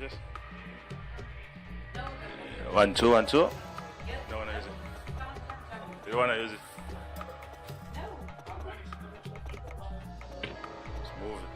this? 1, 2, 1, 2. Don't wanna use it. You wanna use it? Let's move it.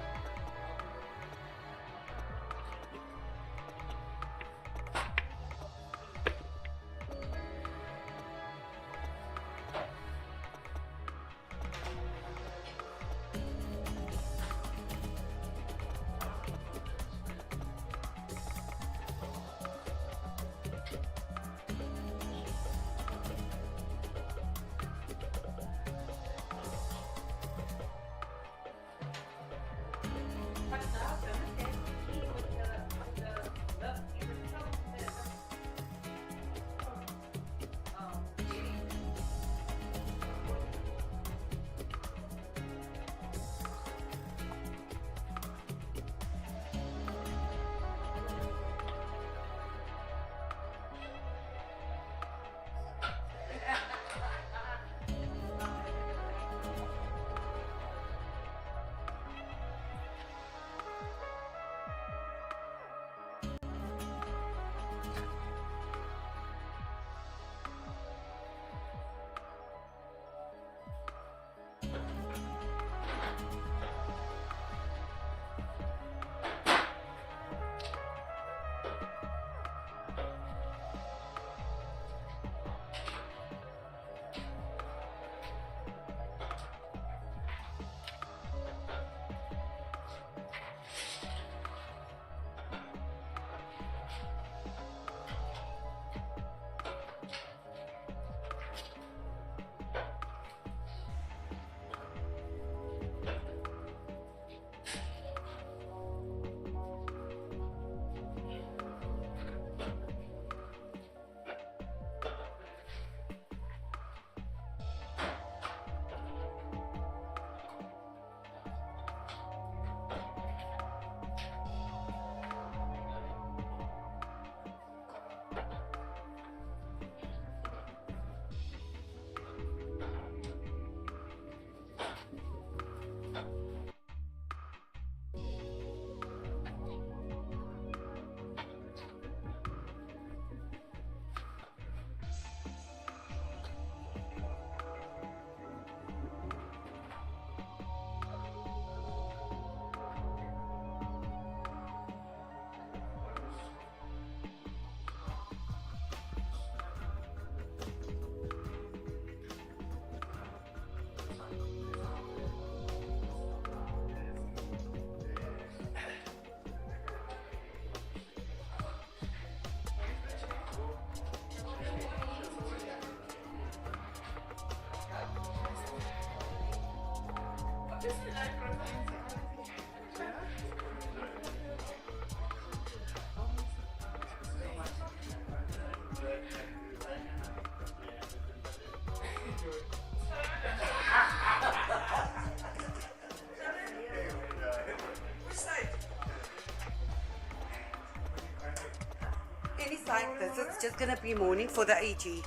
Like this, it's just gonna be morning for the AG.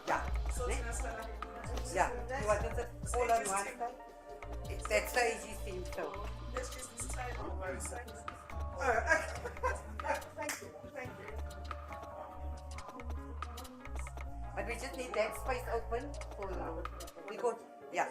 Yeah. Yeah. What is it? All on one side? That's the AG thing, so. Oh, okay. Thank you. Thank you. But we just need that space open for we got, yeah.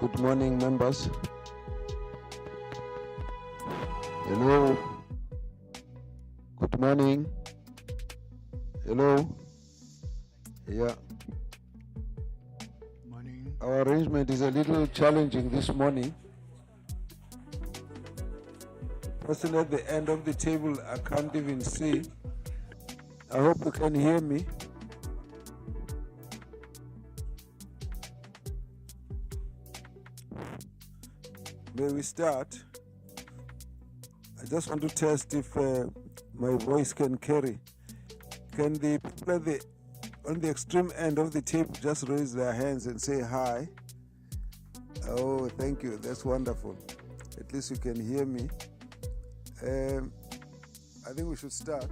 Good morning, members. Hello. Good morning. Hello. Yeah. Morning. Our arrangement is a little challenging this morning. Person at the end of the table, I can't even see. I hope you can hear me. May we start? I just want to test if my voice can carry. Can the people on the extreme end of the table just raise their hands and say hi? Oh, thank you. That's wonderful. At least you can hear me. I think we should start.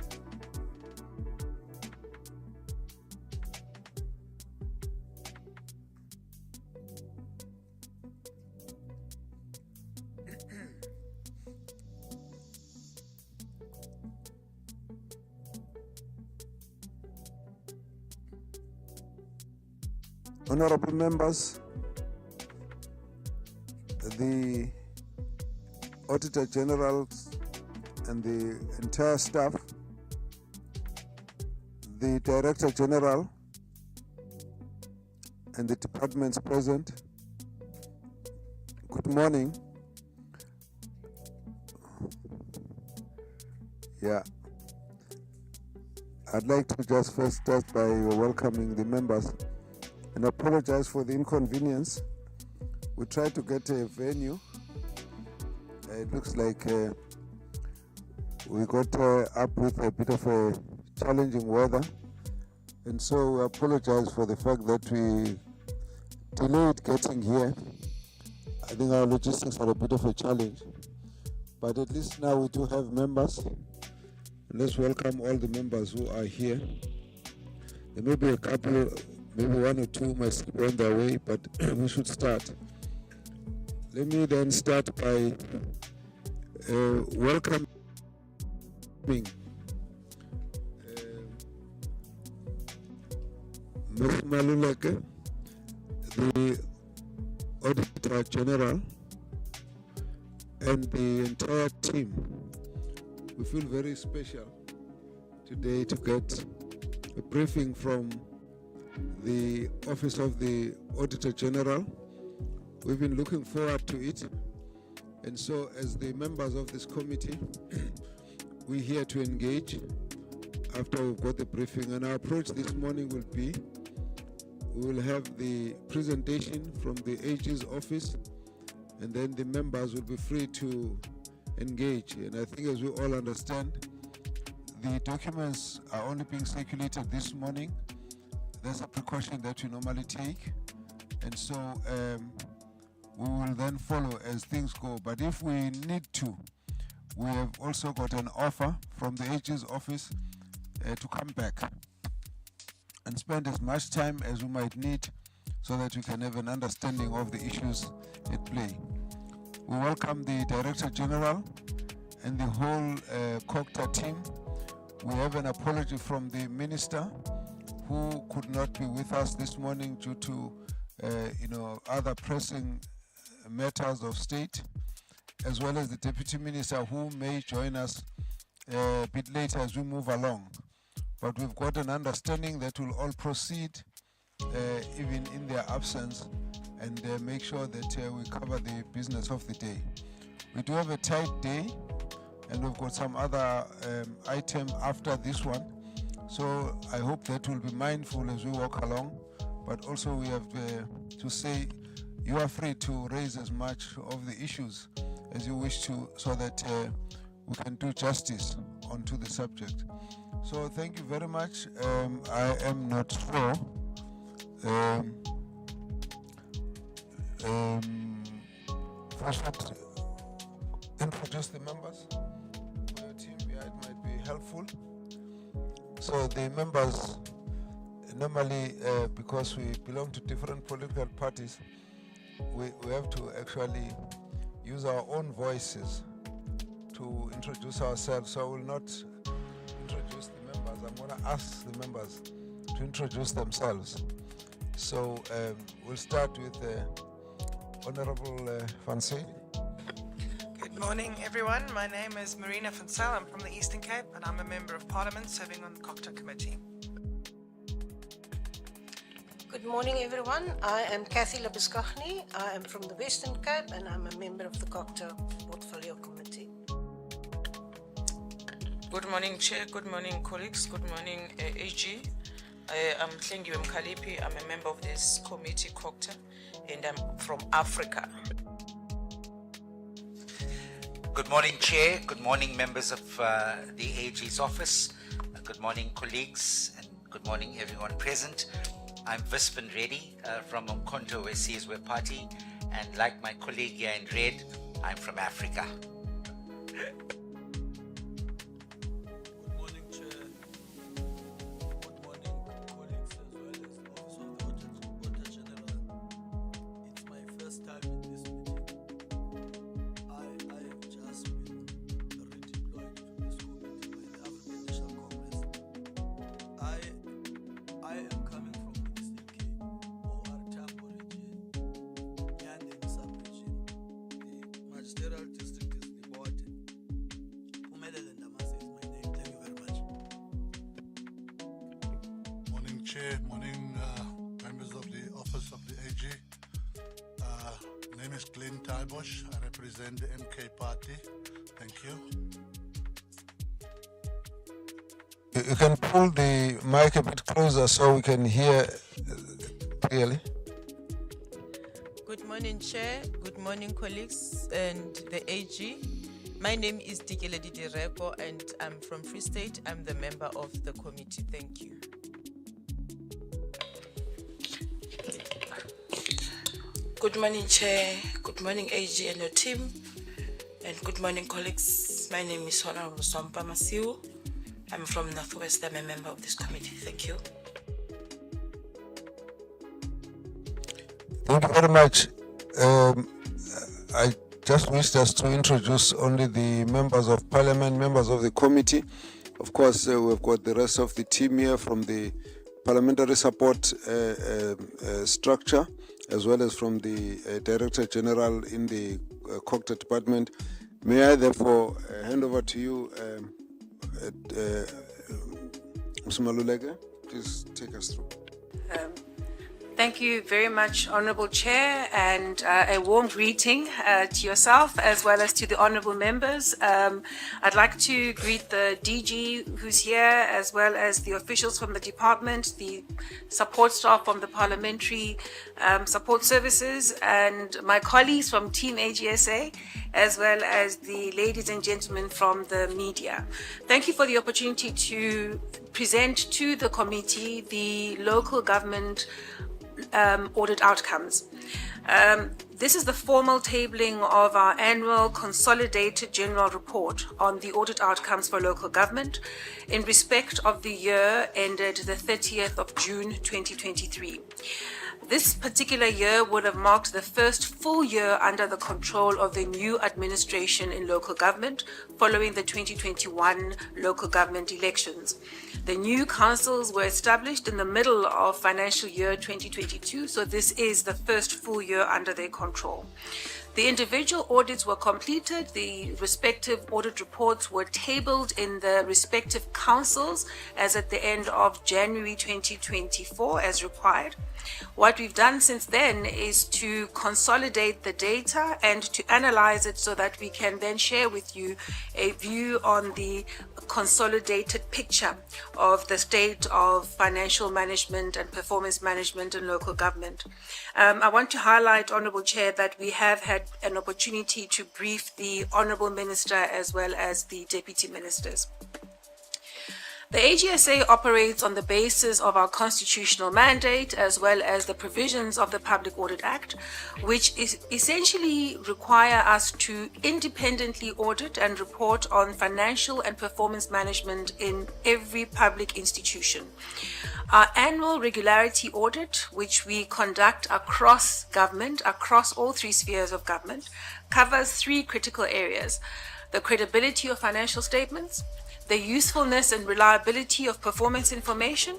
Honorable members, the Auditor-General and the entire staff, the Director-General and the departments present, good morning. Yeah. I'd like to just first start by welcoming the members and apologize for the inconvenience. We tried to get a venue. It looks like we got up with a bit of a challenging weather, and so we apologize for the fact that we delayed getting here. I think our logistics are a bit of a challenge, but at least now we do have members. Let's welcome all the members who are here. There may be a couple, maybe one or two might slip on their way, but we should start. Let me then start by welcoming Ms. Maluleke, the Auditor-General, and the entire team. We feel very special today to get a briefing from the Office of the Auditor-General. We've been looking forward to it, and so as the members of this committee, we're here to engage after we've got the briefing. And our approach this morning will be, we will have the presentation from the AG's office, and then the members will be free to engage. And I think, as we all understand, the documents are only being circulated this morning. That's a precaution that we normally take, and so we will then follow as things go. But if we need to, we have also got an offer from the AG's office to come back and spend as much time as we might need so that we can have an understanding of the issues at play. We welcome the Director General and the whole COCTA team. We have an apology from the Minister, who could not be with us this morning due to other pressing matters of state, as well as the Deputy Minister, who may join us a bit later as we move along. But we've got an understanding that we'll all proceed even in their absence, and make sure that we cover the business of the day. We do have a tight day, and we've got some other item after this one. So I hope that we'll be mindful as we walk along, but also we have to say you are free to raise as much of the issues as you wish to, so that we can do justice onto the subject. So thank you very much. I am not sure. First, introduce the members for your team. Yeah, it might be helpful. So the members, normally, because we belong to different political parties, we have to actually use our own voices to introduce ourselves. So I will not introduce the members. I'm going to ask the members to introduce themselves. So we'll start with Honorable Van Sey. Good morning, everyone. My name is Marina van Zyl. I'm from the Eastern Cape, and I'm a member of Parliament serving on the Cooperative Committee. Good morning, everyone. I am Kathy Labuskaghni. I am from the Western Cape, and I'm a member of the Cooperative Portfolio Committee. Good morning, Chair. Good morning, colleagues. Good morning, AG. I'm Hlengiwe Mkhalipi. I'm a member of this committee, Cooperative, and I'm from Africa. Good morning, Chair. Good morning, members of the AG's office. Good morning, colleagues, and good morning, everyone present. I'm Vispan Reddy from Umkhonto Wesizwe Party, and like my colleague here in red, I'm from Africa. Good morning, Chair. Good morning, colleagues, as well as the Office of the Auditor-General. It's my first time in this meeting. I have just been redeployed to this committee by the African National Congress. I am coming from the Eastern Cape, OR Tambo region, Nyandeng sub-region. The magisterial district is Libote. Umelele Ndamase is my name. Thank you very much. Morning, Chair. Morning, members of the Office of the AG. Name is Glenn Tybosh. I represent the MK Party. Thank you. You can pull the mic a bit closer so we can hear clearly. Good morning, Chair. Good morning, colleagues and the AG. My name is Dikeledi Direko, and I'm from Free State. I'm the member of the committee. Thank you. Good morning, Chair. Good morning, AG and your team. And good morning, colleagues. My name is Honorable Sompa Masiu. I'm from Northwest. I'm a member of this committee. Thank you. Thank you very much. I just wished us to introduce only the members of Parliament, members of the committee. Of course, we've got the rest of the team here from the parliamentary support structure, as well as from the Director General in the Cooperative Department. May I therefore hand over to you, Mr. Maluleke, please take us through. Thank you very much, Honourable Chair, and a warm greeting to yourself as well as to the honourable members. I'd like to greet the DG who's here, as well as the officials from the department, the support staff from the parliamentary support services, and my colleagues from Team AGSA, as well as the ladies and gentlemen from the media. Thank you for the opportunity to present to the committee the local government audit outcomes. This is the formal tabling of our annual consolidated general report on the audit outcomes for local government in respect of the year ended the 30th of June 2023. This particular year would have marked the first full year under the control of the new administration in local government following the 2021 local government elections. The new councils were established in the middle of financial year 2022, so this is the first full year under their control. The individual audits were completed, the respective audit reports were tabled in the respective councils as at the end of January 2024 as required. What we've done since then is to consolidate the data and to analyze it so that we can then share with you a view on the consolidated picture of the state of financial management and performance management in local government. I want to highlight, Honourable Chair, that we have had an opportunity to brief the Honourable Minister as well as the Deputy Ministers. The AGSA operates on the basis of our constitutional mandate as well as the provisions of the Public Audit Act, which essentially require us to independently audit and report on financial and performance management in every public institution. Our annual regularity audit, which we conduct across government, across all three spheres of government, covers three critical areas: the credibility of financial statements, the usefulness and reliability of performance information,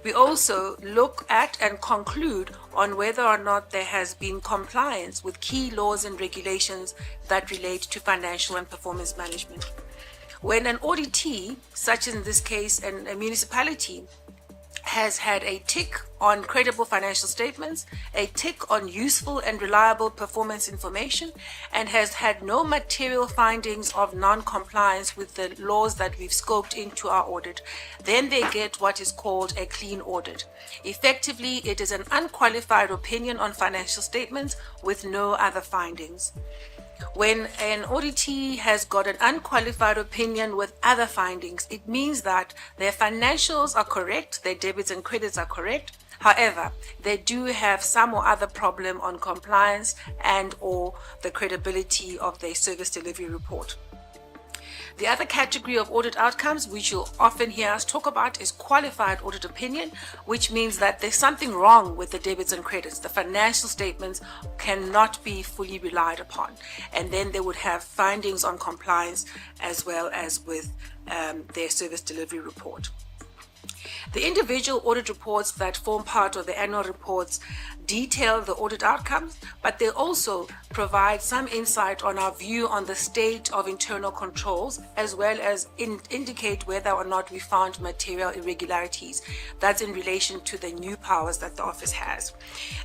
We also look at and conclude on whether or not there has been compliance with key laws and regulations that relate to financial and performance management. When an auditee, such as in this case a municipality, has had a tick on credible financial statements, a tick on useful and reliable performance information, and has had no material findings of non-compliance with the laws that we've scoped into our audit, then they get what is called a clean audit. Effectively, it is an unqualified opinion on financial statements with no other findings. When an auditee has got an unqualified opinion with other findings, it means that their financials are correct, their debits and credits are correct. However, they do have some or other problem on compliance and or the credibility of their service delivery report. The other category of audit outcomes, which you'll often hear us talk about, is qualified audit opinion, which means that there's something wrong with the debits and credits. The financial statements cannot be fully relied upon. And then they would have findings on compliance as well as with their service delivery report. The individual audit reports that form part of the annual reports detail the audit outcomes, but they also provide some insight on our view on the state of internal controls, as well as indicate whether or not we found material irregularities. That's in relation to the new powers that the office has.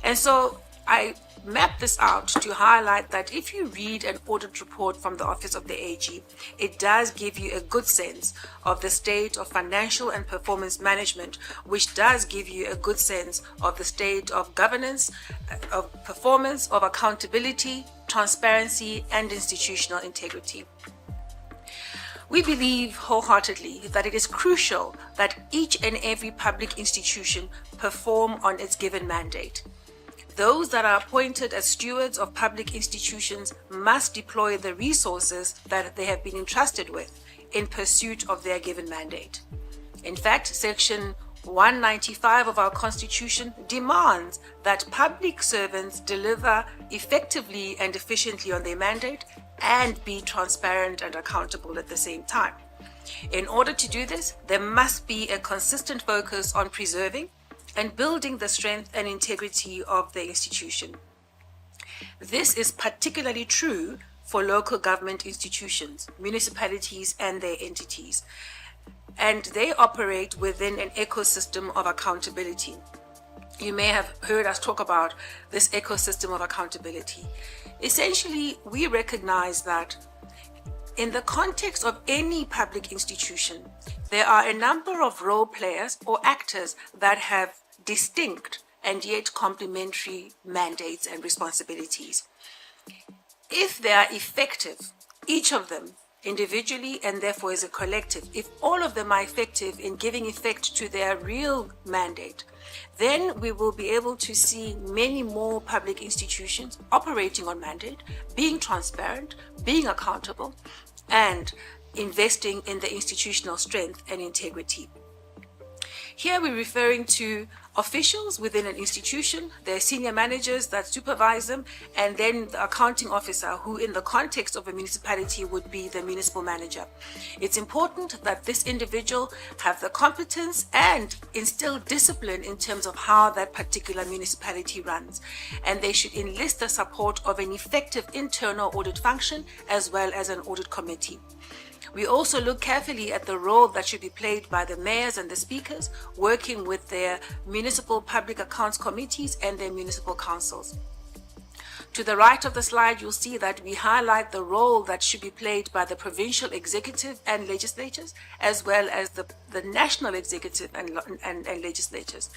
And so I map this out to highlight that if you read an audit report from the Office of the AG, it does give you a good sense of the state of financial and performance management, which does give you a good sense of the state of governance, of performance, of accountability, transparency, and institutional integrity. We believe wholeheartedly that it is crucial that each and every public institution perform on its given mandate. Those that are appointed as stewards of public institutions must deploy the resources that they have been entrusted with in pursuit of their given mandate. In fact, Section 195 of our Constitution demands that public servants deliver effectively and efficiently on their mandate and be transparent and accountable at the same time. In order to do this, there must be a consistent focus on preserving and building the strength and integrity of the institution. This is particularly true for local government institutions, municipalities and their entities, and they operate within an ecosystem of accountability. You may have heard us talk about this ecosystem of accountability. Essentially, we recognize that in the context of any public institution, there are a number of role players or actors that have distinct and yet complementary mandates and responsibilities. If they are effective, each of them individually and therefore as a collective, if all of them are effective in giving effect to their real mandate, then we will be able to see many more public institutions operating on mandate, being transparent, being accountable, and investing in the institutional strength and integrity. Here we're referring to officials within an institution, their senior managers that supervise them, and then the accounting officer, who in the context of a municipality would be the municipal manager. It's important that this individual have the competence and instill discipline in terms of how that particular municipality runs, and they should enlist the support of an effective internal audit function as well as an audit committee. We also look carefully at the role that should be played by the mayors and the speakers, working with their municipal public accounts committees and their municipal councils. To the right of the slide, you'll see that we highlight the role that should be played by the provincial executive and legislatures, as well as the national executive and legislatures.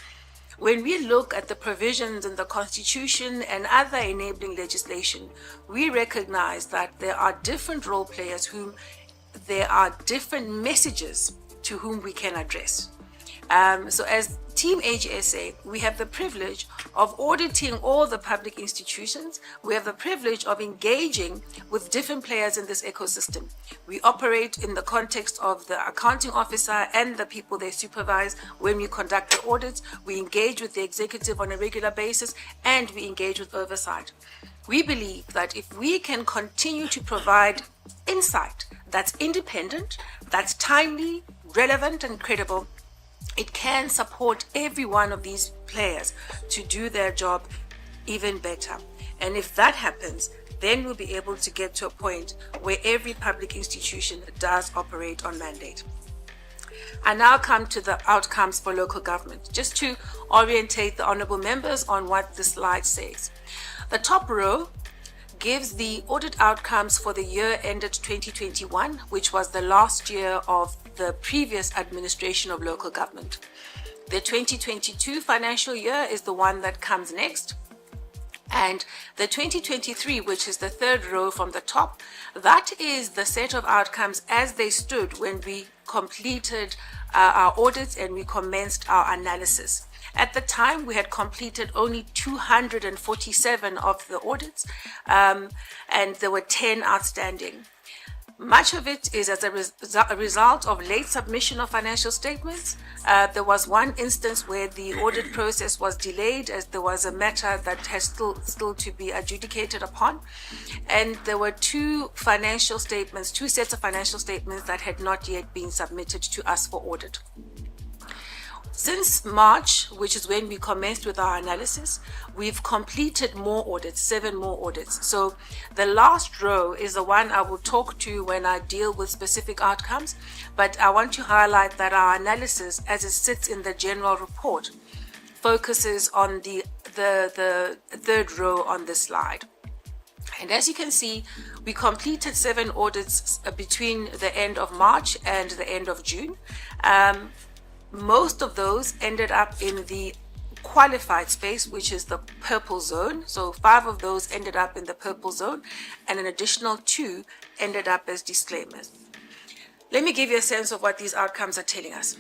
When we look at the provisions in the Constitution and other enabling legislation, we recognize that there are different role players whom there are different messages to whom we can address. So as Team AGSA, we have the privilege of auditing all the public institutions. We have the privilege of engaging with different players in this ecosystem. We operate in the context of the accounting officer and the people they supervise. When we conduct the audits, we engage with the executive on a regular basis, and we engage with oversight. We believe that if we can continue to provide insight that's independent, that's timely, relevant, and credible, it can support every one of these players to do their job even better. And if that happens, then we'll be able to get to a point where every public institution does operate on mandate. I now come to the outcomes for local government, just to orientate the honorable members on what the slide says. The top row gives the audit outcomes for the year ended 2021, which was the last year of the previous administration of local government. The 2022 financial year is the one that comes next. And the 2023, which is the third row from the top, that is the set of outcomes as they stood when we completed our audits and we commenced our analysis. At the time, we had completed only 247 of the audits, and there were 10 outstanding. Much of it is as a result of late submission of financial statements. There was one instance where the audit process was delayed as there was a matter that has still to be adjudicated upon. And there were two sets of financial statements that had not yet been submitted to us for audit. Since March, which is when we commenced with our analysis, we've completed more audits, 7 more audits. So the last row is the one I will talk to when I deal with specific outcomes, but I want to highlight that our analysis, as it sits in the general report, focuses on the third row on this slide. And as you can see, we completed 7 audits between the end of March and the end of June. Most of those ended up in the qualified space, which is the purple zone. So 5 of those ended up in the purple zone, and an additional 2 ended up as disclaimers. Let me give you a sense of what these outcomes are telling us.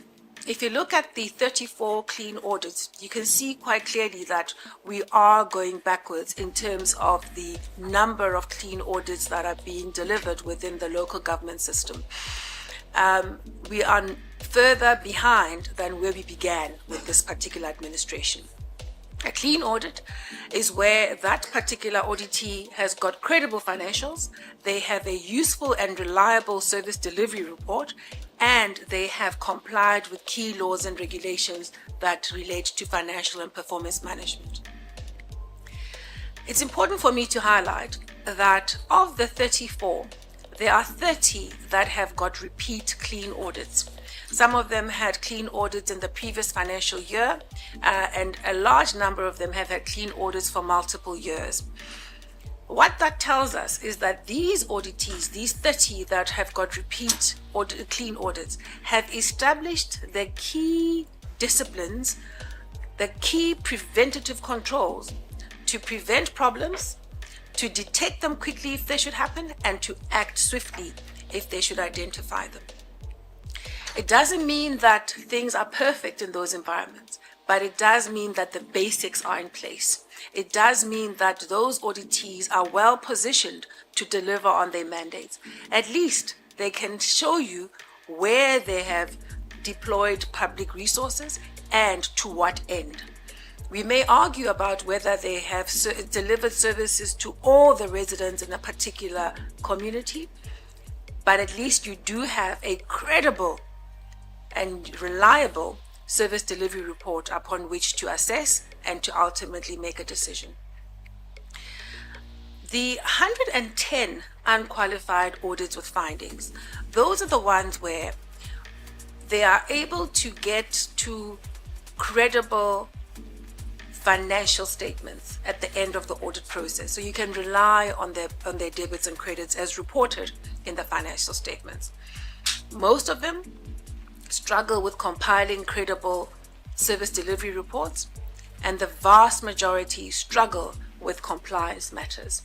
If you look at the 34 clean audits, you can see quite clearly that we are going backwards in terms of the number of clean audits that are being delivered within the local government system. We are further behind than where we began with this particular administration. A clean audit is where that particular auditee has got credible financials, they have a useful and reliable service delivery report, and they have complied with key laws and regulations that relate to financial and performance management. It's important for me to highlight that of the 34, there are 30 that have got repeat clean audits. Some of them had clean audits in the previous financial year, and a large number of them have had clean audits for multiple years. What that tells us is that these auditees, these 30 that have got repeat clean audits, have established the key disciplines, the key preventative controls to prevent problems, to detect them quickly if they should happen, and to act swiftly if they should identify them. It doesn't mean that things are perfect in those environments, but it does mean that the basics are in place. It does mean that those auditees are well positioned to deliver on their mandates. At least they can show you where they have deployed public resources and to what end. We may argue about whether they have delivered services to all the residents in a particular community, but at least you do have a credible and reliable service delivery report upon which to assess and to ultimately make a decision. The 110 unqualified audits with findings, those are the ones where they are able to get to credible financial statements at the end of the audit process. So you can rely on their debits and credits as reported in the financial statements. Most of them struggle with compiling credible service delivery reports, and the vast majority struggle with compliance matters,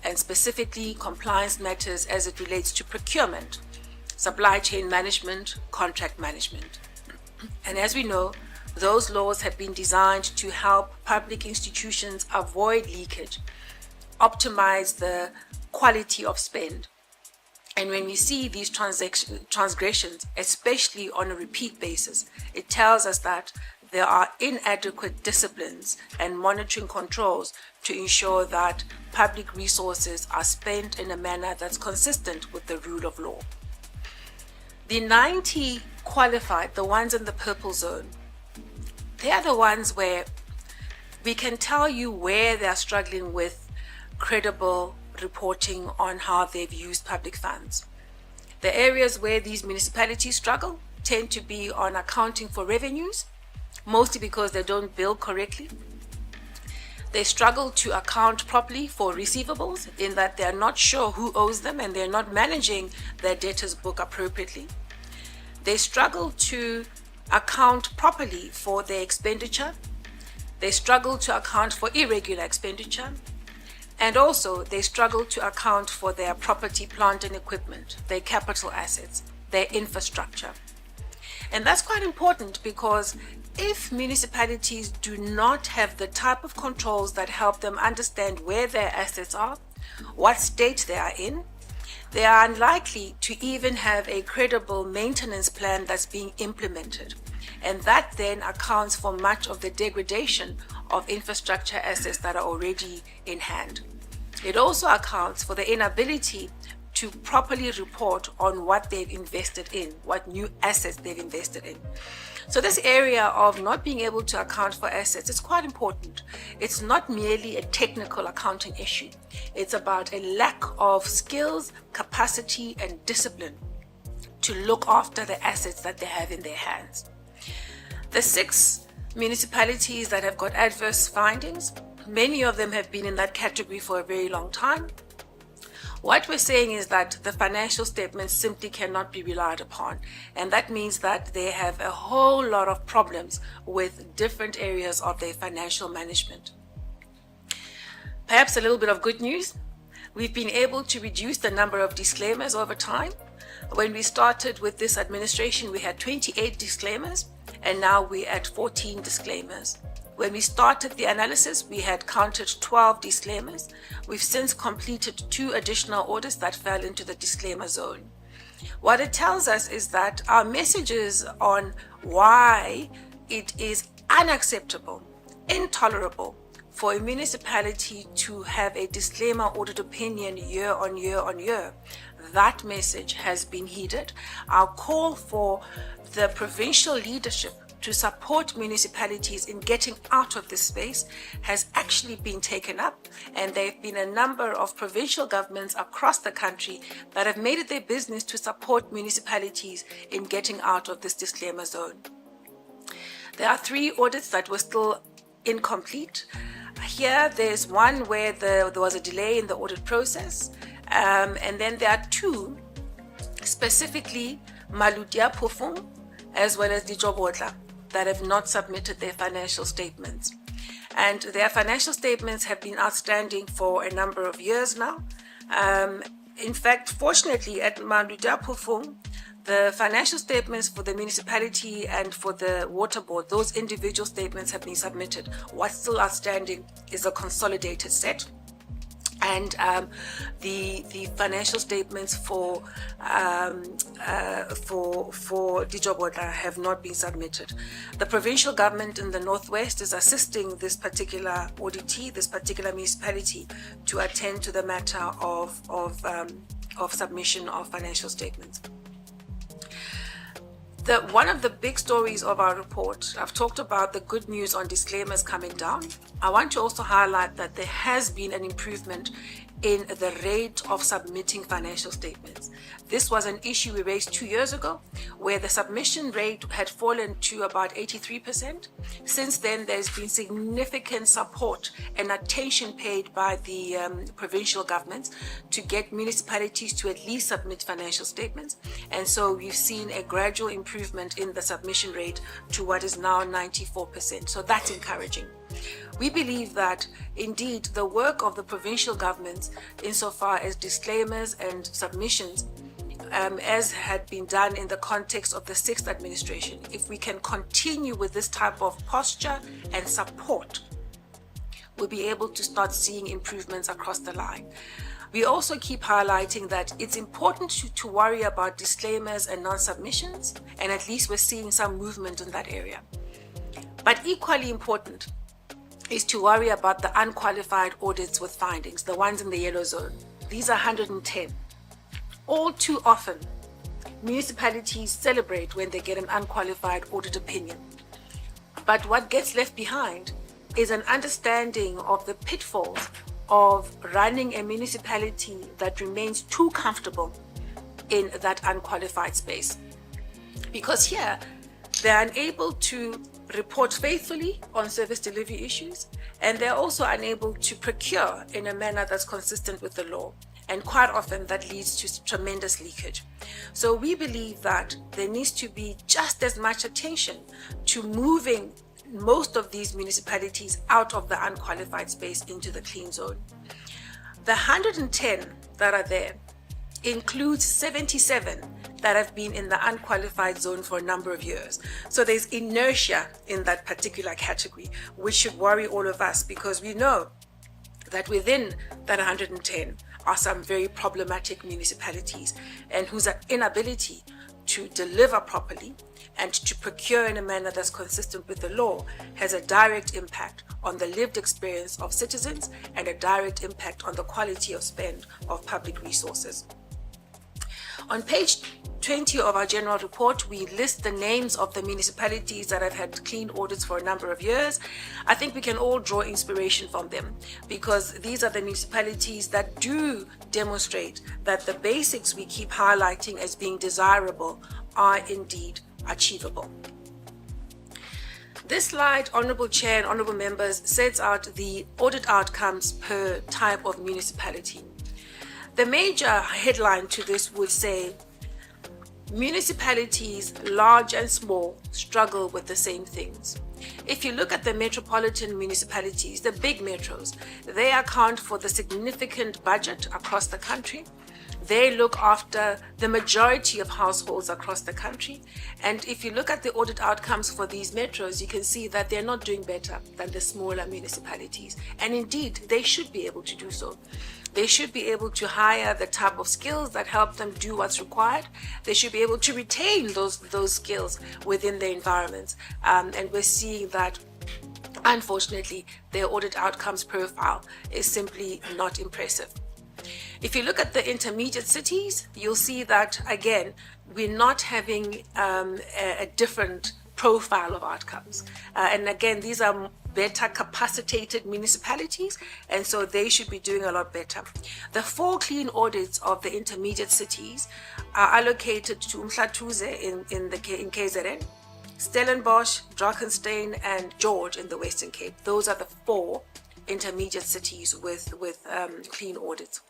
and specifically compliance matters as it relates to procurement, supply chain management, contract management. And as we know, those laws have been designed to help public institutions avoid leakage, optimize the quality of spend. And when we see these transgressions, especially on a repeat basis, it tells us that there are inadequate disciplines and monitoring controls to ensure that public resources are spent in a manner that's consistent with the rule of law. The 90 qualified, the ones in the purple zone, they are the ones where we can tell you where they are struggling with credible reporting on how they've used public funds. The areas where these municipalities struggle tend to be on accounting for revenues, mostly because they don't bill correctly. They struggle to account properly for receivables in that they're not sure who owes them and they're not managing their debtors book appropriately. They struggle to account properly for their expenditure. They struggle to account for irregular expenditure. And also they struggle to account for their property, plant and equipment, their capital assets, their infrastructure. And that's quite important because if municipalities do not have the type of controls that help them understand where their assets are, what state they are in, they are unlikely to even have a credible maintenance plan that's being implemented. And that then accounts for much of the degradation of infrastructure assets that are already in hand. It also accounts for the inability to properly report on what they've invested in, what new assets they've invested in. So this area of not being able to account for assets is quite important. It's not merely a technical accounting issue. It's about a lack of skills, capacity, and discipline to look after the assets that they have in their hands. The 6 municipalities that have got adverse findings, many of them have been in that category for a very long time. What we're saying is that the financial statements simply cannot be relied upon, and that means that they have a whole lot of problems with different areas of their financial management. Perhaps a little bit of good news. We've been able to reduce the number of disclaimers over time. When we started with this administration, we had 28 disclaimers, and now we're at 14 disclaimers. When we started the analysis, we had counted 12 disclaimers. We've since completed 2 additional audits that fell into the disclaimer zone. What it tells us is that our messages on why it is unacceptable, intolerable for a municipality to have a disclaimer audit opinion year on year on year, that message has been heeded. Our call for the provincial leadership to support municipalities in getting out of this space has actually been taken up, and there have been a number of provincial governments across the country that have made it their business to support municipalities in getting out of this disclaimer zone. There are 3 audits that were still incomplete. Here there's one where there was a delay in the audit process, and then there are 2, specifically Maludia Pofung as well as Dijobotla, that have not submitted their financial statements. And their financial statements have been outstanding for a number of years now. In fact, fortunately, at Maludia Pofung, the financial statements for the municipality and for the water board, those individual statements have been submitted. What's still outstanding is a consolidated set. And the financial statements for Dijobotla have not been submitted. The provincial government in the Northwest is assisting this particular auditee, this particular municipality, to attend to the matter of submission of financial statements. One of the big stories of our report, I've talked about the good news on disclaimers coming down. I want to also highlight that there has been an improvement in the rate of submitting financial statements. This was an issue we raised 2 years ago, where the submission rate had fallen to about 83%. Since then, there's been significant support and attention paid by the provincial governments to get municipalities to at least submit financial statements. And so we've seen a gradual improvement in the submission rate to what is now 94%. So that's encouraging. We believe that indeed the work of the provincial governments insofar as disclaimers and submissions, as had been done in the context of the 6th administration, if we can continue with this type of posture and support, we'll be able to start seeing improvements across the line. We also keep highlighting that it's important to worry about disclaimers and non-submissions, and at least we're seeing some movement in that area. But equally important is to worry about the unqualified audits with findings, the ones in the yellow zone. These are 110. All too often, municipalities celebrate when they get an unqualified audit opinion. But what gets left behind is an understanding of the pitfalls of running a municipality that remains too comfortable in that unqualified space. Because here, they're unable to report faithfully on service delivery issues, and they're also unable to procure in a manner that's consistent with the law. And quite often that leads to tremendous leakage. So we believe that there needs to be just as much attention to moving most of these municipalities out of the unqualified space into the clean zone. The 110 that are there includes 77 that have been in the unqualified zone for a number of years. So there's inertia in that particular category, which should worry all of us, because we know that within that 110 are some very problematic municipalities and whose inability to deliver properly and to procure in a manner that's consistent with the law has a direct impact on the lived experience of citizens and a direct impact on the quality of spend of public resources. On page 20 of our general report, we list the names of the municipalities that have had clean audits for a number of years. I think we can all draw inspiration from them, because these are the municipalities that do demonstrate that the basics we keep highlighting as being desirable are indeed achievable. This slide, Honourable Chair and Honourable Members, sets out the audit outcomes per type of municipality. The major headline to this would say, municipalities, large and small, struggle with the same things. If you look at the metropolitan municipalities, the big metros, they account for the significant budget across the country. They look after the majority of households across the country. And if you look at the audit outcomes for these metros, you can see that they're not doing better than the smaller municipalities. And indeed, they should be able to do so. They should be able to hire the type of skills that help them do what's required. They should be able to retain those skills within their environments. And we're seeing that, unfortunately, their audit outcomes profile is simply not impressive. If you look at the intermediate cities, you'll see that, again, we're not having a different profile of outcomes. And again, these are better capacitated municipalities, and so they should be doing a lot better. The 4 clean audits of the intermediate cities are allocated to Umhlatuze in KZN, Stellenbosch, Drakenstein, and George in the Western Cape. Those are the 4 intermediate cities with clean audits.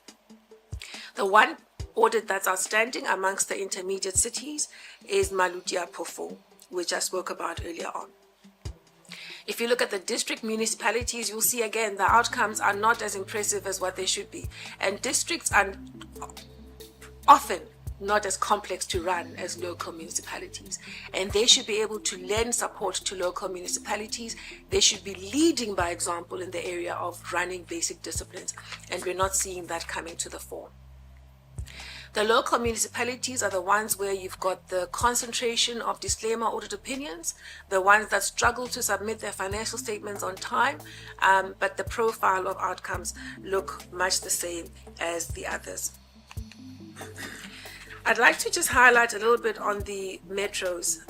The one audit that's outstanding amongst the intermediate cities is Malutia Pofo, which I spoke about earlier on. If you look at the district municipalities, you'll see again the outcomes are not as impressive as what they should be. And districts are often not as complex to run as local municipalities. And they should be able to lend support to local municipalities. They should be leading by example in the area of running basic disciplines. And we're not seeing that coming to the fore. The local municipalities are the ones where you've got the concentration of disclaimer audit opinions, the ones that struggle to submit their financial statements on time, but the profile of outcomes look much the same as the others. I'd like to just highlight a little bit on the metros.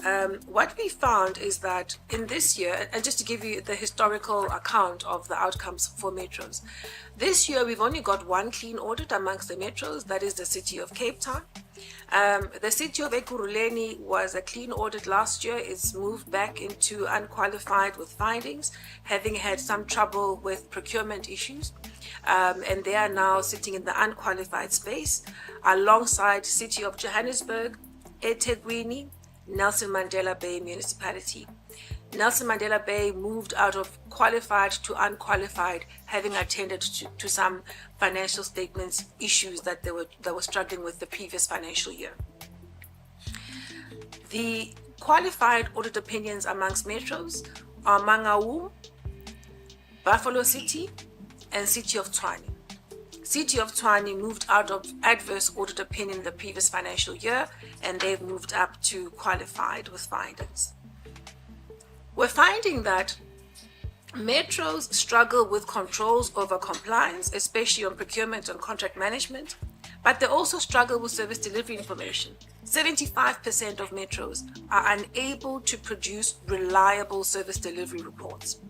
What we found is that in this year, and just to give you the historical account of the outcomes for metros, this year we've only got 1 clean audit amongst the metros, that is the city of Cape Town. The city of Ekurhuleni was a clean audit last year. It's moved back into unqualified with findings, having had some trouble with procurement issues. And they are now sitting in the unqualified space alongside City of Johannesburg, eThekwini, Nelson Mandela Bay Municipality. Nelson Mandela Bay moved out of qualified to unqualified, having attended to some financial statements issues that they were struggling with the previous financial year. The qualified audit opinions amongst metros are Mangaung, Buffalo City, and City of Tshwane. City of Tshwane moved out of adverse audit opinion the previous financial year, and they've moved up to qualified with findings. We're finding that metros struggle with controls over compliance, especially on procurement and contract management, but they also struggle with service delivery information. 75% of metros are unable to produce reliable service delivery reports.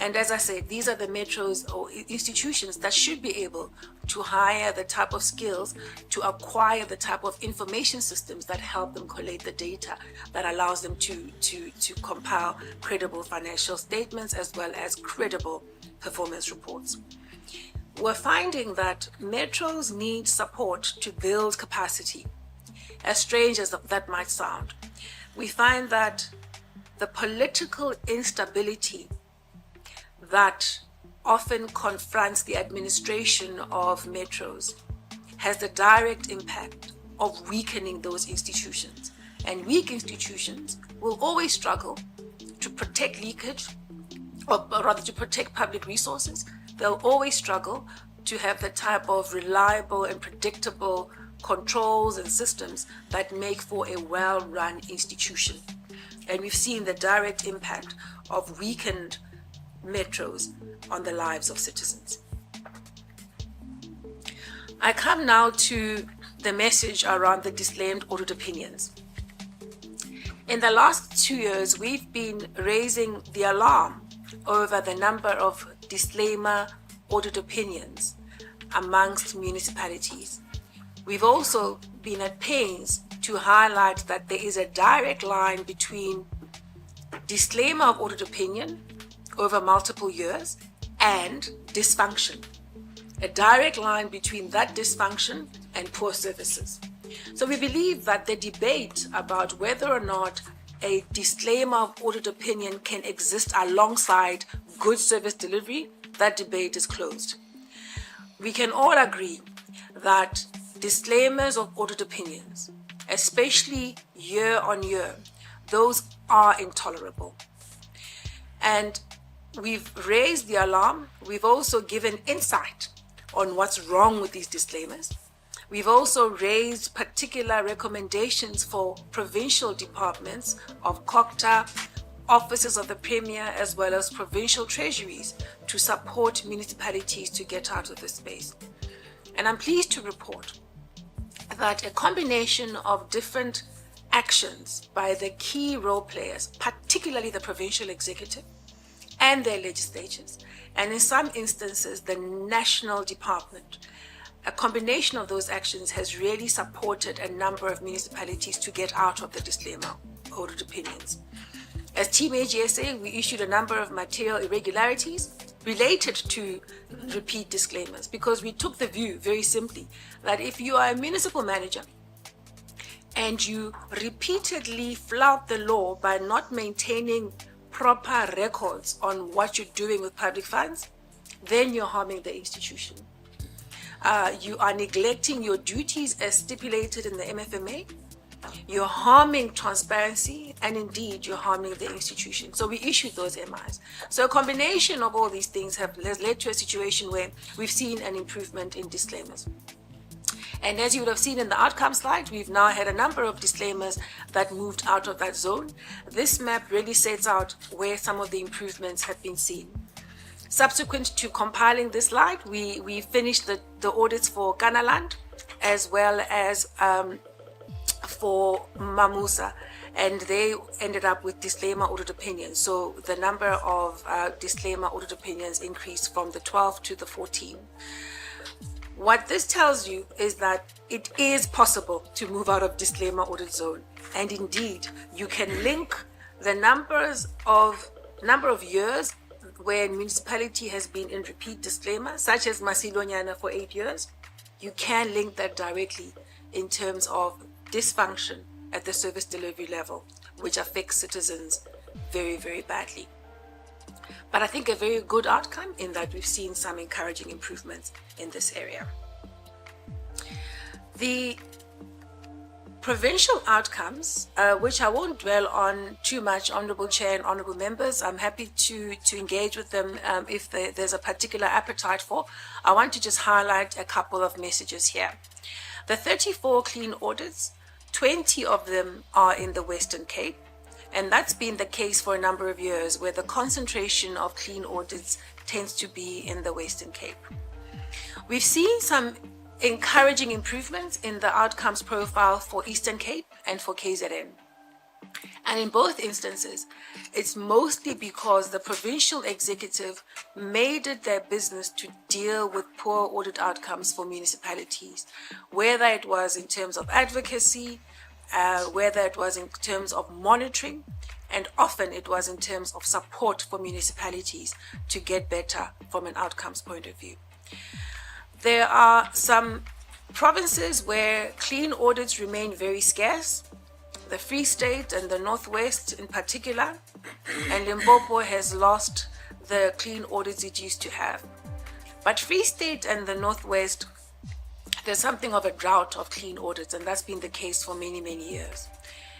And as I said, these are the metros or institutions that should be able to hire the type of skills to acquire the type of information systems that help them collate the data that allows them to compile credible financial statements as well as credible performance reports. We're finding that metros need support to build capacity. As strange as that might sound, we find that the political instability that often confronts the administration of metros has the direct impact of weakening those institutions. And weak institutions will always struggle to protect leakage, or rather to protect public resources. They'll always struggle to have the type of reliable and predictable controls and systems that make for a well-run institution. And we've seen the direct impact of weakened metros on the lives of citizens. I come now to the message around the disclaimed audit opinions. In the last 2 years, we've been raising the alarm over the number of disclaimer audit opinions amongst municipalities. We've also been at pains to highlight that there is a direct line between disclaimer of audit opinion over multiple years and dysfunction. A direct line between that dysfunction and poor services. So we believe that the debate about whether or not a disclaimer of audit opinion can exist alongside good service delivery, that debate is closed. We can all agree that disclaimers of audit opinions, especially year on year, those are intolerable. And we've raised the alarm. We've also given insight on what's wrong with these disclaimers. We've also raised particular recommendations for provincial departments of COCTA, offices of the Premier, as well as provincial treasuries to support municipalities to get out of this space. And I'm pleased to report that a combination of different actions by the key role players, particularly the provincial executive and their legislatures, and in some instances the national department, a combination of those actions has really supported a number of municipalities to get out of the disclaimer audit opinions. As Team AGSA, we issued a number of material irregularities related to repeat disclaimers because we took the view very simply that if you are a municipal manager and you repeatedly flout the law by not maintaining proper records on what you're doing with public funds, then you're harming the institution. You are neglecting your duties as stipulated in the MFMA. You're harming transparency, and indeed you're harming the institution. So we issued those MIs. So a combination of all these things has led to a situation where we've seen an improvement in disclaimers. And as you would have seen in the outcome slide, we've now had a number of disclaimers that moved out of that zone. This map really sets out where some of the improvements have been seen. Subsequent to compiling this slide, we finished the audits for Kanaland as well as for Mamusa, and they ended up with disclaimer audit opinions. So the number of disclaimer audit opinions increased from the 12 to the 14. What this tells you is that it is possible to move out of disclaimer audit zone, and indeed you can link the number of years where a municipality has been in repeat disclaimer, such as Masilonyana for 8 years. You can link that directly in terms of dysfunction at the service delivery level, which affects citizens very, very badly. But I think a very good outcome in that we've seen some encouraging improvements in this area. The provincial outcomes, which I won't dwell on too much, Honourable Chair and Honourable Members, I'm happy to engage with them if there's a particular appetite for. I want to just highlight a couple of messages here. The 34 clean audits, 20 of them are in the Western Cape, and that's been the case for a number of years, where the concentration of clean audits tends to be in the Western Cape. We've seen some encouraging improvements in the outcomes profile for Eastern Cape and for KZN. And in both instances, it's mostly because the provincial executive made it their business to deal with poor audit outcomes for municipalities, whether it was in terms of advocacy, whether it was in terms of monitoring, and often it was in terms of support for municipalities to get better from an outcomes point of view. There are some provinces where clean audits remain very scarce, the Free State and the Northwest in particular, and Limpopo has lost the clean audits it used to have. But Free State and the Northwest, there's something of a drought of clean audits, and that's been the case for many, many years.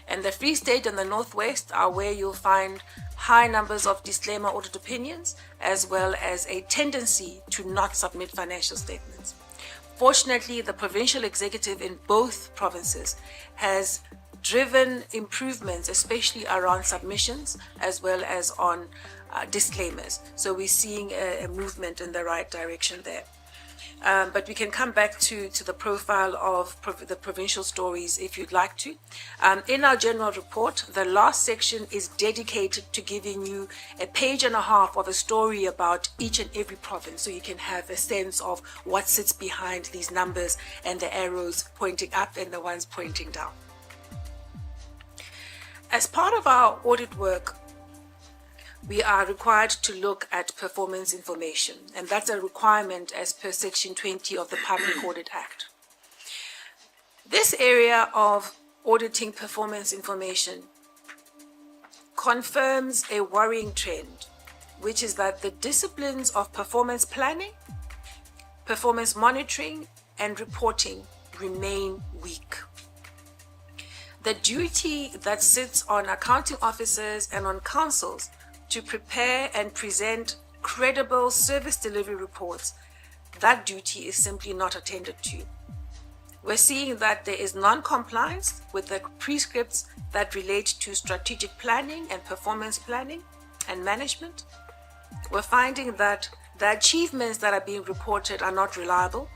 And the Free State and the Northwest are where you'll find high numbers of disclaimer audit opinions, as well as a tendency to not submit financial statements. Fortunately, the provincial executive in both provinces has driven improvements, especially around submissions, as well as on disclaimers. So we're seeing a movement in the right direction there. But we can come back to the profile of the provincial stories if you'd like to. In our general report, the last section is dedicated to giving you a page and a half of a story about each and every province, so you can have a sense of what sits behind these numbers and the arrows pointing up and the ones pointing down. As part of our audit work, we are required to look at performance information, and that's a requirement as per Section 20 of the Public Audit Act. This area of auditing performance information confirms a worrying trend, which is that the disciplines of performance planning, performance monitoring, and reporting remain weak. The duty that sits on accounting officers and on councils to prepare and present credible service delivery reports, that duty is simply not attended to. We're seeing that there is non-compliance with the prescripts that relate to strategic planning and performance planning and management. We're finding that the achievements that are being reported are not reliable.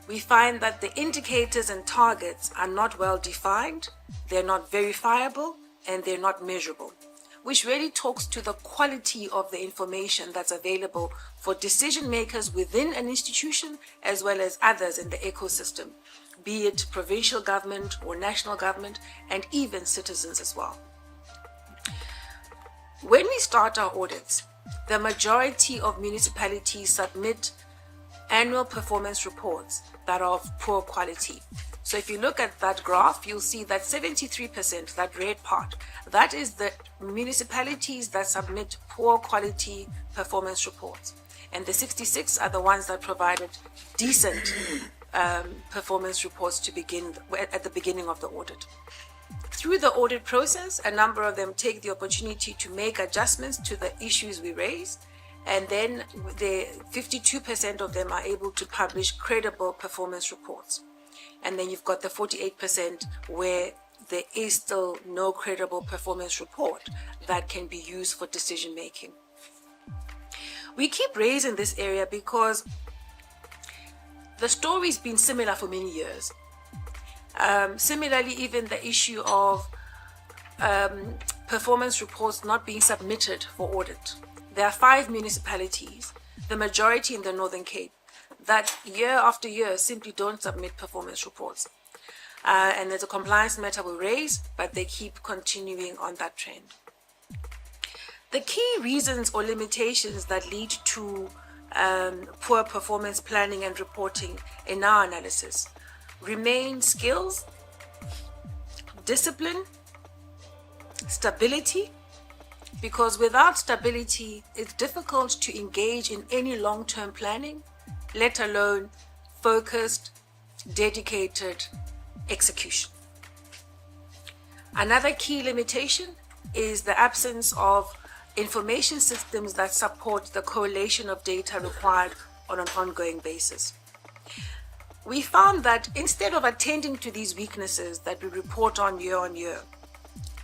We find that the indicators and targets are not well defined, they're not verifiable, and they're not measurable, which really talks to the quality of the information that's available for decision makers within an institution as well as others in the ecosystem, be it provincial government or national government, and even citizens as well. When we start our audits, the majority of municipalities submit annual performance reports that are of poor quality. So if you look at that graph, you'll see that 73%, that red part, that is the municipalities that submit poor quality performance reports. And the 66 are the ones that provided decent performance reports to begin at the beginning of the audit. Through the audit process, a number of them take the opportunity to make adjustments to the issues we raised, and then the 52% of them are able to publish credible performance reports. And then you've got the 48% where there is still no credible performance report that can be used for decision making. We keep raising this area because the story's been similar for many years. Similarly, even the issue of performance reports not being submitted for audit. There are 5 municipalities, the majority in the Northern Cape, that year after year simply don't submit performance reports. And there's a compliance matter we raise, but they keep continuing on that trend. The key reasons or limitations that lead to poor performance planning and reporting in our analysis remain skills, discipline, stability, because without stability, it's difficult to engage in any long-term planning, let alone focused, dedicated execution. Another key limitation is the absence of information systems that support the correlation of data required on an ongoing basis. We found that instead of attending to these weaknesses that we report on year,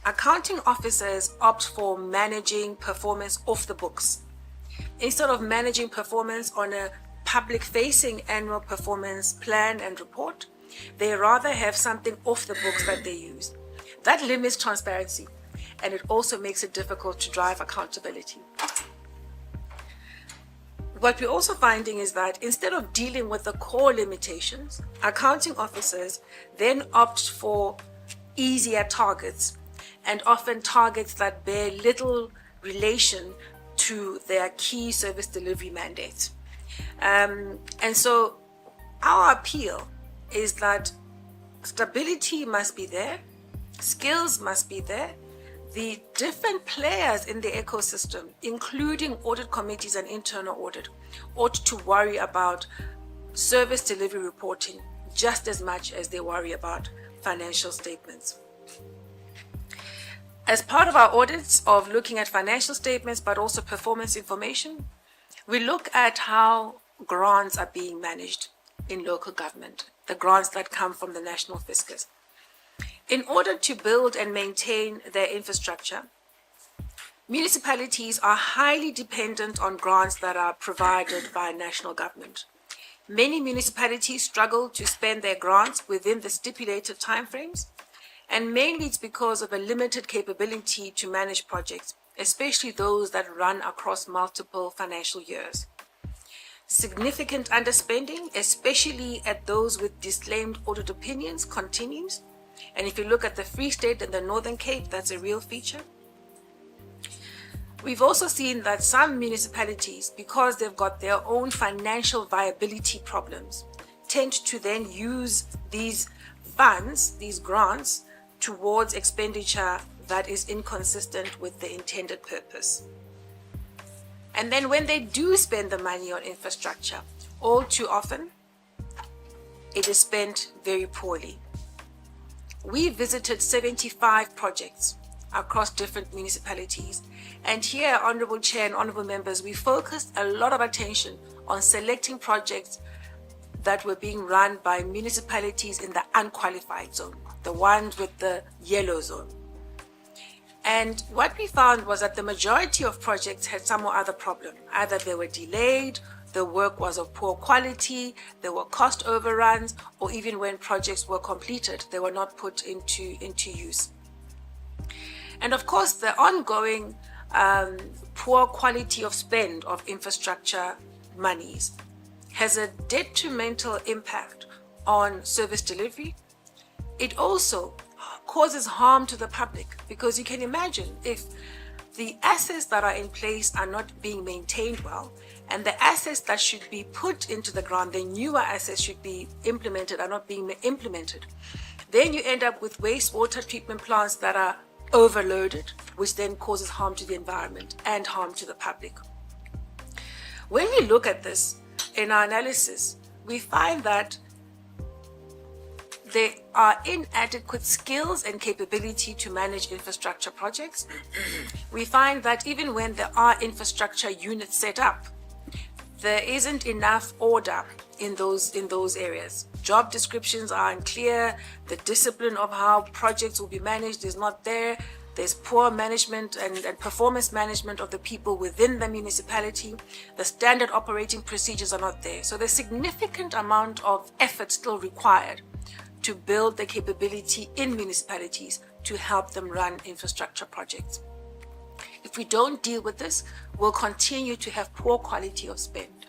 accounting officers opt for managing performance off the books instead of managing performance on a public-facing annual performance plan and report. They rather have something off the books that they use. That limits transparency, and it also makes it difficult to drive accountability. What we're also finding is that instead of dealing with the core limitations, accounting officers then opt for easier targets, and often targets that bear little relation to their key service delivery mandates. And so our appeal is that stability must be there, skills must be there. The different players in the ecosystem, including audit committees and internal audit, ought to worry about service delivery reporting just as much as they worry about financial statements. As part of our audits of looking at financial statements, but also performance information, we look at how grants are being managed in local government, the grants that come from the national fiscus. In order to build and maintain their infrastructure, municipalities are highly dependent on grants that are provided by national government. Many municipalities struggle to spend their grants within the stipulated timeframes, and mainly it's because of a limited capability to manage projects, especially those that run across multiple financial years. Significant underspending, especially at those with disclaimed audit opinions, continues. And if you look at the Free State and the Northern Cape, that's a real feature. We've also seen that some municipalities, because they've got their own financial viability problems, tend to then use these funds, these grants, towards expenditure that is inconsistent with the intended purpose. And then when they do spend the money on infrastructure, all too often, it is spent very poorly. We visited 75 projects across different municipalities. And here, Honorable Chair and Honorable Members, we focused a lot of attention on selecting projects that were being run by municipalities in the unqualified zone, the ones with the yellow zone. And what we found was that the majority of projects had some or other problem. Either they were delayed, the work was of poor quality, there were cost overruns, or even when projects were completed, they were not put into use. And of course, the ongoing poor quality of spend of infrastructure monies has a detrimental impact on service delivery. It also causes harm to the public, because you can imagine if the assets that are in place are not being maintained well, and the assets that should be put into the ground, the newer assets should be implemented, are not being implemented, then you end up with wastewater treatment plants that are overloaded, which then causes harm to the environment and harm to the public. When we look at this in our analysis, we find that there are inadequate skills and capability to manage infrastructure projects. We find that even when there are infrastructure units set up, there isn't enough order in those areas. Job descriptions are unclear. The discipline of how projects will be managed is not there. There's poor management and performance management of the people within the municipality. The standard operating procedures are not there. So there's significant amount of effort still required to build the capability in municipalities to help them run infrastructure projects. If we don't deal with this, we'll continue to have poor quality of spend,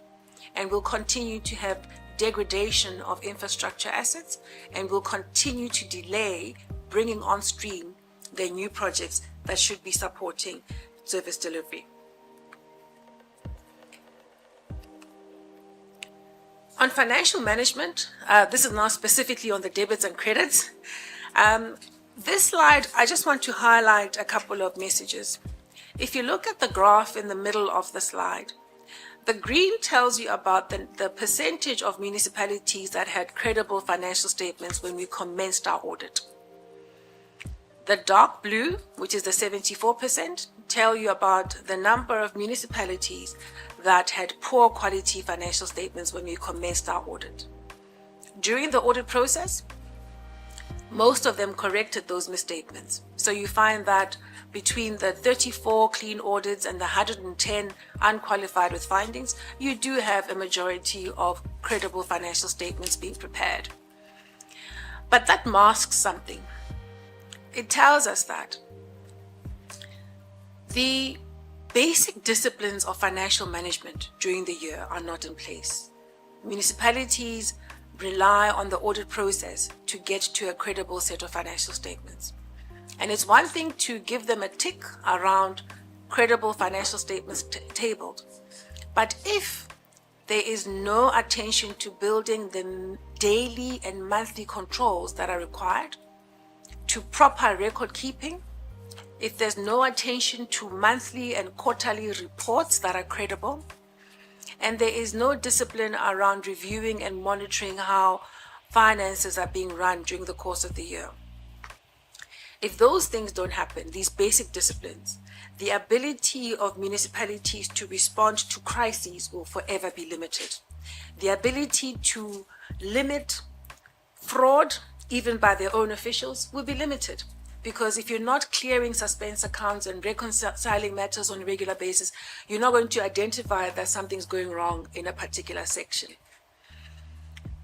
and we'll continue to have degradation of infrastructure assets, and we'll continue to delay bringing on stream the new projects that should be supporting service delivery. On financial management, this is now specifically on the debits and credits. This slide, I just want to highlight a couple of messages. If you look at the graph in the middle of the slide, the green tells you about the percentage of municipalities that had credible financial statements when we commenced our audit. The dark blue, which is the 74%, tell you about the number of municipalities that had poor quality financial statements when we commenced our audit. During the audit process, most of them corrected those misstatements. So you find that between the 34 clean audits and the 110 unqualified with findings, you do have a majority of credible financial statements being prepared. But that masks something. It tells us that the basic disciplines of financial management during the year are not in place. Municipalities rely on the audit process to get to a credible set of financial statements. And it's one thing to give them a tick around credible financial statements tabled. But if there is no attention to building the daily and monthly controls that are required, to proper record keeping, if there's no attention to monthly and quarterly reports that are credible, and there is no discipline around reviewing and monitoring how finances are being run during the course of the year. If those things don't happen, these basic disciplines, the ability of municipalities to respond to crises will forever be limited. The ability to limit fraud, even by their own officials, will be limited. Because if you're not clearing suspense accounts and reconciling matters on a regular basis, you're not going to identify that something's going wrong in a particular section.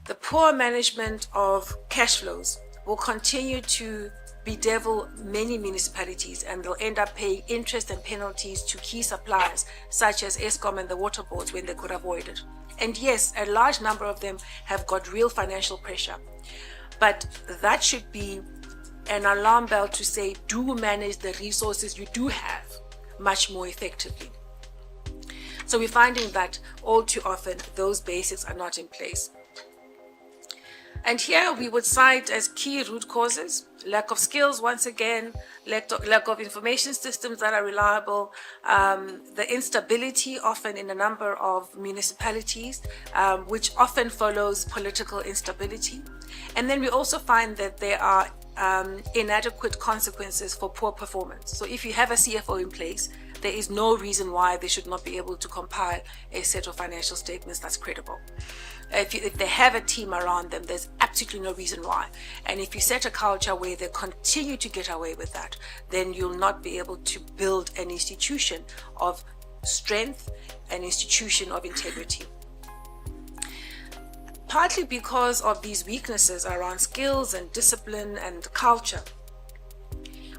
The poor management of cash flows will continue to bedevil many municipalities, and they'll end up paying interest and penalties to key suppliers such as Eskom and the water boards when they could avoid it. And yes, a large number of them have got real financial pressure, but that should be an alarm bell to say, do manage the resources you do have much more effectively. So we're finding that all too often those basics are not in place. And here we would cite as key root causes: lack of skills, once again, lack of information systems that are reliable, the instability often in a number of municipalities, which often follows political instability. And then we also find that there are inadequate consequences for poor performance. So if you have a CFO in place, there is no reason why they should not be able to compile a set of financial statements that's credible. If they have a team around them, there's absolutely no reason why. And if you set a culture where they continue to get away with that, then you'll not be able to build an institution of strength, an institution of integrity. Partly because of these weaknesses around skills and discipline and culture,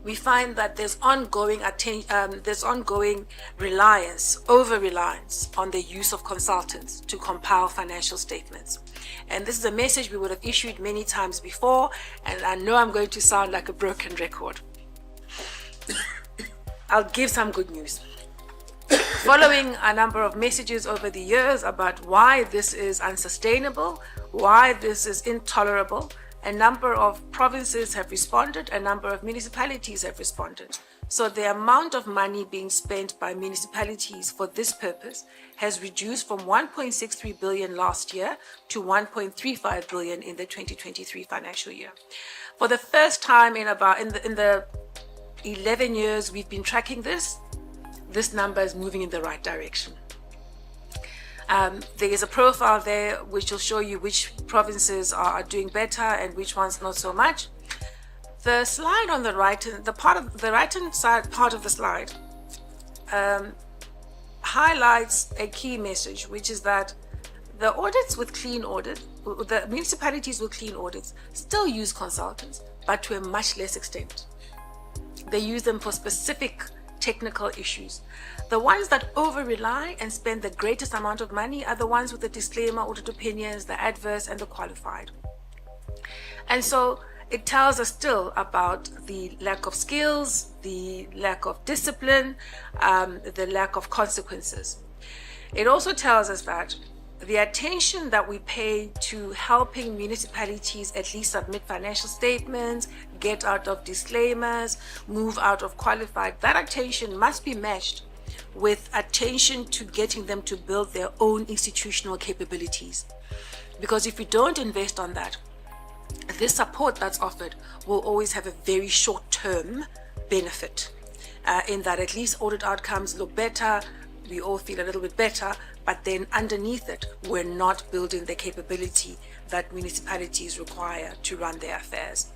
we find that there's ongoing reliance, over-reliance on the use of consultants to compile financial statements. And this is a message we would have issued many times before, and I know I'm going to sound like a broken record. I'll give some good news. Following a number of messages over the years about why this is unsustainable, why this is intolerable, a number of provinces have responded, a number of municipalities have responded. So the amount of money being spent by municipalities for this purpose has reduced from 1.63 billion last year to 1.35 billion in the 2023 financial year. For the first time in the 11 years we've been tracking this number is moving in the right direction. There is a profile there which will show you which provinces are doing better and which ones not so much. The slide on the right, the right-hand side part of the slide highlights a key message, which is that the audits with clean audit, the municipalities with clean audits still use consultants, but to a much less extent. They use them for specific technical issues. The ones that over-rely and spend the greatest amount of money are the ones with the disclaimer, audit opinions, the adverse, and the qualified. And so it tells us still about the lack of skills, the lack of discipline, the lack of consequences. It also tells us that the attention that we pay to helping municipalities at least submit financial statements, get out of disclaimers, move out of qualified, that attention must be matched with attention to getting them to build their own institutional capabilities. Because if we don't invest on that, this support that's offered will always have a very short-term benefit in that at least audit outcomes look better, we all feel a little bit better, but then underneath it, we're not building the capability that municipalities require to run their affairs.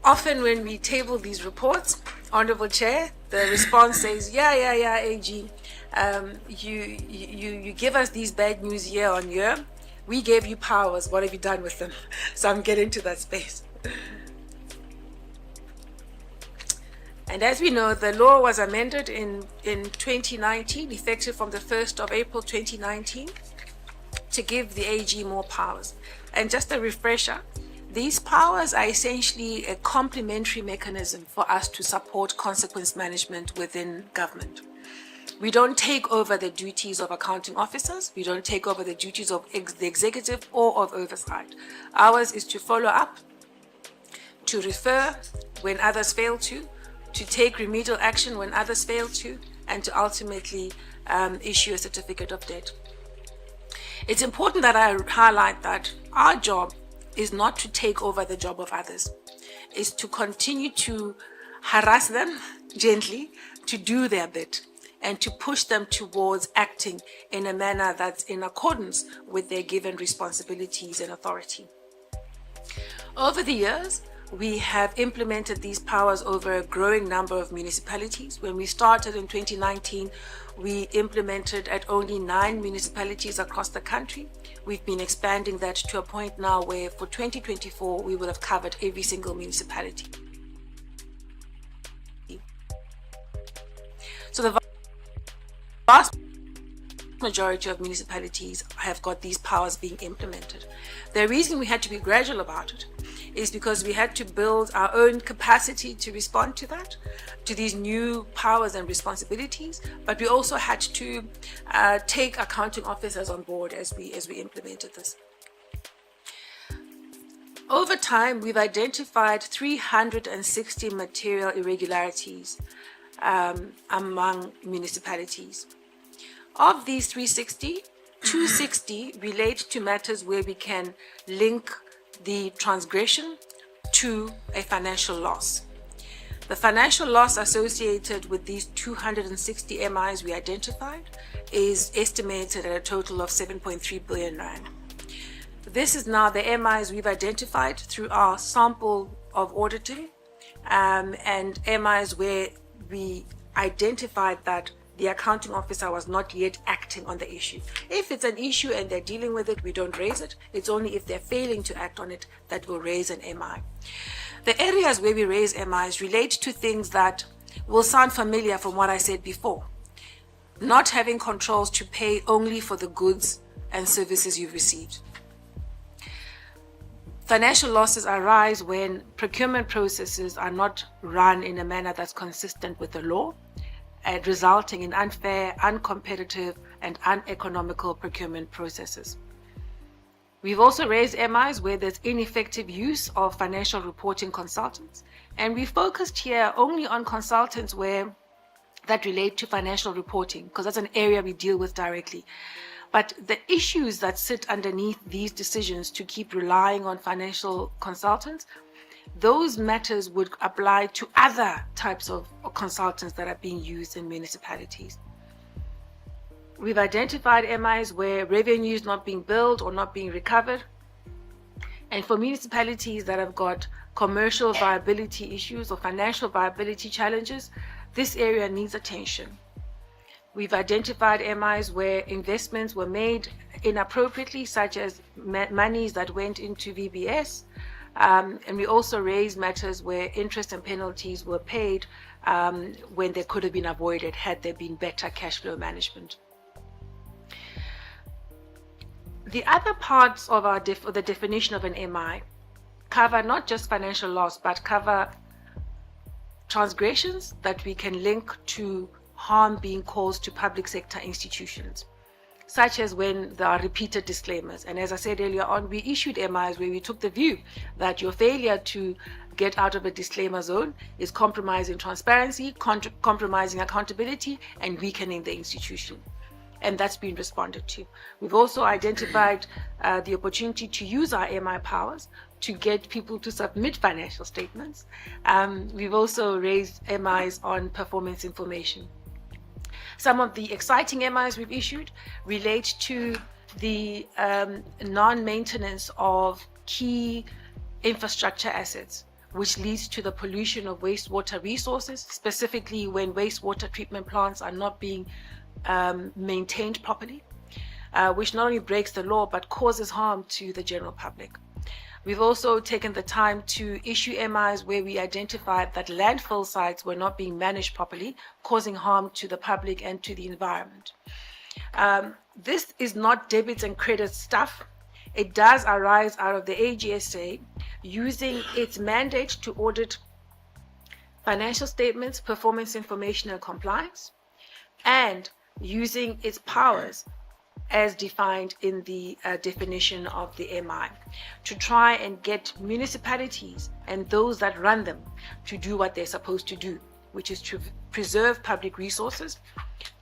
Often when we table these reports, Honorable Chair, the response says, yeah, AG, you give us these bad news year on year. We gave you powers. What have you done with them? So I'm getting to that space. And as we know, the law was amended in 2019, effective from the 1st of April 2019, to give the AG more powers. And just a refresher, these powers are essentially a complementary mechanism for us to support consequence management within government. We don't take over the duties of accounting officers. We don't take over the duties of the executive or of oversight. Ours is to follow up, to refer when others fail to take remedial action when others fail to, and to ultimately issue a certificate of debt. It's important that I highlight that our job is not to take over the job of others. It's to continue to harass them gently, to do their bit, and to push them towards acting in a manner that's in accordance with their given responsibilities and authority. Over the years, we have implemented these powers over a growing number of municipalities. When we started in 2019, we implemented at only 9 municipalities across the country. We've been expanding that to a point now where for 2024, we will have covered every single municipality. So the vast majority of municipalities have got these powers being implemented. The reason we had to be gradual about it is because we had to build our own capacity to respond to that, to these new powers and responsibilities, but we also had to take accounting officers on board as we implemented this. Over time, we've identified 360 material irregularities among municipalities. Of these 360, 260 relate to matters where we can link the transgression to a financial loss. The financial loss associated with these 260 MIs we identified is estimated at a total of 7.3 billion rand. This is now the MIs we've identified through our sample of auditing and MIs where we identified that the accounting officer was not yet acting on the issue. If it's an issue and they're dealing with it, we don't raise it. It's only if they're failing to act on it that we'll raise an MI. The areas where we raise MIs relate to things that will sound familiar from what I said before. Not having controls to pay only for the goods and services you've received. Financial losses arise when procurement processes are not run in a manner that's consistent with the law, and resulting in unfair, uncompetitive, and uneconomical procurement processes. We've also raised MIs where there's ineffective use of financial reporting consultants, and we focused here only on consultants that relate to financial reporting, because that's an area we deal with directly. But the issues that sit underneath these decisions to keep relying on financial consultants, those matters would apply to other types of consultants that are being used in municipalities. We've identified MIs where revenue is not being billed or not being recovered. And for municipalities that have got commercial viability issues or financial viability challenges, this area needs attention. We've identified MIs where investments were made inappropriately, such as monies that went into VBS. And we also raised matters where interest and penalties were paid when they could have been avoided had there been better cash flow management. The other parts of the definition of an MI cover not just financial loss, but cover transgressions that we can link to harm being caused to public sector institutions, such as when there are repeated disclaimers. And as I said earlier on, we issued MIs where we took the view that your failure to get out of a disclaimer zone is compromising transparency, compromising accountability, and weakening the institution. And that's been responded to. We've also identified the opportunity to use our MI powers to get people to submit financial statements. We've also raised MIs on performance information. Some of the exciting MIs we've issued relate to the non-maintenance of key infrastructure assets. which leads to the pollution of wastewater resources, specifically when wastewater treatment plants are not being maintained properly, which not only breaks the law but causes harm to the general public. We've also taken the time to issue MIs where we identified that landfill sites were not being managed properly, causing harm to the public and to the environment. This is not debits and credits stuff. It does arise out of the AGSA using its mandate to audit financial statements, performance information and compliance, and using its powers as defined in the definition of the MI to try and get municipalities and those that run them to do what they're supposed to do, which is to preserve public resources,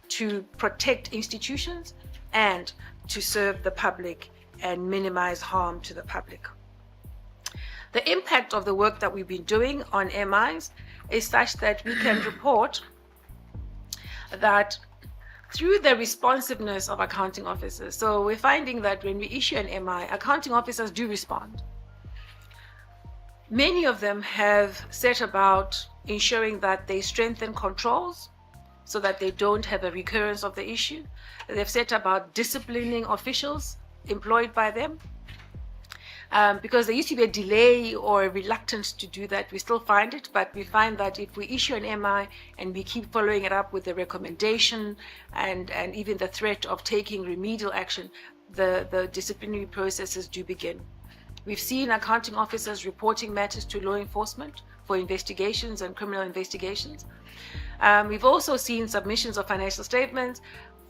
to protect institutions, and to serve the public and minimize harm to the public. The impact of the work that we've been doing on MIs is such that we can report that through the responsiveness of accounting officers. So we're finding that when we issue an MI, accounting officers do respond. Many of them have set about ensuring that they strengthen controls so that they don't have a recurrence of the issue. They've set about disciplining officials employed by them. Because there used to be a delay or a reluctance to do that. We still find it, but we find that if we issue an MI and we keep following it up with the recommendation and even the threat of taking remedial action, the disciplinary processes do begin. We've seen accounting officers reporting matters to law enforcement for investigations and criminal investigations. We've also seen submissions of financial statements,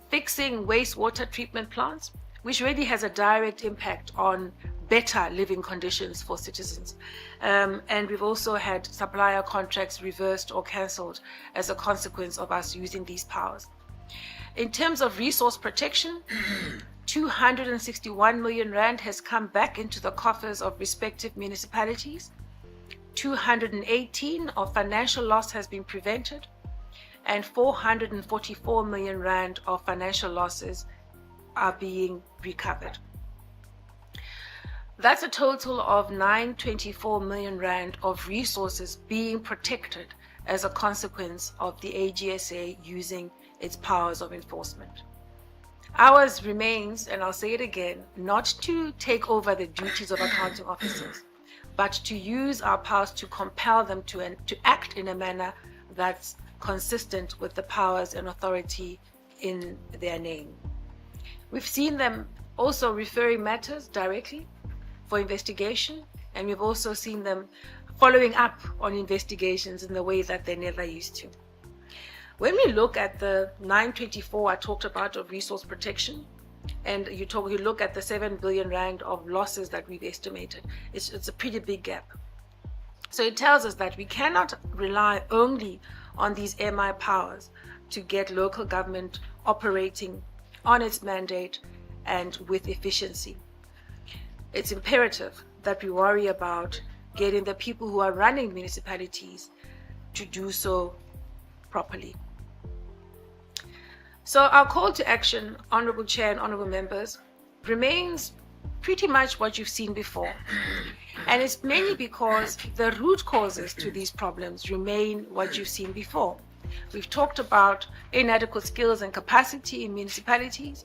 fixing wastewater treatment plants, which really has a direct impact on better living conditions for citizens. And we've also had supplier contracts reversed or cancelled as a consequence of us using these powers. In terms of resource protection, 261 million rand has come back into the coffers of respective municipalities. 218 of financial loss has been prevented, and 444 million rand of financial losses are being recovered. That's a total of 924 million rand of resources being protected as a consequence of the AGSA using its powers of enforcement. Ours remains, and I'll say it again, not to take over the duties of accounting officers, but to use our powers to compel them to act in a manner that's consistent with the powers and authority in their name. We've seen them also referring matters directly for investigation, and we've also seen them following up on investigations in the way that they never used to. When we look at the 924 I talked about of resource protection, and you look at the 7 billion rand of losses that we've estimated, it's a pretty big gap. So it tells us that we cannot rely only on these MI powers to get local government operating on its mandate and with efficiency. It's imperative that we worry about getting the people who are running municipalities to do so properly. So our call to action, Honourable Chair and Honourable Members, remains pretty much what you've seen before. And it's mainly because the root causes to these problems remain what you've seen before. We've talked about inadequate skills and capacity in municipalities.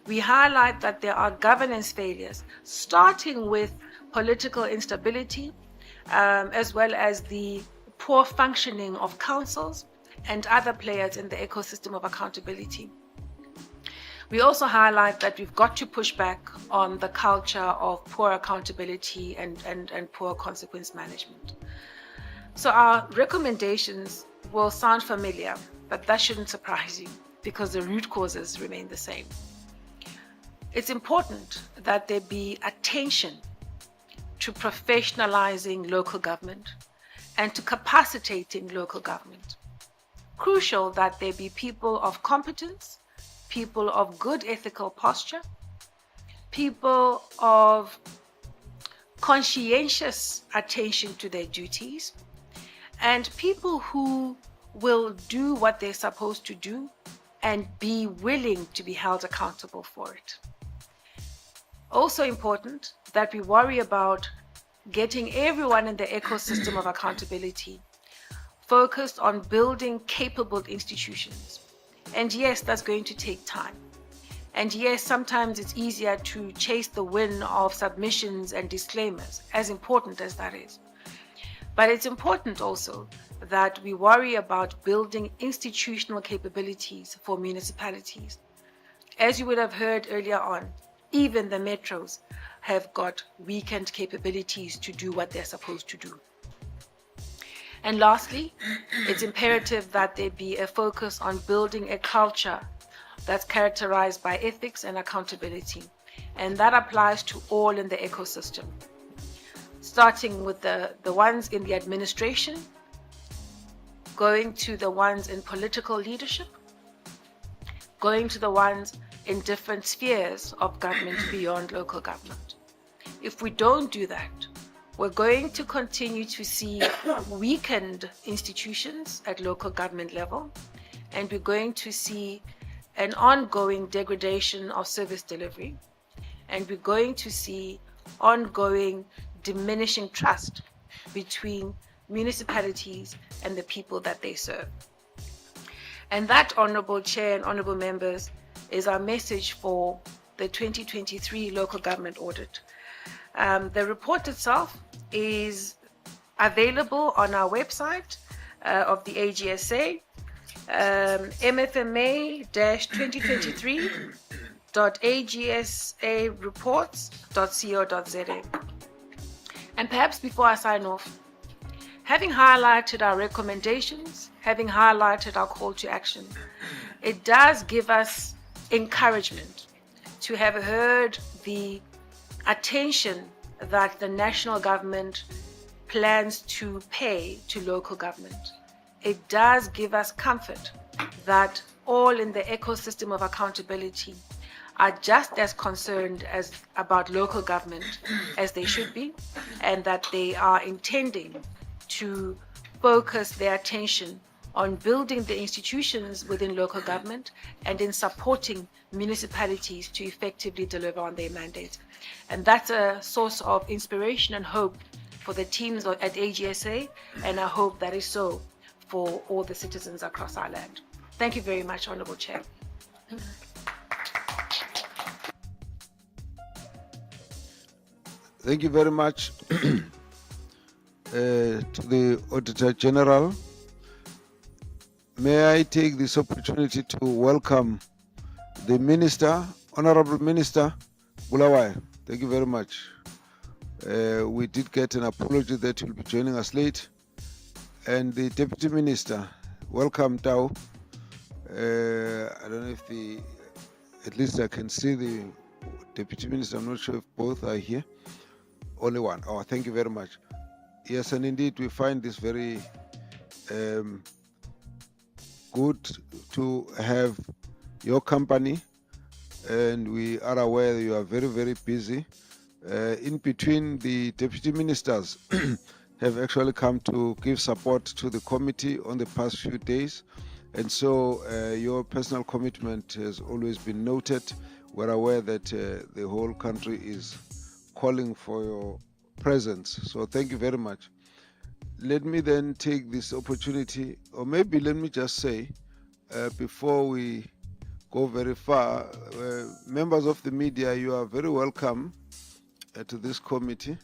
We highlight that there are governance failures, starting with political instability, as well as the poor functioning of councils and other players in the ecosystem of accountability. We also highlight that we've got to push back on the culture of poor accountability and poor consequence management. So our recommendations will sound familiar, but that shouldn't surprise you because the root causes remain the same. It's important that there be attention to professionalizing local government and to capacitating local government. Crucial that there be people of competence, people of good ethical posture, people of conscientious attention to their duties, and people who will do what they're supposed to do and be willing to be held accountable for it. Also important that we worry about getting everyone in the ecosystem of accountability focused on building capable institutions. And yes, that's going to take time. And yes, sometimes it's easier to chase the win of submissions and disclaimers, as important as that is. But it's important also that we worry about building institutional capabilities for municipalities. As you would have heard earlier on, even the metros have got weakened capabilities to do what they're supposed to do. And lastly, it's imperative that there be a focus on building a culture that's characterized by ethics and accountability. And that applies to all in the ecosystem, starting with the ones in the administration, going to the ones in political leadership, going to the ones in different spheres of government beyond local government. If we don't do that, we're going to continue to see weakened institutions at local government level, and we're going to see an ongoing degradation of service delivery, and we're going to see ongoing diminishing trust between municipalities and the people that they serve. And that, Honourable Chair and Honourable Members, is our message for the 2023 local government audit. The report itself is available on our website of the AGSA, mfma-2023.agsareports.co.za. And perhaps before I sign off, having highlighted our recommendations, having highlighted our call to action, it does give us encouragement to have heard the attention that the national government plans to pay to local government. It does give us comfort that all in the ecosystem of accountability are just as concerned about local government as they should be, and that they are intending to focus their attention on building the institutions within local government and in supporting municipalities to effectively deliver on their mandate. And that's a source of inspiration and hope for the teams at AGSA, and I hope that is so for all the citizens across our land. Thank you very much, Honourable Chair. Thank you very much to the Auditor-General. May I take this opportunity to welcome the Minister, Honorable Minister Bulawai. Thank you very much. We did get an apology that you'll be joining us late. And the Deputy Minister, welcome, Tao. I don't know if at least I can see the Deputy Minister. I'm not sure if both are here. Only one. Oh, thank you very much. Yes, and indeed, we find this very good to have your company, and we are aware that you are very, very busy. In between, the Deputy Ministers have actually come to give support to the committee on the past few days. And so your personal commitment has always been noted. We're aware that the whole country is calling for your presence. So thank you very much. Let me then take this opportunity, or maybe let me just say, before we go very far, members of the media, you are very welcome to this committee.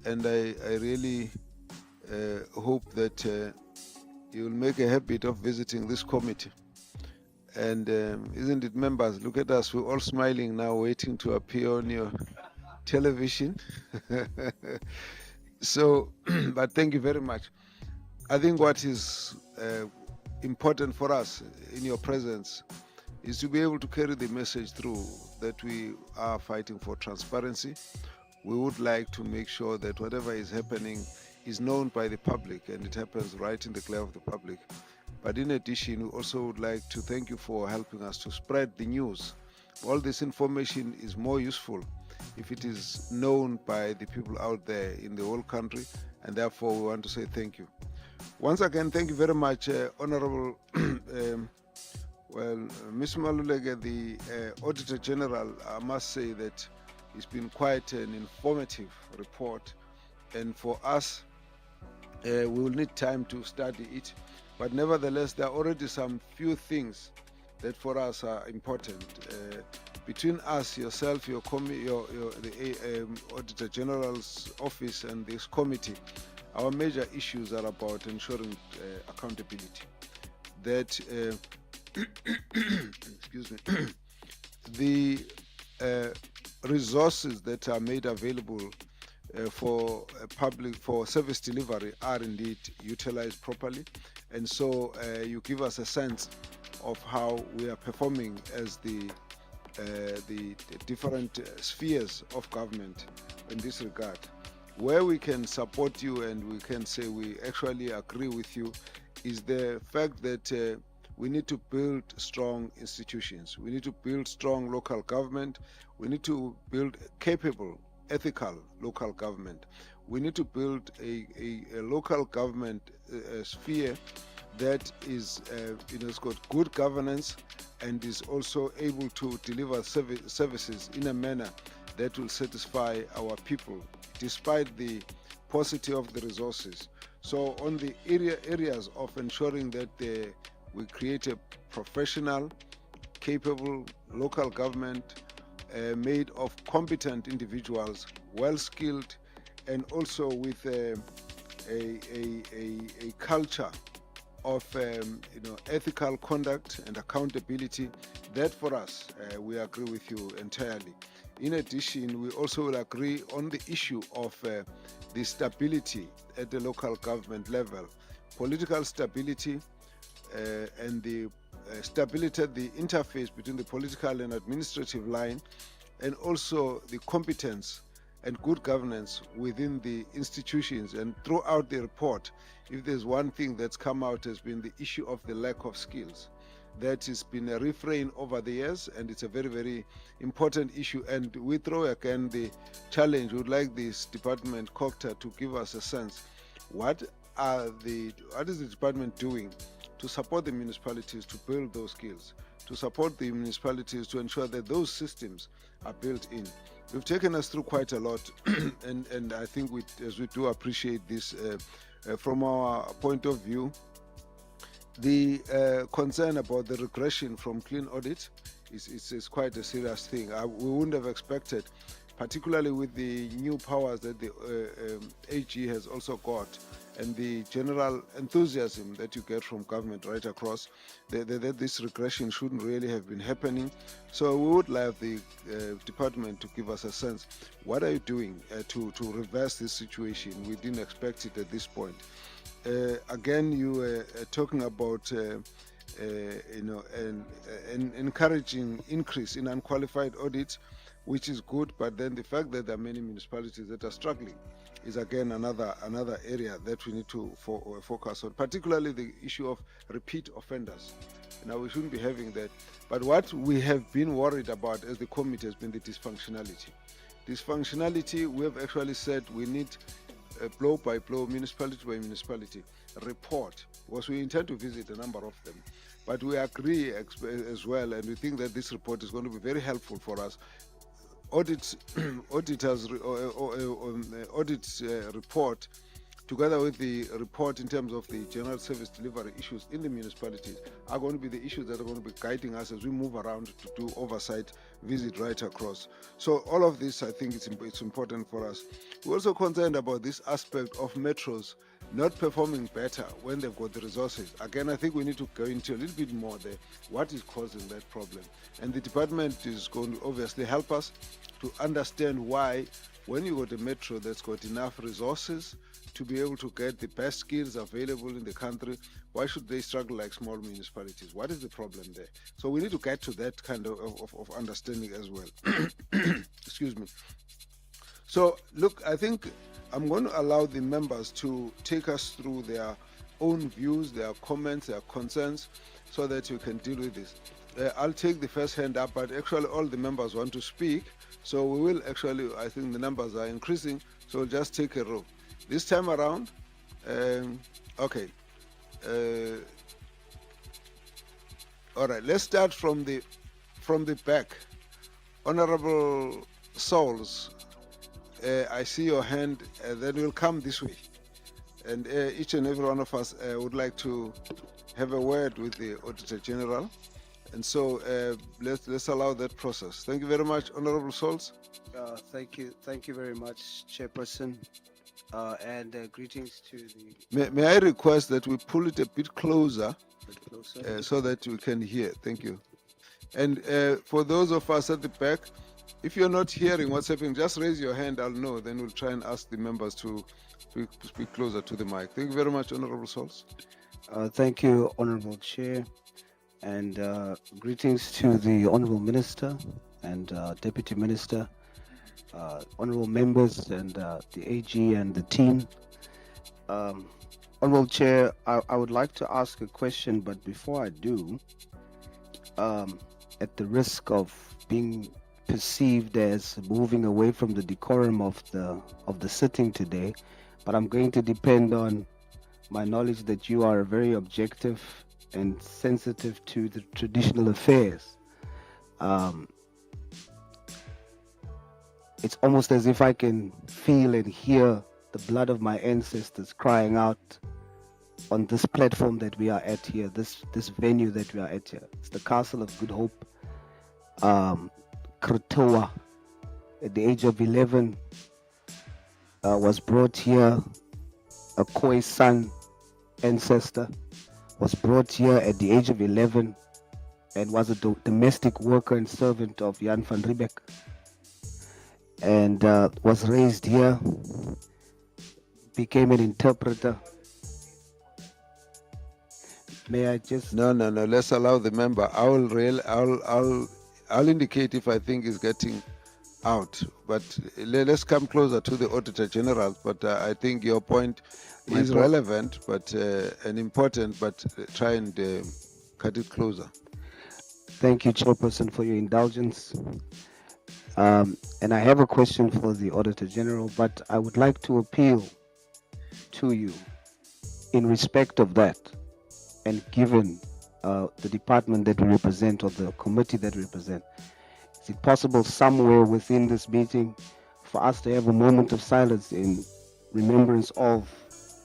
And I really hope that you will make a habit of visiting this committee. And isn't it, members? Look at us, we're all smiling now, waiting to appear on your television. So, but thank you very much. I think what is important for us in your presence is to be able to carry the message through that we are fighting for transparency. We would like to make sure that whatever is happening is known by the public, and it happens right in the glare of the public. But in addition, we also would like to thank you for helping us to spread the news. All this information is more useful if it is known by the people out there in the whole country, and therefore we want to say thank you. Once again, thank you very much, Honorable Ms. Maluleke, the Auditor-General. I must say that it's been quite an informative report, and for us, we will need time to study it. But nevertheless, there are already some few things that for us are important. Between us, yourself, the Auditor General's office and this committee, our major issues are about ensuring accountability. That, excuse me, the resources that are made available for service delivery are indeed utilized properly, and so you give us a sense of how we are performing as the different spheres of government in this regard. Where we can support you and we can say we actually agree with you is the fact that we need to build strong institutions. We need to build strong local government. We need to build capable, ethical local government. We need to build a local government sphere that is, it's got good governance and is also able to deliver services in a manner that will satisfy our people, despite the paucity of the resources. So on the areas of ensuring that we create a professional, capable local government made of competent individuals, well-skilled, and also with a culture of ethical conduct and accountability, that for us, we agree with you entirely. In addition, we also will agree on the issue of the stability at the local government level, political stability, and the stability at the interface between the political and administrative line, and also the competence and good governance within the institutions. And throughout the report, if there's one thing that's come out, has been the issue of the lack of skills. That has been a refrain over the years, and it's a very, very important issue. And we throw again the challenge. We would like this department, COCTA, to give us a sense. What is the department doing to support the municipalities to build those skills, to support the municipalities to ensure that those systems are built in? You've taken us through quite a lot, and I think as we do appreciate this, from our point of view, the concern about the regression from clean audit is quite a serious thing. We wouldn't have expected, particularly with the new powers that the AG has also got, and the general enthusiasm that you get from government right across, that this regression shouldn't really have been happening. So we would like the department to give us a sense. What are you doing to reverse this situation? We didn't expect it at this point. Again, you were talking about an encouraging increase in unqualified audits, which is good, but then the fact that there are many municipalities that are struggling is again another area that we need to focus on, particularly the issue of repeat offenders. Now, we shouldn't be having that, but what we have been worried about as the committee has been the dysfunctionality. Dysfunctionality, we have actually said we need blow by blow, municipality by municipality report, because we intend to visit a number of them. But we agree as well, and we think that this report is going to be very helpful for us. Audit report, together with the report in terms of the general service delivery issues in the municipalities, are going to be the issues that are going to be guiding us as we move around to do oversight visit right across. So all of this, I think it's important for us. We're also concerned about this aspect of metros not performing better when they've got the resources. Again, I think we need to go into a little bit more there. What is causing that problem? And the department is going to obviously help us to understand why, when you got a metro that's got enough resources to be able to get the best skills available in the country, why should they struggle like small municipalities? What is the problem there? So we need to get to that kind of understanding as well. Excuse me. So look, I think I'm going to allow the members to take us through their own views, their comments, their concerns, so that you can deal with this. I'll take the first hand up, but actually all the members want to speak. So we will actually, I think the numbers are increasing, so we'll just take a row. This time around, okay. All right, let's start from the back. Honorable Souls, I see your hand, then we'll come this way. And each and every one of us would like to have a word with the Auditor-General. And so let's allow that process. Thank you very much, Honorable Souls. Thank you very much, Chairperson, and greetings to the. May I request that we pull it a bit closer, closer. so that we can hear? Thank you. And for those of us at the back, if you're not hearing what's happening, just raise your hand. I'll know. Then we'll try and ask the members to speak closer to the mic. Thank you very much, Honorable Souls. Thank you, Honorable Chair, and greetings to the Honorable Minister and Deputy Minister, Honorable members, and the AG and the team. Honorable Chair, I would like to ask a question, but before I do, at the risk of being perceived as moving away from the decorum of the sitting today, but I'm going to depend on my knowledge that you are very objective and sensitive to the traditional affairs. It's almost as if I can feel and hear the blood of my ancestors crying out on this platform that we are at here, this venue that we are at here. It's the Castle of Good Hope. Krotoa, at the age of 11, was brought here. A Khoisan ancestor was brought here at the age of 11 and was a domestic worker and servant of Jan van Riebeck, and was raised here, became an interpreter. May I just... No. Let's allow the member. I'll indicate if I think it's getting out. But let's come closer to the Auditor-General. But I think your point is relevant, but and important. But try and cut it closer. Thank you, Chairperson, for your indulgence. And I have a question for the Auditor-General, but I would like to appeal to you in respect of that, and given the department that we represent, or the committee that we represent, is it possible somewhere within this meeting for us to have a moment of silence in remembrance of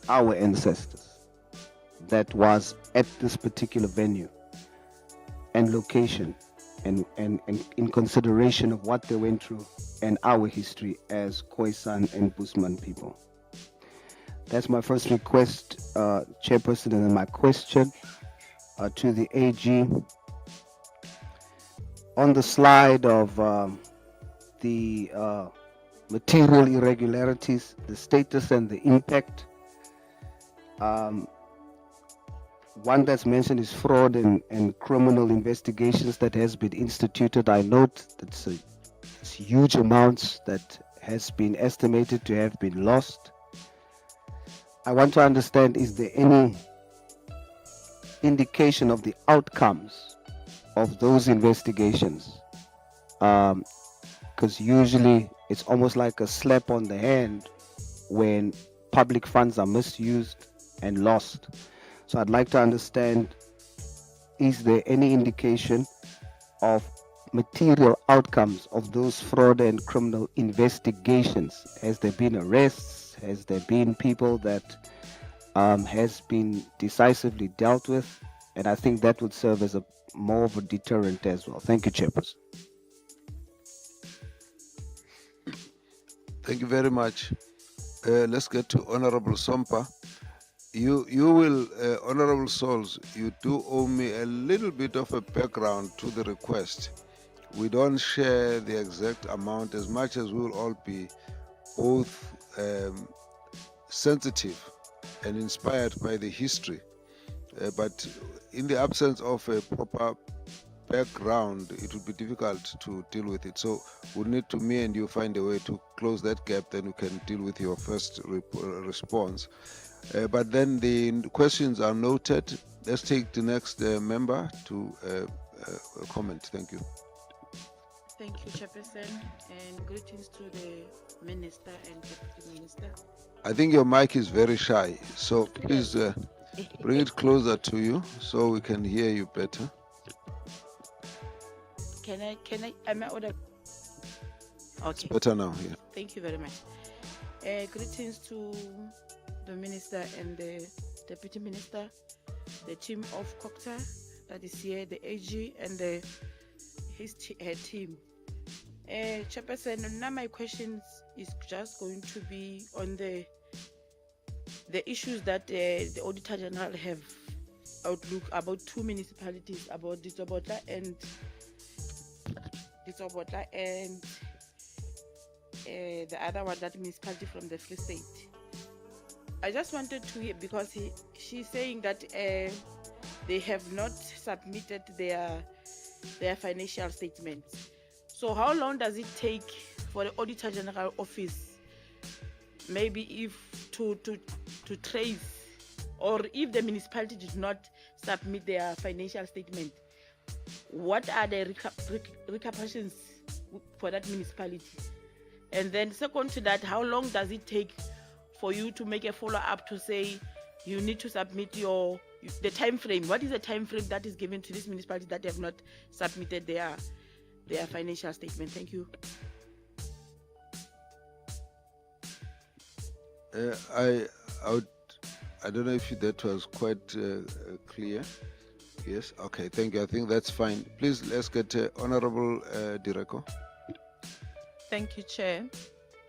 our ancestors that was at this particular venue and location, and in consideration of what they went through and our history as Khoisan and Busman people? That's my first request, Chairperson, and then my question to the AG. On the slide of the material irregularities, the status and the impact, one that's mentioned is fraud and criminal investigations that has been instituted. I note that it's huge amounts that has been estimated to have been lost. I want to understand, is there any indication of the outcomes of those investigations? Because usually it's almost like a slap on the hand when public funds are misused and lost. So I'd like to understand, is there any indication of material outcomes of those fraud and criminal investigations? Has there been arrests? Has there been people that has been decisively dealt with? And I think that would serve as more of a deterrent as well. Thank you, Chairperson. Thank you very much. Let's get to Honorable Sompa. You will, Honorable Souls, you do owe me a little bit of a background to the request. We don't share the exact amount, as much as we will all be both sensitive and inspired by the history. But in the absence of a proper background, it would be difficult to deal with it. So we'll need to, me and you, find a way to close that gap, then we can deal with your first response. But then the questions are noted. Let's take the next member to comment. Thank you. Thank you, Chairperson, and greetings to the Minister and Deputy Minister. I think your mic is very shy, so please bring it closer to you so we can hear you better. Am I audible? Okay. Better now, yeah. Thank you very much. Greetings to the Minister and the Deputy Minister, the team of COCTA that is here, the AG and her team. Chairperson, now my questions is just going to be on the issues that the Auditor-General have outlook about two municipalities, about Ditsobotla and the other one, that municipality from the Free State. I just wanted to hear, because she's saying that they have not submitted their financial statements. So how long does it take for the Auditor General office, maybe if to trace, or if the municipality did not submit their financial statement, what are the repercussions for that municipality? And then second to that, how long does it take for you to make a follow-up to say you need to submit the time frame? What is the time frame that is given to this municipality that have not submitted their financial statement? Thank you. I don't know if that was quite clear. Yes, okay, thank you. I think that's fine. Please, let's get Honorable Direko. Thank you, Chair.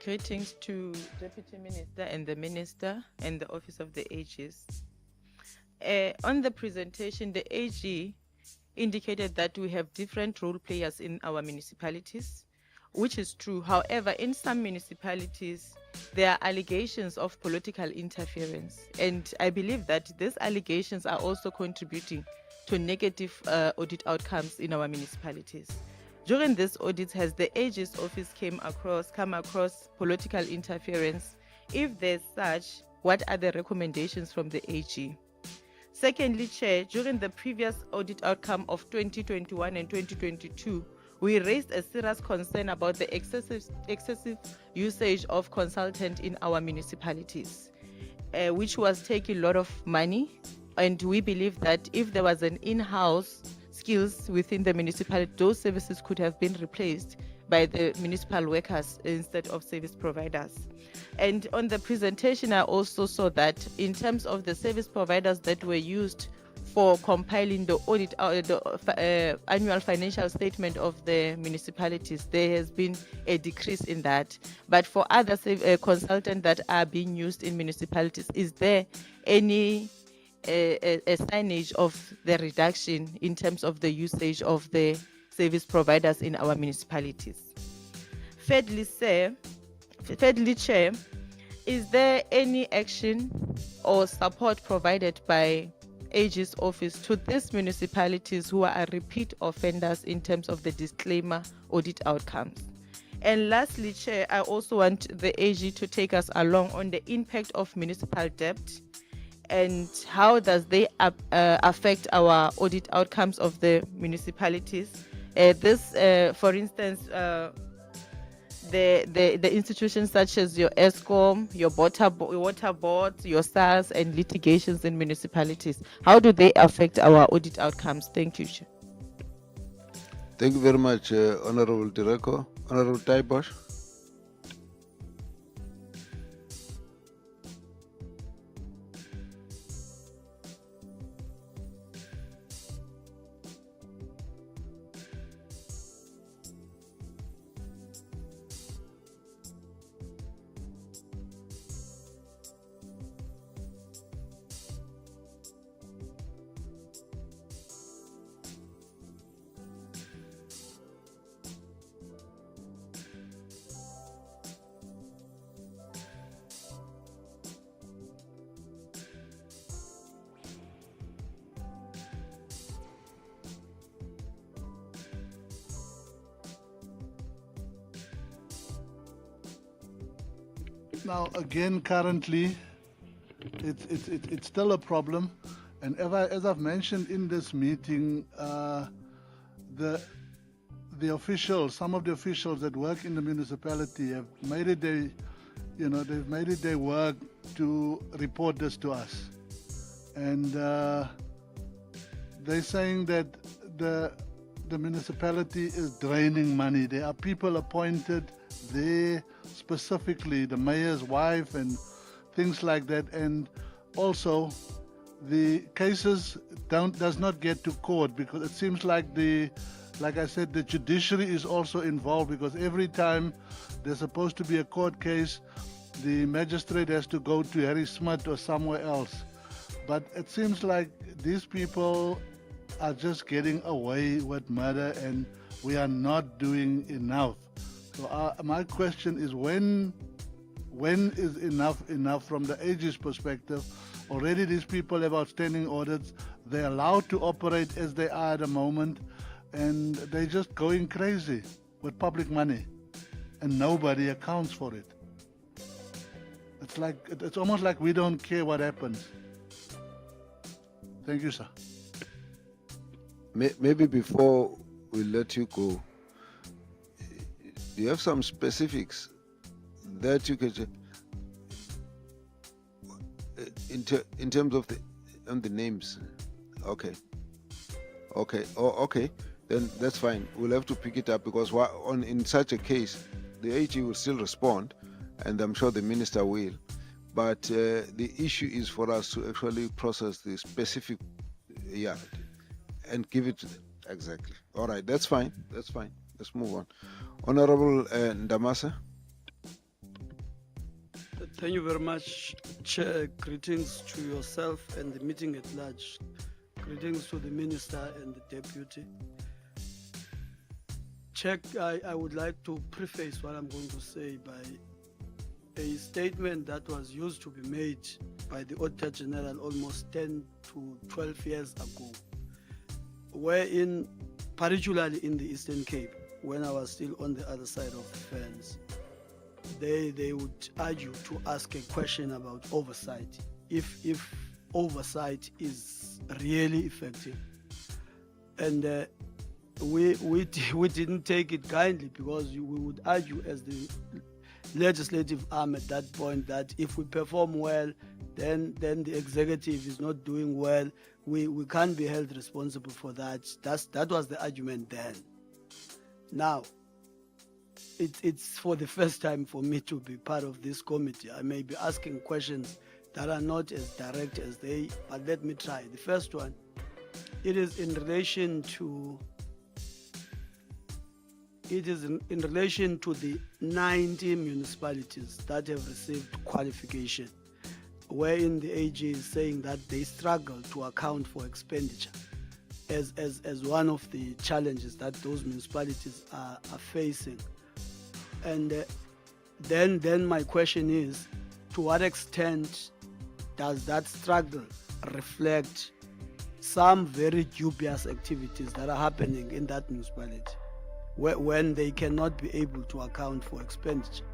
Greetings to Deputy Minister and the Minister and the Office of the AGs. On the presentation, the AG indicated that we have different role players in our municipalities, which is true. However, in some municipalities, there are allegations of political interference. And I believe that these allegations are also contributing to negative audit outcomes in our municipalities. During this audit, has the AG's office come across political interference? If there's such, what are the recommendations from the AG? Secondly, Chair, during the previous audit outcome of 2021 and 2022, we raised a serious concern about the excessive usage of consultants in our municipalities, which was taking a lot of money. And we believe that if there was an in-house skills within the municipality, those services could have been replaced by the municipal workers instead of service providers. And on the presentation, I also saw that in terms of the service providers that were used for compiling the audit, the annual financial statement of the municipalities, there has been a decrease in that. But for other consultants that are being used in municipalities, is there any a signage of the reduction in terms of the usage of the service providers in our municipalities? Thirdly, Chair, is there any action or support provided by AG's office to these municipalities who are repeat offenders in terms of the disclaimer audit outcomes? And lastly, Chair, I also want the AG to take us along on the impact of municipal debt and how does they affect our audit outcomes of the municipalities. For instance, the institutions such as your ESCOM, your water boards, your SARS, and litigations in municipalities, how do they affect our audit outcomes? Thank you, Chair. Thank you very much, Honorable Direko. Honorable Taibosh. Now, again, currently, it's still a problem, and as I've mentioned in this meeting, the officials, some of the officials that work in the municipality have made it they've made it their work to report this to us, and they're saying that the municipality is draining money. There are people appointed there specifically, the mayor's wife and things like that, and also the cases does not get to court because it seems like like I said, the judiciary is also involved because every time there's supposed to be a court case, the magistrate has to go to Harry Smith or somewhere else. But it seems like these people are just getting away with murder and we are not doing enough. So my question is when is enough from the AG's perspective? Already these people have outstanding audits. They're allowed to operate as they are at the moment and they're just going crazy with public money and nobody accounts for it. It's almost like we don't care what happens. Thank you, sir. Maybe before we let you go, do you have some specifics that you could, in terms of the names? Okay. Okay. Then that's fine. We'll have to pick it up because in such a case, the AG will still respond, and I'm sure the minister will. But the issue is for us to actually process the specific, and give it to them. Exactly. All right, that's fine. Let's move on. Honorable Ndamasa. Thank you very much, Chair. Greetings to yourself and the meeting at large. Greetings to the Minister and the Deputy. Chair, I would like to preface what I'm going to say by a statement that was used to be made by the Auditor-General almost 10 to 12 years ago, wherein, particularly in the Eastern Cape, when I was still on the other side of the fence, they would argue to ask a question about oversight, if oversight is really effective. And we didn't take it kindly because we would argue as the legislative arm at that point that if we perform well, then the executive is not doing well. We can't be held responsible for that. That was the argument then. Now, it's for the first time for me to be part of this committee. I may be asking questions that are not as direct as they, but let me try. The first one, it is in relation to the 90 municipalities that have received qualification, wherein the AG is saying that they struggle to account for expenditure as one of the challenges that those municipalities are facing. And then my question is, to what extent does that struggle reflect some very dubious activities that are happening in that municipality when they cannot be able to account for expenditure?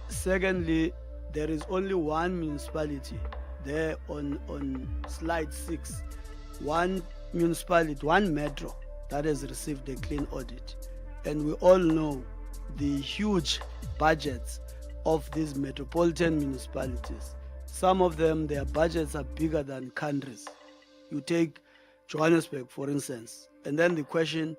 Secondly, there is only one municipality there on slide 6, one municipality, one metro that has received a clean audit. And we all know the huge budgets of these metropolitan municipalities. Some of them, their budgets are bigger than countries. You take Johannesburg, for instance, and then the question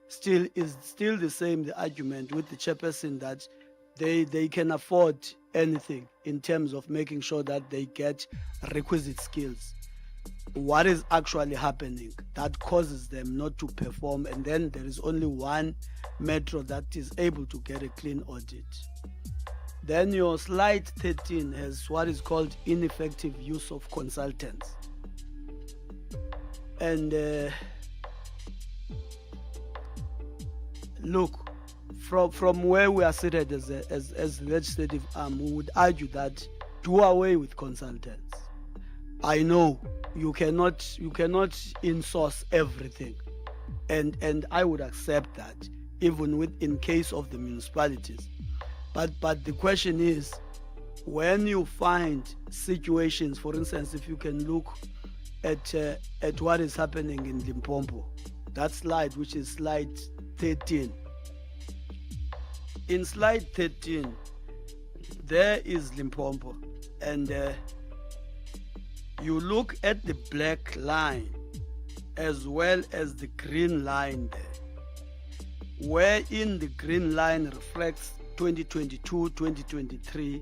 is still the same, the argument with the chairperson that they can afford anything in terms of making sure that they get requisite skills. What is actually happening that causes them not to perform, and then there is only one metro that is able to get a clean audit? Then your slide 13 has what is called ineffective use of consultants. And look, from where we are seated as legislative arm, we would argue that do away with consultants. I know you cannot in-source everything, and I would accept that, even in case of the municipalities. But the question is, when you find situations, for instance, if you can look at what is happening in Limpopo, that slide, which is slide 13. In slide 13, there is Limpopo, and you look at the black line as well as the green line there. wherein the green line reflects 2022-2023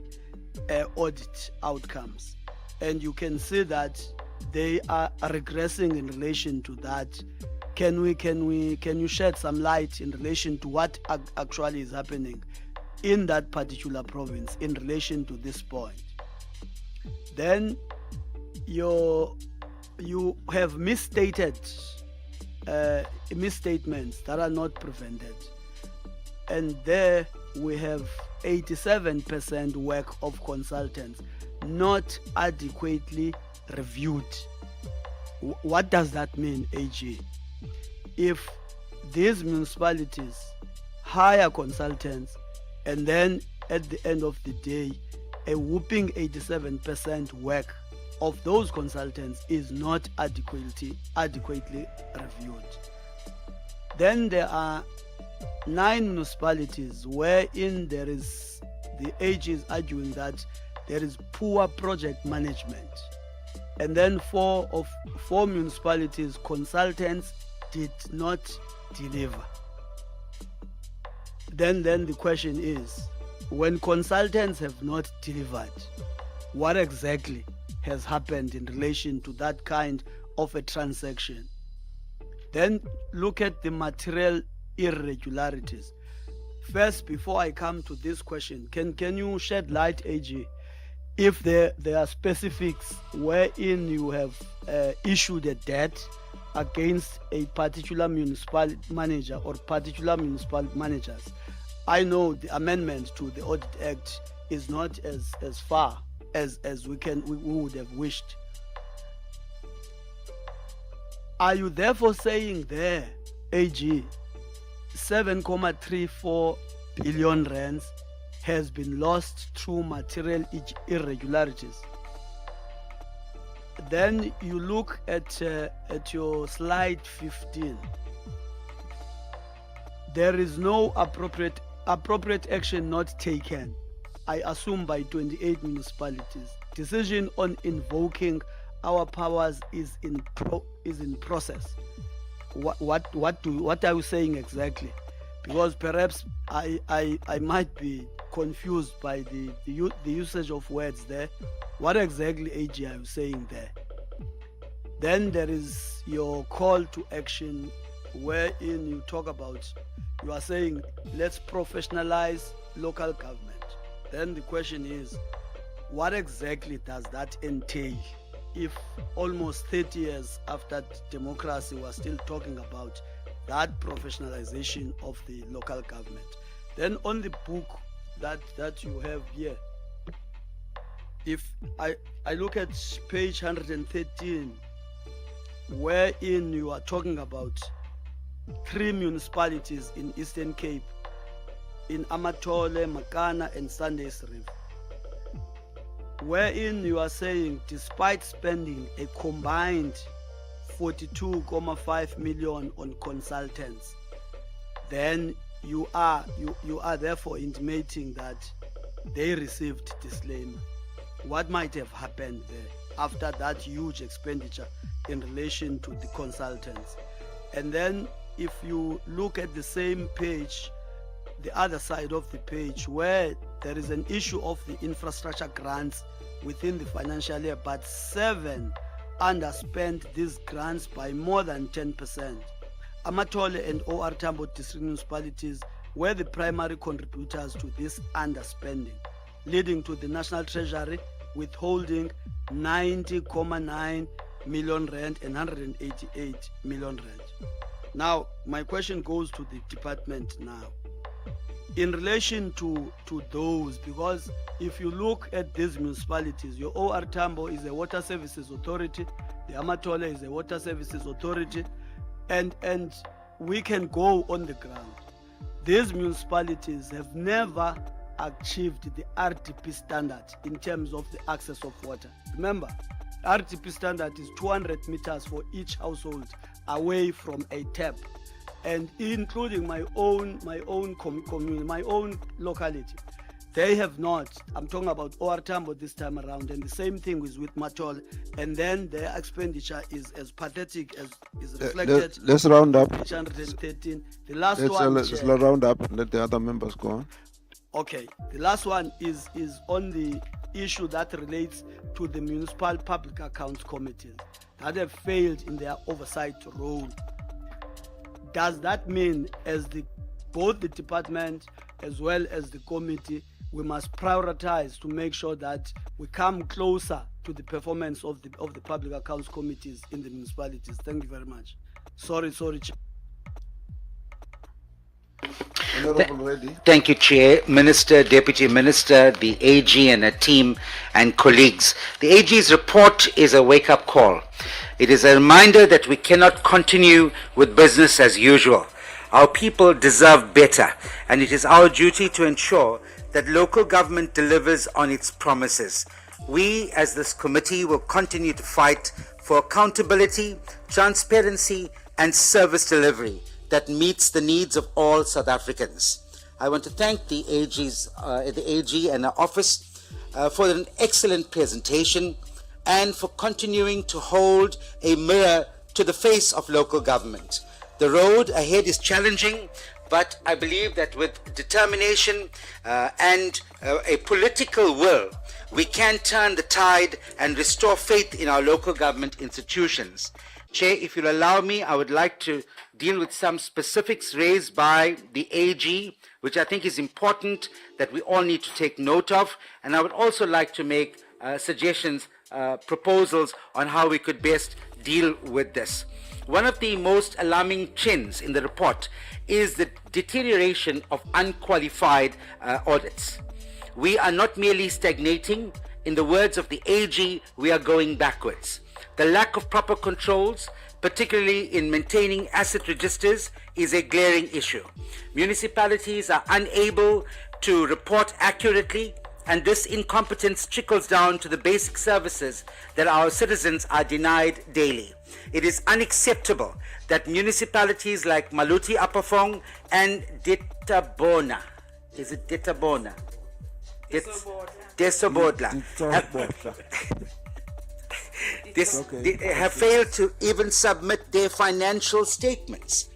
audit outcomes. And you can see that they are regressing in relation to that. Can you shed some light in relation to what actually is happening in that particular province in relation to this point? Then you have misstated misstatements that are not prevented, and there we have 87% work of consultants not adequately reviewed. What does that mean, AG? If these municipalities hire consultants and then at the end of the day a whooping 87% work of those consultants is not adequately reviewed, then there are 9 municipalities wherein there is, the AG is arguing that there is poor project management, and then 4 municipalities consultants did not deliver. Then the question is, when consultants have not delivered, what exactly has happened in relation to that kind of a transaction? Then look at the material irregularities. First, before I come to this question, can you shed light, AG, if there are specifics wherein you have issued a debt against a particular municipal manager or particular municipal managers? I know the amendment to the Audit Act is not as far as we would have wished. Are you therefore saying there, AG, 7.34 billion rands has been lost through material irregularities? Then you look at your slide 15. There is no appropriate action not taken, I assume, by 28 municipalities. Decision on invoking our powers is in process. What are you saying exactly? Because perhaps I might be confused by the usage of words there. What exactly, AG, are you saying there? Then there is your call to action, wherein you talk about, you are saying, let's professionalize local government. Then the question is, what exactly does that entail? If almost 30 years after democracy, we're still talking about that professionalization of the local government. Then on the book that you have here, if I look at page 113, wherein you are talking about 3 municipalities in Eastern Cape, in Amatole, Makana and Sundays River, wherein you are saying, despite spending a combined 42.5 million on consultants, then you are therefore intimating that they received disclaimer. What might have happened there after that huge expenditure in relation to the consultants? And then if you look at the same page, the other side of the page, where there is an issue of the infrastructure grants within the financial year, but 7 underspent these grants by more than 10%. Amatole and OR Tambo district municipalities were the primary contributors to this underspending, leading to the National Treasury withholding 90.9 million rand and 188 million rand. Now, my question goes to the department now. In relation to those, because if you look at these municipalities, your OR Tambo is a water services authority, the Amatole is a water services authority, and we can go on the ground. These municipalities have never achieved the RDP standard in terms of the access of water. Remember, RDP standard is 200 meters for each household away from a tap, and including my own community, my own locality. They have not. I'm talking about OR Tambo this time around, and the same thing is with Matol. And then their expenditure is as pathetic as is reflected. Let's round up. 113. The last Let's one. round up and let the other members go on. Okay, the last one is on the issue that relates to the municipal public accounts committees that have failed in their oversight role. Does that mean, as both the department as well as the committee, we must prioritize to make sure that we come closer to the performance of the public accounts committees in the municipalities? Thank you very much. Sorry. Thank you, Chair, Minister, Deputy Minister, the AG and a team and colleagues. The AG's report is a wake-up call. It is a reminder that we cannot continue with business as usual. Our people deserve better, and it is our duty to ensure that local government delivers on its promises. We, as this committee, will continue to fight for accountability, transparency, and service delivery that meets the needs of all South Africans. I want to thank the AG and our office for an excellent presentation and for continuing to hold a mirror to the face of local government. The road ahead is challenging, but I believe that with determination and a political will, we can turn the tide and restore faith in our local government institutions. Chair, if you'll allow me, I would like to deal with some specifics raised by the AG, which I think is important that we all need to take note of. And I would also like to make suggestions, proposals on how we could best deal with this. One of the most alarming trends in the report is the deterioration of unqualified audits. We are not merely stagnating. In the words of the AG, we are going backwards. The lack of proper controls, particularly in maintaining asset registers, is a glaring issue. Municipalities are unable to report accurately, and this incompetence trickles down to the basic services that our citizens are denied daily. It is unacceptable that municipalities like Maluti Apafong and Detabona, is it Detabona? Desobodla. They have failed to even submit their financial statements.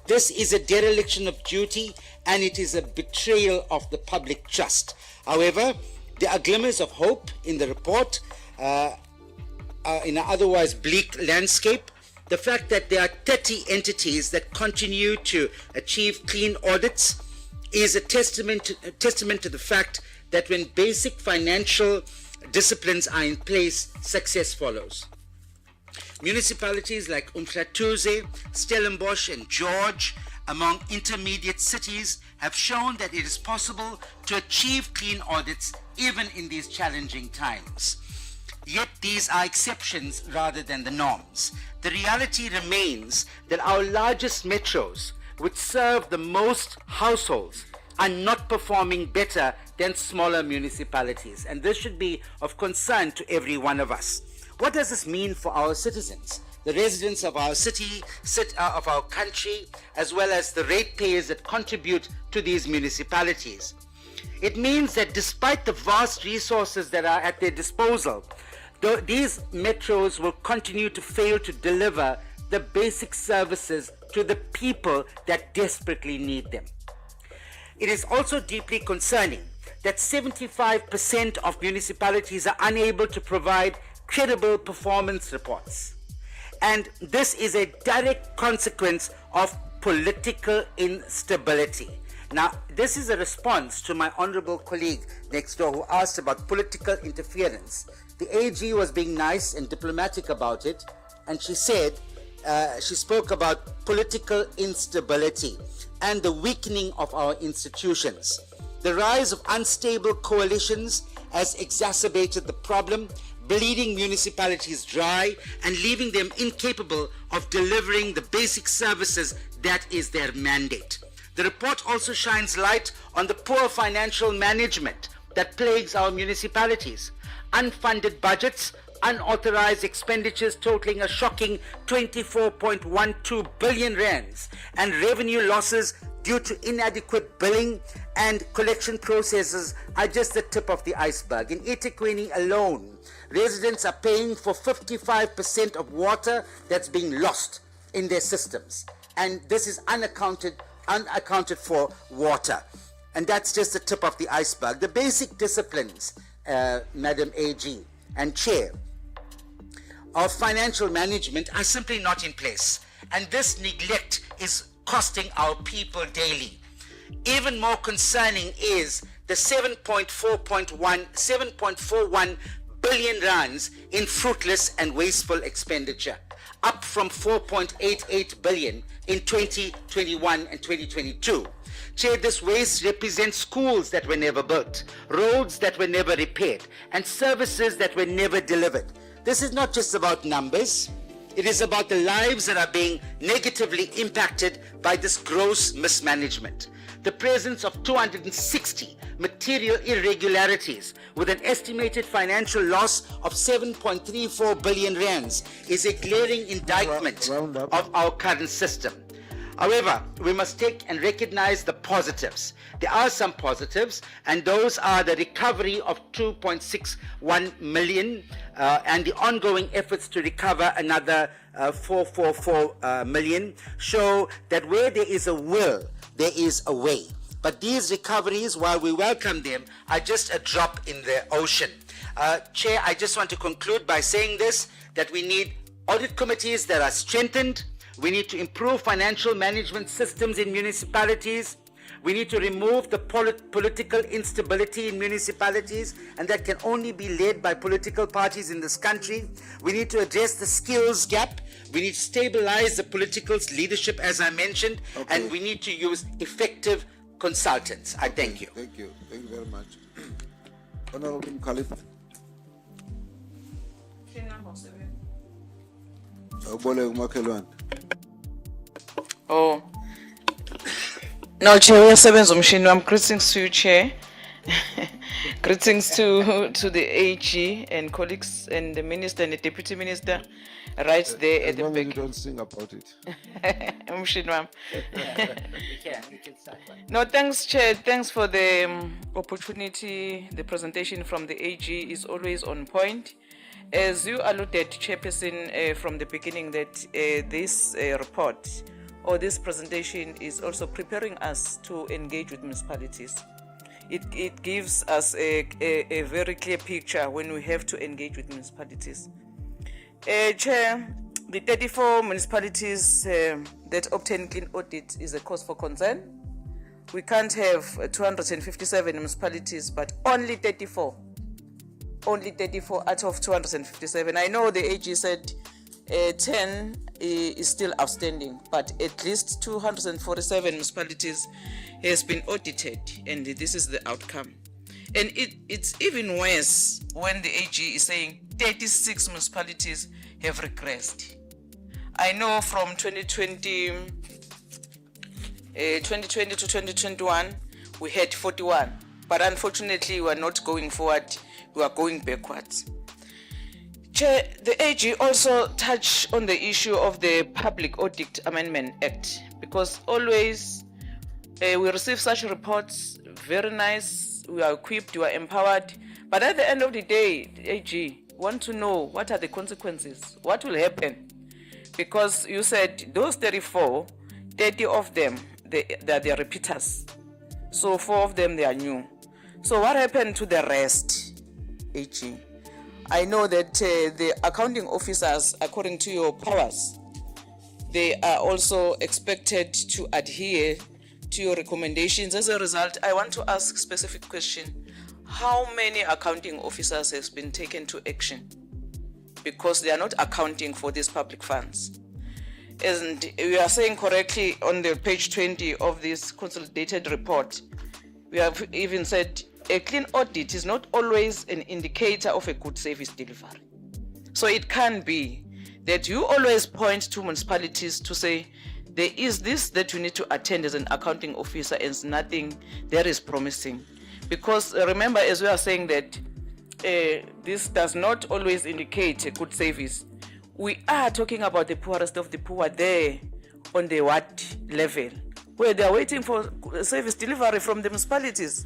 This is a dereliction of duty, and it is a betrayal of the public trust. However, there are glimmers of hope in the report. In an otherwise bleak landscape, the fact that there are 30 entities that continue to achieve clean audits is a testament to the fact that when basic financial disciplines are in place, success follows. Municipalities like Umhlatuze, Stellenbosch and George, among intermediate cities, have shown that it is possible to achieve clean audits even in these challenging times. Yet these are exceptions rather than the norms. The reality remains that our largest metros, which serve the most households, are not performing better than smaller municipalities, and this should be of concern to every one of us. What does this mean for our citizens, the residents of our city, of our country, as well as the ratepayers that contribute to these municipalities? It means that despite the vast resources that are at their disposal, these metros will continue to fail to deliver the basic services to the people that desperately need them. It is also deeply concerning that 75% of municipalities are unable to provide credible performance reports. And this is a direct consequence of political instability. Now, this is a response to my honorable colleague next door who asked about political interference. The AG was being nice and diplomatic about it, and she said, she spoke about political instability and the weakening of our institutions. The rise of unstable coalitions has exacerbated the problem, bleeding municipalities dry and leaving them incapable of delivering the basic services that is their mandate. The report also shines light on the poor financial management that plagues our municipalities. Unfunded budgets, unauthorized expenditures totaling a shocking 24.12 billion rands, and revenue losses due to inadequate billing and collection processes are just the tip of the iceberg. In eThekwini alone, residents are paying for 55% of water that's being lost in their systems. And this is unaccounted for water. And that's just the tip of the iceberg. The basic disciplines, Madam AG and Chair, of financial management are simply not in place. And this neglect is costing our people daily. Even more concerning is the 7.41 billion rands in fruitless and wasteful expenditure, up from 4.88 billion in 2021 and 2022. Chair, this waste represents schools that were never built, roads that were never repaired, and services that were never delivered. This is not just about numbers. It is about the lives that are being negatively impacted by this gross mismanagement. The presence of 260 material irregularities with an estimated financial loss of 7.34 billion rands is a glaring indictment of our current system. However, we must take and recognize the positives. There are some positives, and those are the recovery of 2.61 million and the ongoing efforts to recover another 444 million show that where there is a will, there is a way. But these recoveries, while we welcome them, are just a drop in the ocean. Chair, I just want to conclude by saying this, that we need audit committees that are strengthened. We need to improve financial management systems in municipalities. We need to remove the political instability in municipalities, and that can only be led by political parties in this country. We need to address the skills gap. We need to stabilize the political leadership, as I mentioned, and we need to use effective consultants. I thank you. Thank you. Thank you very much. Honorable Khalifa. Oh. No, Chair, uyasebenza umshini wami. Greetings to you, Chair. Greetings to the AG and colleagues and the Minister and the Deputy Minister right there at the back. You don't sing about it. Umshini wami. No, thanks, Chair. Thanks for the opportunity. The presentation from the AG is always on point. As you alluded, Chairperson, from the beginning, that this report or this presentation is also preparing us to engage with municipalities. It gives us a very clear picture when we have to engage with municipalities. Chair, the 34 municipalities that obtain clean audit is a cause for concern. We can't have 257 municipalities, but only 34. Only 34 out of 257. I know the AG said 10 is still outstanding, but at least 247 municipalities has been audited, and this is the outcome. And it's even worse when the AG is saying 36 municipalities have regressed. I know from 2020 to 2021, we had 41, but unfortunately we are not going forward, we are going backwards. Chair, the AG also touched on the issue of the Public Audit Amendment Act, because always we receive such reports, very nice, we are equipped, we are empowered, but at the end of the day, the AG want to know what are the consequences, what will happen, because you said those 34, 30 of them, they are repeaters, so 4 of them, they are new. So what happened to the rest, AG? I know that the accounting officers, according to your powers, they are also expected to adhere to your recommendations. As a result, I want to ask a specific question. How many accounting officers has been taken to action? Because they are not accounting for these public funds. And we are saying correctly on the page 20 of this consolidated report, we have even said a clean audit is not always an indicator of a good service delivery. So it can be that you always point to municipalities to say, there is this that you need to attend as an accounting officer, and nothing there is promising. Because remember, as we are saying that this does not always indicate a good service. We are talking about the poorest of the poor there on the what level, where they are waiting for service delivery from the municipalities.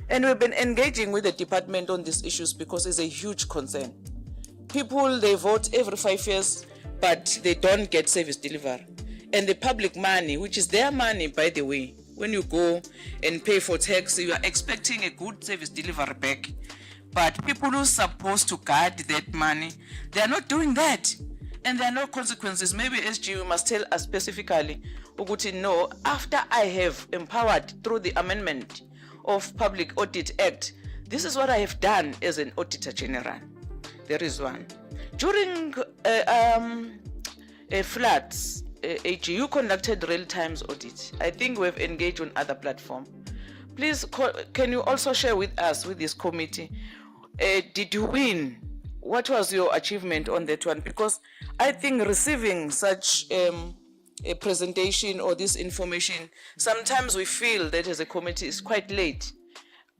And we've been engaging with the department on these issues because it's a huge concern. People, they vote every 5 years, but they don't get service delivery. And the public money, which is their money, by the way, when you go and pay for tax, you are expecting a good service delivery back. But people who are supposed to guard that money, they are not doing that. And there are no consequences. Maybe SG must tell us specifically, Uguti, no, after I have empowered through the amendment of Public Audit Act, this is what I have done as an Auditor-General. There is one. During floods, AGU conducted real-time audit. I think we've engaged on other platforms. Please, can you also share with us, with this committee, did you win? What was your achievement on that one? Because I think receiving such a presentation or this information, sometimes we feel that as a committee is quite late.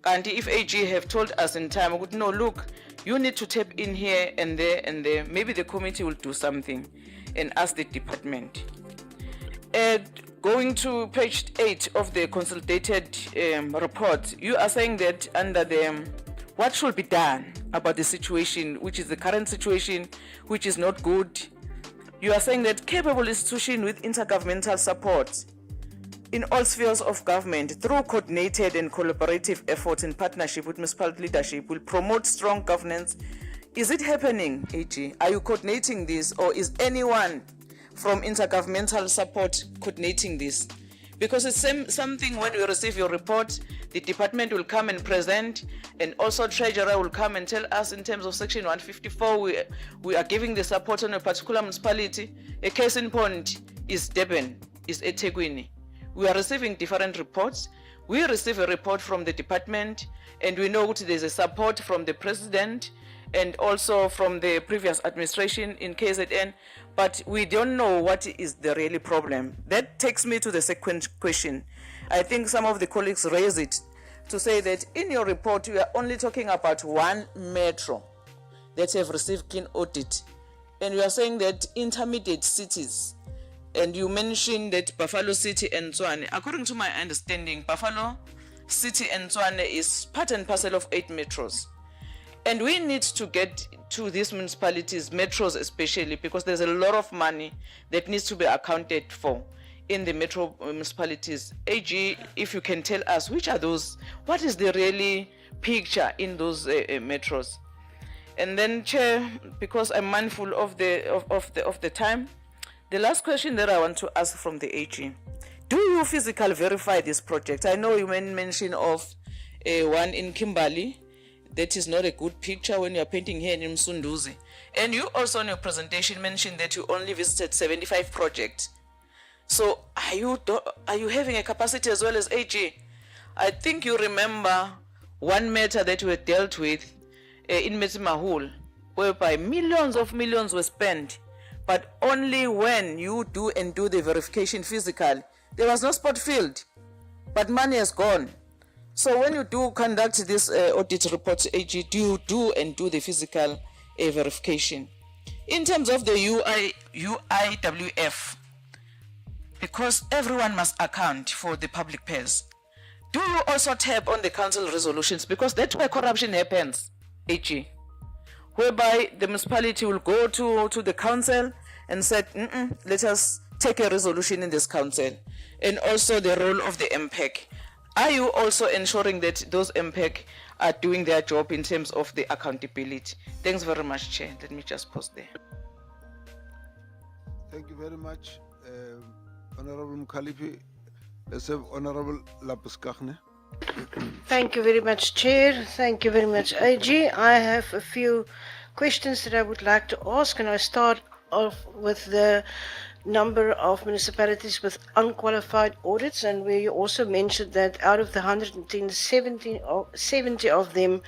And if AG have told us in time, I would know, look, you need to tap in here and there, maybe the committee will do something and ask the department. Going to page 8 of the consolidated report, you are saying that under the what should be done about the situation, which is the current situation, which is not good. You are saying that capable institution with intergovernmental support in all spheres of government through coordinated and collaborative efforts in partnership with municipal leadership will promote strong governance. Is it happening, AG? Are you coordinating this, or is anyone from intergovernmental support coordinating this? Because it's something when we receive your report, the department will come and present, and also treasurer will come and tell us in terms of section 154, we are giving the support on a particular municipality. A case in point is Durban, is eThekwini. We are receiving different reports. We receive a report from the department, and we know there's a support from the president and also from the previous administration in KZN, but we don't know what is the really problem. That takes me to the second question. I think some of the colleagues raise it to say that in your report, you are only talking about one metro that have received keen audit. And you are saying that intermediate cities, and you mentioned that Buffalo City and Tshwane. According to my understanding, Buffalo City and Tshwane is part and parcel of 8 metros. And we need to get to these municipalities, metros especially, because there's a lot of money that needs to be accounted for in the metro municipalities. AG, if you can tell us, which are those, what is the really picture in those metros? And then, Chair, because I'm mindful of the time, the last question that I want to ask from the AG, do you physically verify this project? I know you mentioned of one in Kimberley. That is not a good picture when you are painting here in Msunduzi. And you also in your presentation mentioned that you only visited 75 projects. So are you having a capacity as well as AG? I think you remember one matter that we dealt with in Metsimahul, whereby millions were spent, but only when you do the verification physical, there was no spot field, but money has gone. So when you do conduct this audit report, AG, do you do the physical verification? In terms of the UIWF, because everyone must account for the public pairs, do you also tap on the council resolutions? Because that's where corruption happens, AG, whereby the municipality will go to the council and say, let us take a resolution in this council. And also the role of the MPEC. Are you also ensuring that those MPEC are doing their job in terms of the accountability? Thanks very much, Chair. Let me just pause there. Thank you very much, Honorable Mkhalipi. Let's have Honorable Labuskaghni. Thank you very much, Chair. Thank you very much, AG. I have a few questions that I would like to ask, and I start off with the number of municipalities with unqualified audits, and where you also mentioned that out of the 110, 70 of them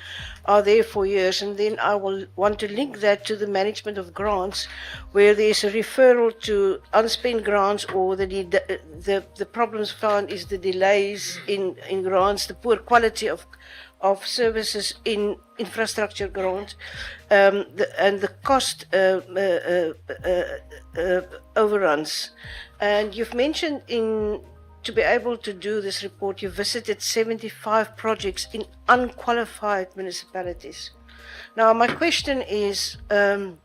are there for years. And then I will want to link that to the management of grants, where there is a referral to unspent grants, or the problems found is the delays in grants, the poor quality of services in infrastructure grants, and the cost overruns. And you've mentioned in to be able to do this report, you visited 75 projects in unqualified municipalities. Now, my question is, there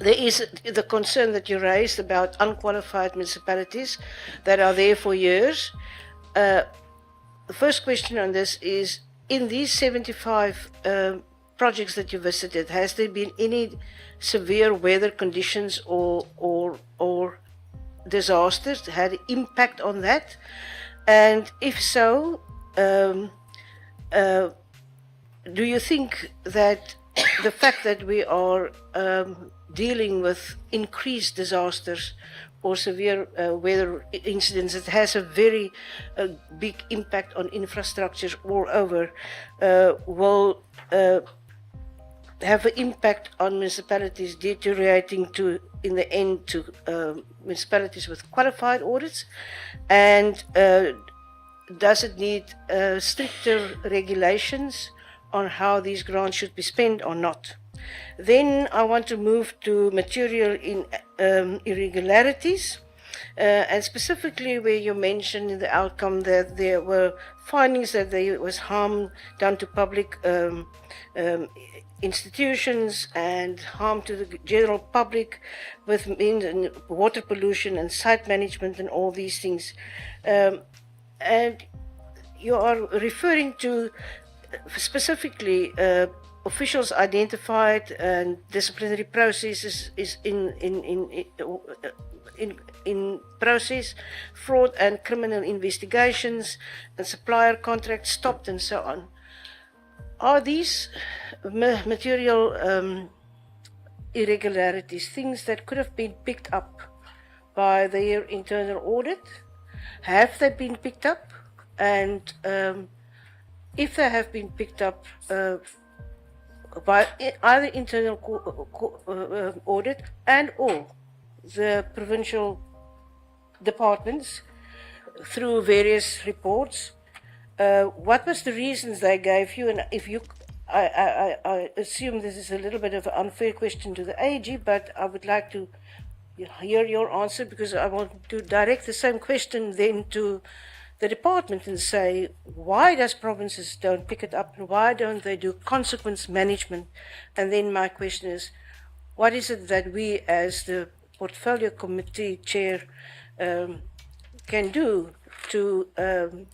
is the concern that you raised about unqualified municipalities that are there for years. The first question on this is, in these 75 projects that you visited, has there been any severe weather conditions or disasters had impact on that? And if so, do you think that the fact that we are dealing with increased disasters or severe weather incidents, it has a very big impact on infrastructures all over, will have an impact on municipalities deteriorating to, in the end, to municipalities with qualified audits? And does it need stricter regulations on how these grants should be spent or not? Then I want to move to material irregularities, and specifically where you mentioned in the outcome that there were findings that there was harm done to public institutions and harm to the general public with water pollution and site management and all these things. And you are referring to specifically officials identified and disciplinary processes is in process, fraud and criminal investigations, and supplier contracts stopped and so on. Are these material irregularities things that could have been picked up by their internal audit? Have they been picked up? And if they have been picked up by either internal audit and or the provincial departments through various reports, what was the reasons they gave you? And if you, I assume this is a little bit of an unfair question to the AG, but I would like to hear your answer, because I want to direct the same question then to the department and say, why does provinces don't pick it up and why don't they do consequence management? And then my question is, what is it that we as the portfolio committee chair can do to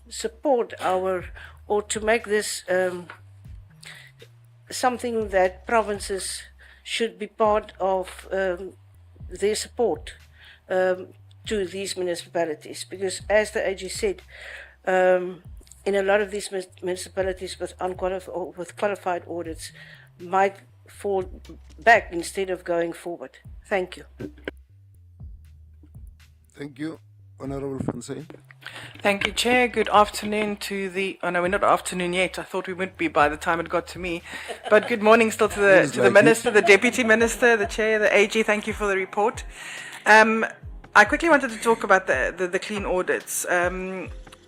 support our, or to make this something that provinces should be part of their support to these municipalities? Because as the AG said, in a lot of these municipalities with unqualified or with qualified audits might fall back instead of going forward. Thank you. Thank you, Honorable Fonseca. Thank you, Chair. Good afternoon to the... Oh, no, we're not afternoon yet. I thought we would be by the time it got to me. But good morning still to the Minister, the Deputy Minister, the Chair, the AG. Thank you for the report. I quickly wanted to talk about the clean audits.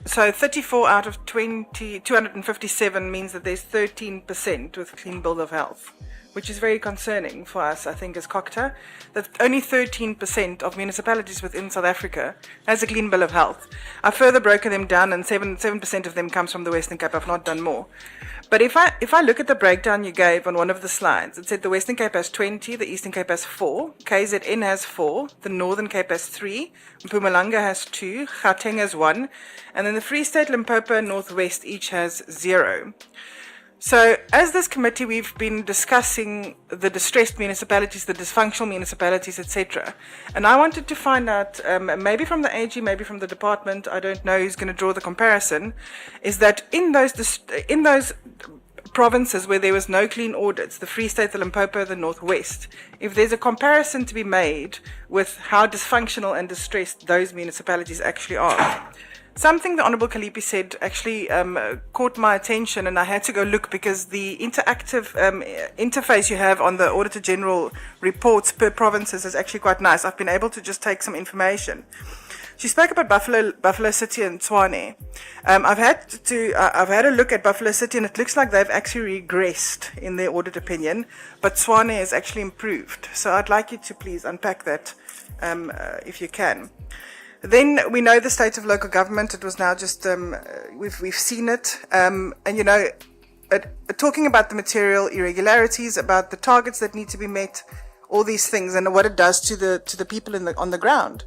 So 34 out of 257 means that there's 13% with clean bill of health, which is very concerning for us, I think, as COCTA, that only 13% of municipalities within South Africa has a clean bill of health. I've further broken them down, and 7% of them comes from the Western Cape. I've not done more. But if I look at the breakdown you gave on one of the slides, it said the Western Cape has 20, the Eastern Cape has 4, KZN has 4, the Northern Cape has 3, Mpumalanga has 2, Gauteng has 1, and then the Free State, Limpopo, and Northwest each has 0. So as this committee, we've been discussing the distressed municipalities, the dysfunctional municipalities, etc. And I wanted to find out, maybe from the AG, maybe from the department, I don't know who's going to draw the comparison, is that in those provinces where there was no clean audits, the Free State, the Limpopo, the Northwest, if there's a comparison to be made with how dysfunctional and distressed those municipalities actually are. Something the Honourable Kalipi said actually caught my attention, and I had to go look, because the interactive interface you have on the Auditor-General reports per provinces is actually quite nice. I've been able to just take some information. She spoke about Buffalo City and Tshwane. I've had a look at Buffalo City, and it looks like they've actually regressed in their audit opinion, but Tshwane has actually improved. So I'd like you to please unpack that if you can. Then we know the state of local government. It was now just we've seen it, and you know, talking about the material irregularities, about the targets that need to be met, all these things, and what it does to the people on the ground.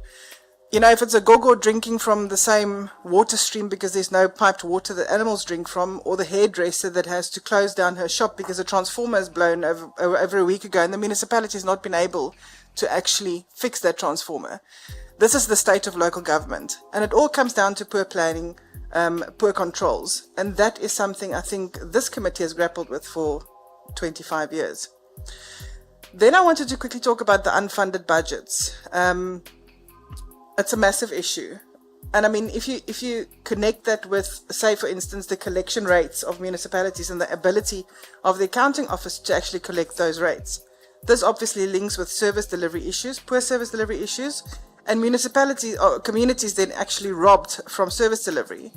You know, if it's a gogo drinking from the same water stream because there's no piped water that animals drink from, or the hairdresser that has to close down her shop because a transformer is blown over a week ago and the municipality has not been able to actually fix that transformer. This is the state of local government, and it all comes down to poor planning, poor controls, and that is something I think this committee has grappled with for 25 years. Then I wanted to quickly talk about the unfunded budgets. It's a massive issue, and I mean, if you connect that with, say, for instance, the collection rates of municipalities and the ability of the accounting office to actually collect those rates, this obviously links with service delivery issues, poor service delivery issues, and municipalities or communities then actually robbed from service delivery.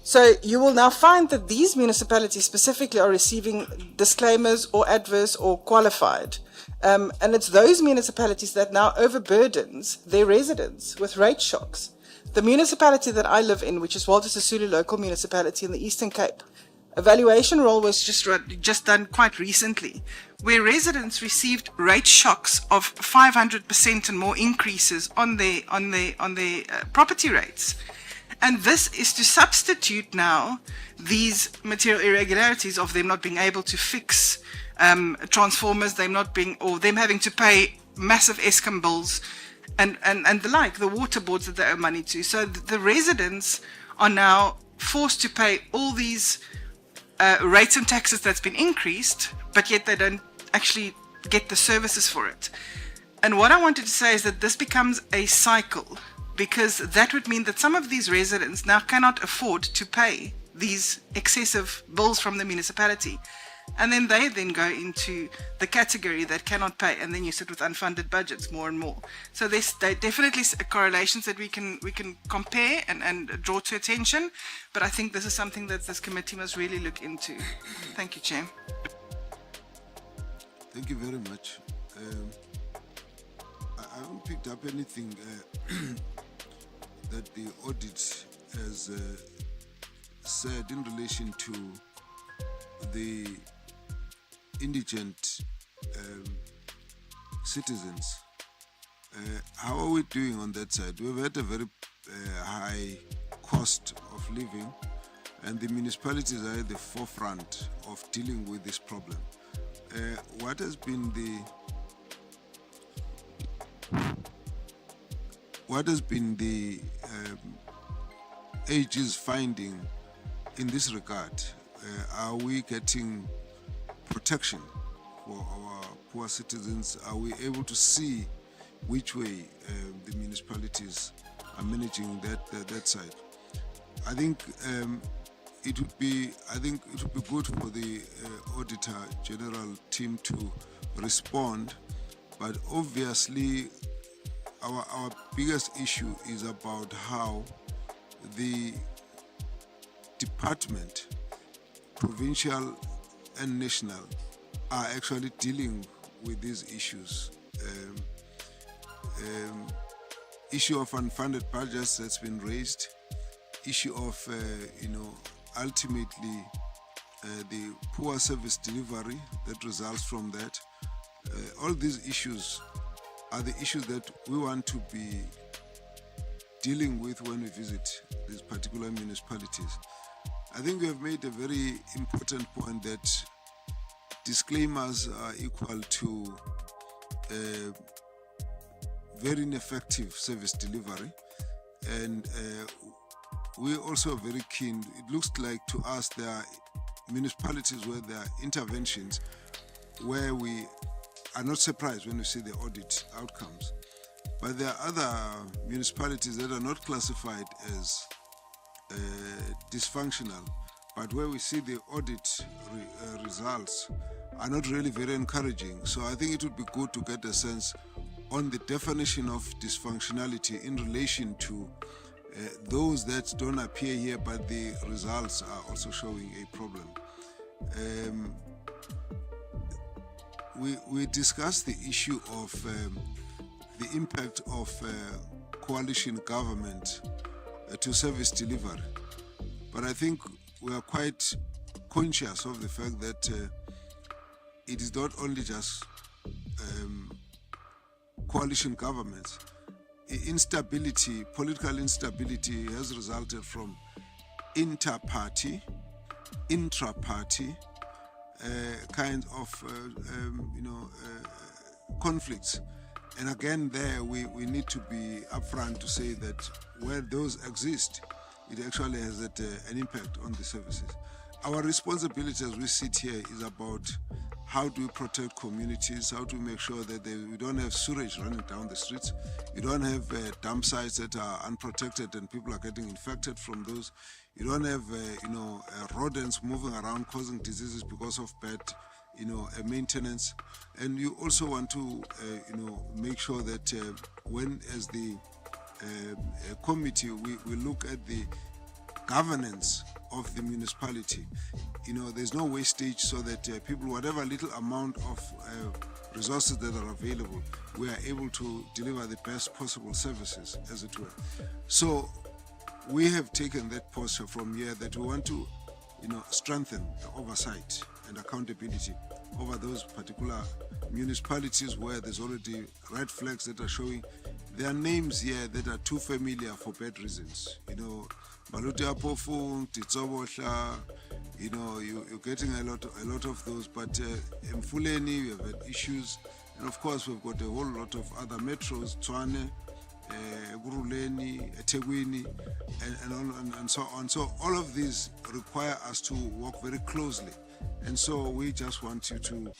So you will now find that these municipalities specifically are receiving disclaimers or adverse or qualified. And it's those municipalities that now overburdens their residents with rate shocks. The municipality that I live in, which is Walter Sisulu Local Municipality in the Eastern Cape, a valuation roll was just done quite recently, where residents received rate shocks of 500% and more increases on their property rates. And this is to substitute now these material irregularities of them not being able to fix transformers, them having to pay massive Eskom bills and the like, the water boards that they owe money to. So the residents are now forced to pay all these rates and taxes that's been increased, but yet they don't actually get the services for it. And what I wanted to say is that this becomes a cycle, because that would mean that some of these residents now cannot afford to pay these excessive bills from the municipality. And then they then go into the category that cannot pay, and then you sit with unfunded budgets more and more. So there's definitely correlations that we can compare and draw to attention, but I think this is something that this committee must really look into. Thank you, Chair. Thank you very much. I haven't picked up anything that the audit has said in relation to the indigent citizens. How are we doing on that side? We've had a very high cost of living, and the municipalities are at the forefront of dealing with this problem. What has been the AG's finding in this regard? Are we getting protection for our poor citizens? Are we able to see which way the municipalities are managing that side? I think it would be good for the Auditor-General team to respond, but obviously our biggest issue is about how the department, provincial and national, are actually dealing with these issues. Issue of unfunded budgets that's been raised, issue of ultimately the poor service delivery that results from that. All these issues are the issues that we want to be dealing with when we visit these particular municipalities. I think we have made a very important point that disclaimers are equal to very ineffective service delivery, and we also are very keen. It looks like to us there are municipalities where there are interventions where we are not surprised when we see the audit outcomes, but there are other municipalities that are not classified as dysfunctional, but where we see the audit results are not really very encouraging. So I think it would be good to get a sense on the definition of dysfunctionality in relation to those that don't appear here, but the results are also showing a problem. We discussed the issue of the impact of coalition government to service delivery. But I think we are quite conscious of the fact that it is not only just coalition governments. Instability, political instability has resulted from inter-party, intra-party kind of conflicts. And again, there we need to be upfront to say that where those exist, it actually has an impact on the services. Our responsibility as we sit here is about how do we protect communities, how to make sure that we don't have sewage running down the streets, you don't have dump sites that are unprotected and people are getting infected from those, you don't have rodents moving around causing diseases because of bad maintenance. And you also want to make sure that when as the committee we look at the governance of the municipality, there's no wastage, so that people, whatever little amount of resources that are available, we are able to deliver the best possible services, as it were. So we have taken that posture from here that we want to strengthen the oversight and accountability over those particular municipalities where there's already red flags that are showing. There are names here that are too familiar for bad reasons. Maluti Apofu, Titsobosha, you're getting a lot of those, but in Fuleni we have had issues, and of course we've got a whole lot of other metros, Tshwane, Guruleni, eThekwini, and so on. So all of these require us to work very closely, and so we just want you to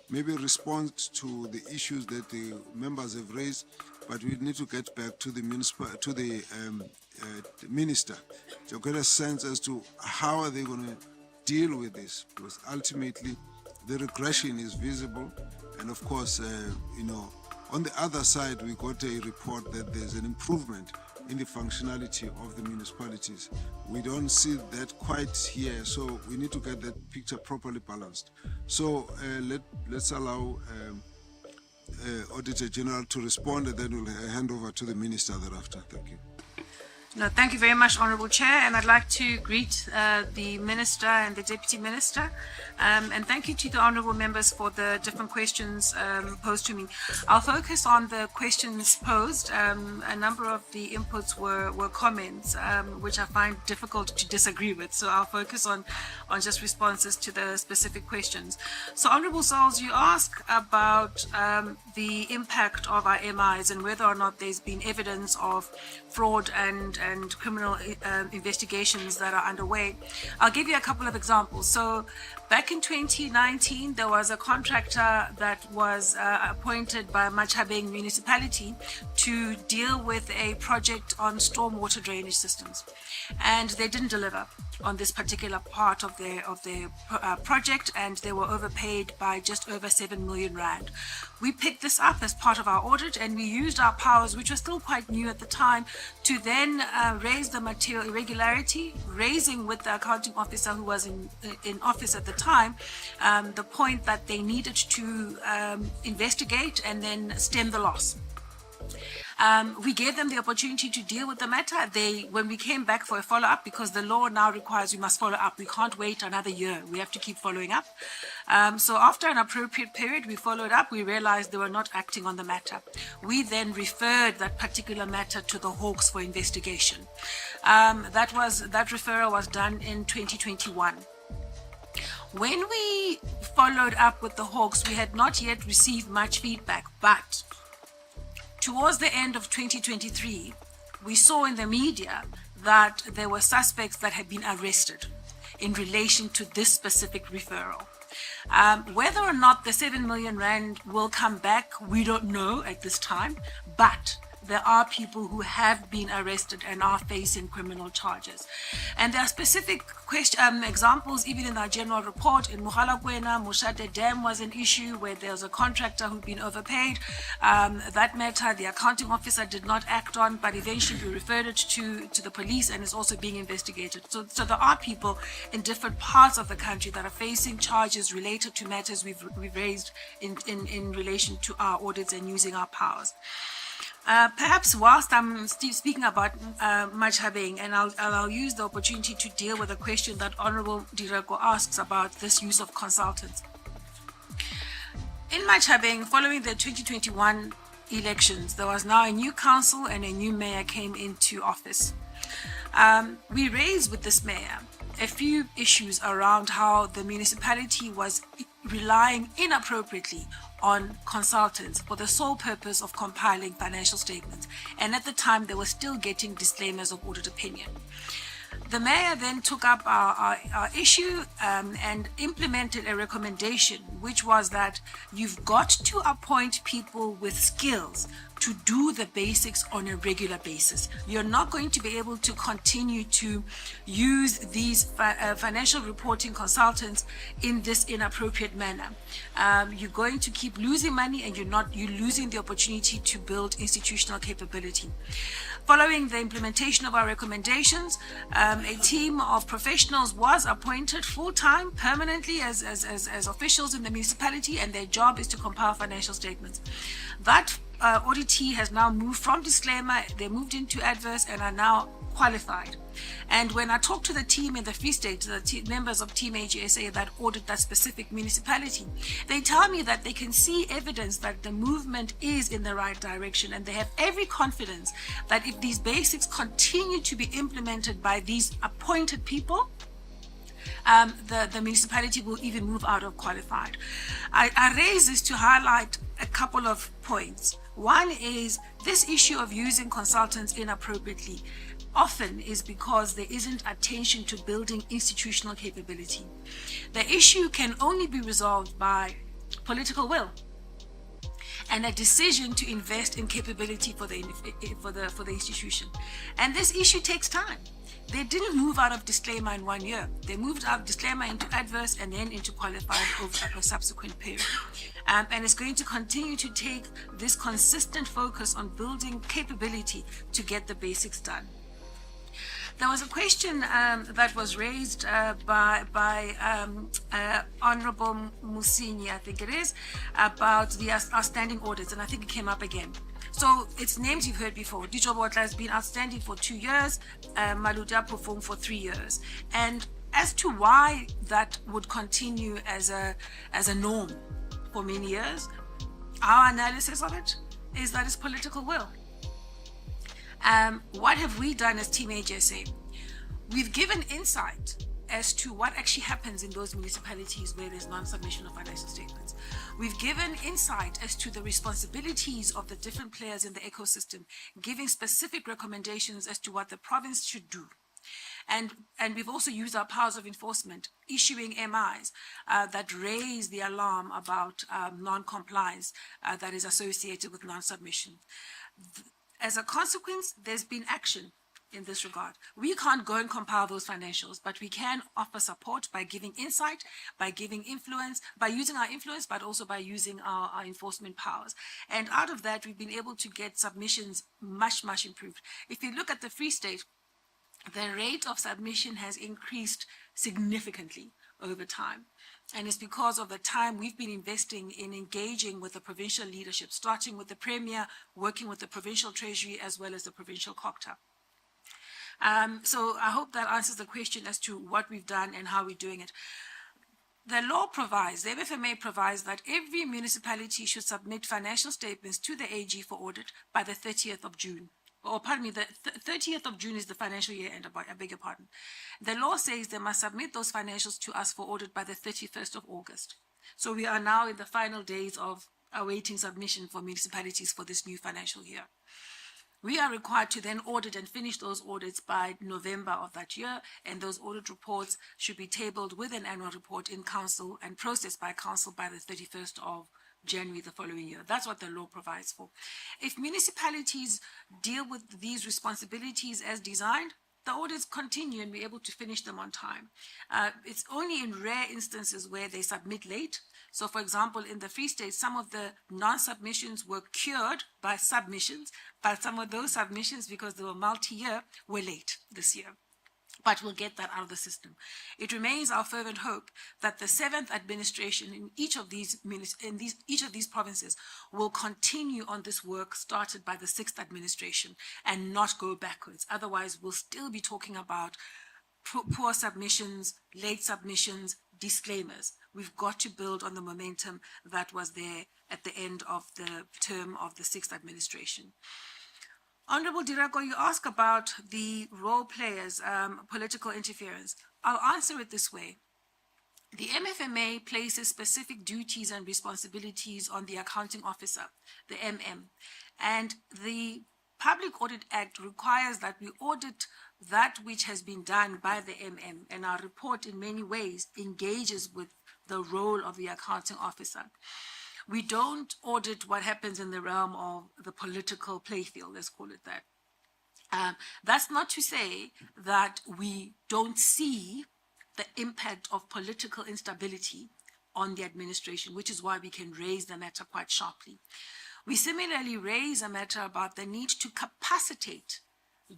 maybe respond to the issues that the members have raised, but we need to get back to the minister to get a sense as to how are they going to deal with this, because ultimately the regression is visible, and of course on the other side we got a report that there's an improvement in the functionality of the municipalities. We don't see that quite here, so we need to get that picture properly balanced. So let's allow Auditor-General to respond, and then we'll hand over to the Minister thereafter. Thank you. No, thank you very much, Honourable Chair, and I'd like to greet the Minister and the Deputy Minister, and thank you to the Honourable members for the different questions posed to me. I'll focus on the questions posed. A number of the inputs were comments, which I find difficult to disagree with, so I'll focus on just responses to the specific questions. So, Honourable Souls, you ask about the impact of our MIs and whether or not there's been evidence of fraud and criminal investigations that are underway. I'll give you a couple of examples. So back in 2019, there was a contractor that was appointed by Machabeng municipality to deal with a project on stormwater drainage systems, and they didn't deliver on this particular part of their project, and they were overpaid by just over 7 million rand. We picked this up as part of our audit, and we used our powers, which were still quite new at the time, to then raise the material irregularity, raising with the accounting officer who was in office at the time, the point that they needed to investigate and then stem the loss. We gave them the opportunity to deal with the matter. When we came back for a follow-up, because the law now requires we must follow up, we can't wait another year. We have to keep following up. So after an appropriate period, we followed up. We realized they were not acting on the matter. We then referred that particular matter to the Hawks for investigation. That referral was done in 2021. When we followed up with the Hawks, we had not yet received much feedback, but towards the end of 2023, we saw in the media that there were suspects that had been arrested in relation to this specific referral. Whether or not the 7 million rand will come back, we don't know at this time, but there are people who have been arrested and are facing criminal charges. And there are specific examples even in our general report. In Mogalakwena, Moshate Dam was an issue where there was a contractor who'd been overpaid. That matter, the accounting officer did not act on, but eventually we referred it to the police and is also being investigated. So there are people in different parts of the country that are facing charges related to matters we've raised in relation to our audits and using our powers. Perhaps whilst I'm still speaking about Machabeng, and I'll use the opportunity to deal with a question that Honorable Direko asks about this use of consultants. In Machabeng, following the 2021 elections, there was now a new council and a new mayor came into office. We raised with this mayor a few issues around how the municipality was relying inappropriately on consultants for the sole purpose of compiling financial statements. And at the time, they were still getting disclaimers of audit opinion. The mayor then took up our issue and implemented a recommendation, which was that you've got to appoint people with skills to do the basics on a regular basis. You're not going to be able to continue to use these financial reporting consultants in this inappropriate manner. You're going to keep losing money, and you're losing the opportunity to build institutional capability. Following the implementation of our recommendations, a team of professionals was appointed full-time, permanently as officials in the municipality, and their job is to compile financial statements. That auditee has now moved from disclaimer, they moved into adverse and are now qualified. And when I talk to the team in the Free State, the members of Team AGSA that audit that specific municipality, they tell me that they can see evidence that the movement is in the right direction, and they have every confidence that if these basics continue to be implemented by these appointed people, the municipality will even move out of qualified. I raise this to highlight a couple of points. One is this issue of using consultants inappropriately often is because there isn't attention to building institutional capability. The issue can only be resolved by political will and a decision to invest in capability for the institution. And this issue takes time. They didn't move out of disclaimer in 1 year. They moved out of disclaimer into adverse and then into qualified over a subsequent period. And it's going to continue to take this consistent focus on building capability to get the basics done. There was a question that was raised by Honorable Musini, I think it is, about the outstanding audits, and I think it came up again. So it's names you've heard before. Dijobotla has been outstanding for 2 years, Maluda performed for 3 years. And as to why that would continue as a norm for many years, our analysis of it is that it's political will. What have we done as Team AGSA? We've given insight as to what actually happens in those municipalities where there's non-submission of financial statements. We've given insight as to the responsibilities of the different players in the ecosystem, giving specific recommendations as to what the province should do. And we've also used our powers of enforcement, issuing MIs that raise the alarm about non-compliance that is associated with non-submission. As a consequence, there's been action in this regard. We can't go and compile those financials, but we can offer support by giving insight, by giving influence, by using our influence, but also by using our enforcement powers. And out of that, we've been able to get submissions much, much improved. If you look at the Free State, the rate of submission has increased significantly over time. And it's because of the time we've been investing in engaging with the provincial leadership, starting with the Premier, working with the provincial treasury, as well as the provincial COPTA. So I hope that answers the question as to what we've done and how we're doing it. The law provides, the MFMA provides that every municipality should submit financial statements to the AG for audit by the 30th of June. Or pardon me, the 30th of June is the financial year end, I beg your pardon. The law says they must submit those financials to us for audit by the 31st of August. So we are now in the final days of awaiting submission for municipalities for this new financial year. We are required to then audit and finish those audits by November of that year, and those audit reports should be tabled with an annual report in council and processed by council by the 31st of January the following year. That's what the law provides for. If municipalities deal with these responsibilities as designed, the audits continue and we're able to finish them on time. It's only in rare instances where they submit late. So, for example, in the Free State, some of the non-submissions were cured by submissions, but some of those submissions, because they were multi-year, were late this year. But we'll get that out of the system. It remains our fervent hope that the 7th administration in each of these provinces will continue on this work started by the 6th administration and not go backwards. Otherwise, we'll still be talking about poor submissions, late submissions, disclaimers. We've got to build on the momentum that was there at the end of the term of the 6th administration. Honorable Dirako, you ask about the role players, political interference. I'll answer it this way. The MFMA places specific duties and responsibilities on the accounting officer, the MM, and the Public Audit Act requires that we audit that which has been done by the MM, and our report in many ways engages with the role of the accounting officer. We don't audit what happens in the realm of the political playfield, let's call it that. That's not to say that we don't see the impact of political instability on the administration, which is why we can raise the matter quite sharply. We similarly raise a matter about the need to capacitate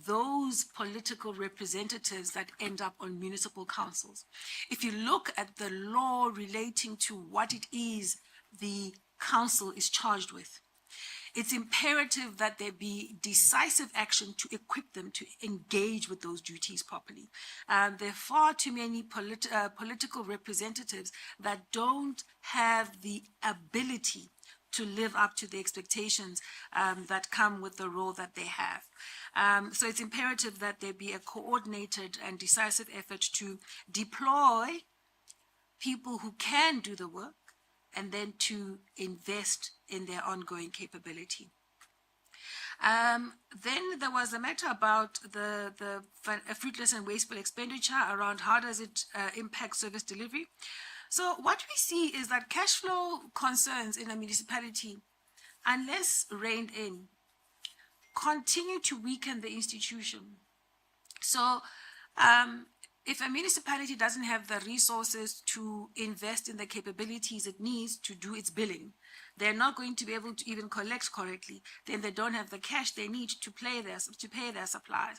those political representatives that end up on municipal councils. If you look at the law relating to what it is the council is charged with, it's imperative that there be decisive action to equip them to engage with those duties properly. There are far too many political representatives that don't have the ability to live up to the expectations that come with the role that they have. So it's imperative that there be a coordinated and decisive effort to deploy people who can do the work and then to invest in their ongoing capability. Then there was a matter about the fruitless and wasteful expenditure around how does it impact service delivery. So what we see is that cash flow concerns in a municipality, unless reined in, continue to weaken the institution. So if a municipality doesn't have the resources to invest in the capabilities it needs to do its billing, they're not going to be able to even collect correctly. Then they don't have the cash they need to pay their suppliers,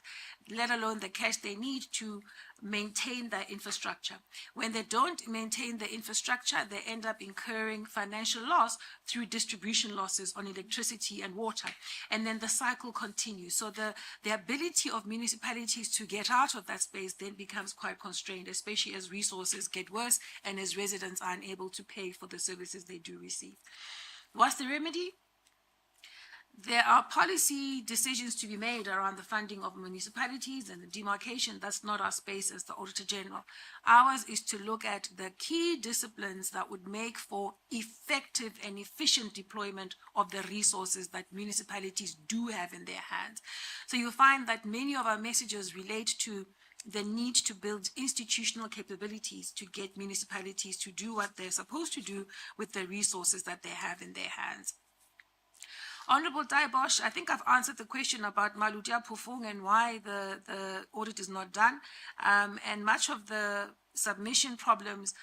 let alone the cash they need to maintain their infrastructure. When they don't maintain the infrastructure, they end up incurring financial loss through distribution losses on electricity and water. And then the cycle continues. So the ability of municipalities to get out of that space then becomes quite constrained, especially as resources get worse and as residents are unable to pay for the services they do receive. What's the remedy? There are policy decisions to be made around the funding of municipalities and the demarcation. That's not our space as the Auditor-General. Ours is to look at the key disciplines that would make for effective and efficient deployment of the resources that municipalities do have in their hands. So you'll find that many of our messages relate to the need to build institutional capabilities to get municipalities to do what they're supposed to do with the resources that they have in their hands. Honorable Daibosh, I think I've answered the question about Malutia Pufung and why the audit is not done. And much of the submission problems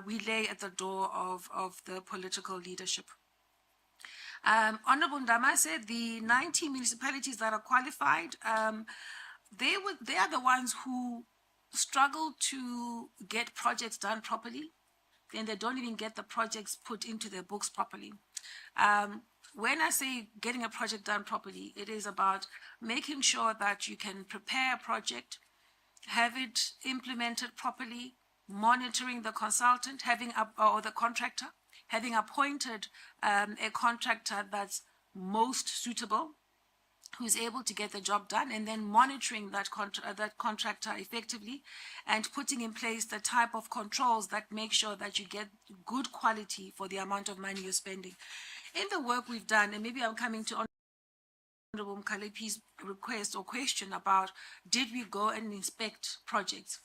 we lay at the door of the political leadership. Honorable Ndama said the 90 municipalities that are qualified, they are the ones who struggle to get projects done properly. Then they don't even get the projects put into their books properly. When I say getting a project done properly, it is about making sure that you can prepare a project, have it implemented properly, monitoring the consultant, or the contractor, having appointed a contractor that's most suitable, who's able to get the job done, and then monitoring that contractor effectively and putting in place the type of controls that make sure that you get good quality for the amount of money you're spending. In the work we've done, and maybe I'm coming to Honorable Mkalepi's request or question about did we go and inspect projects?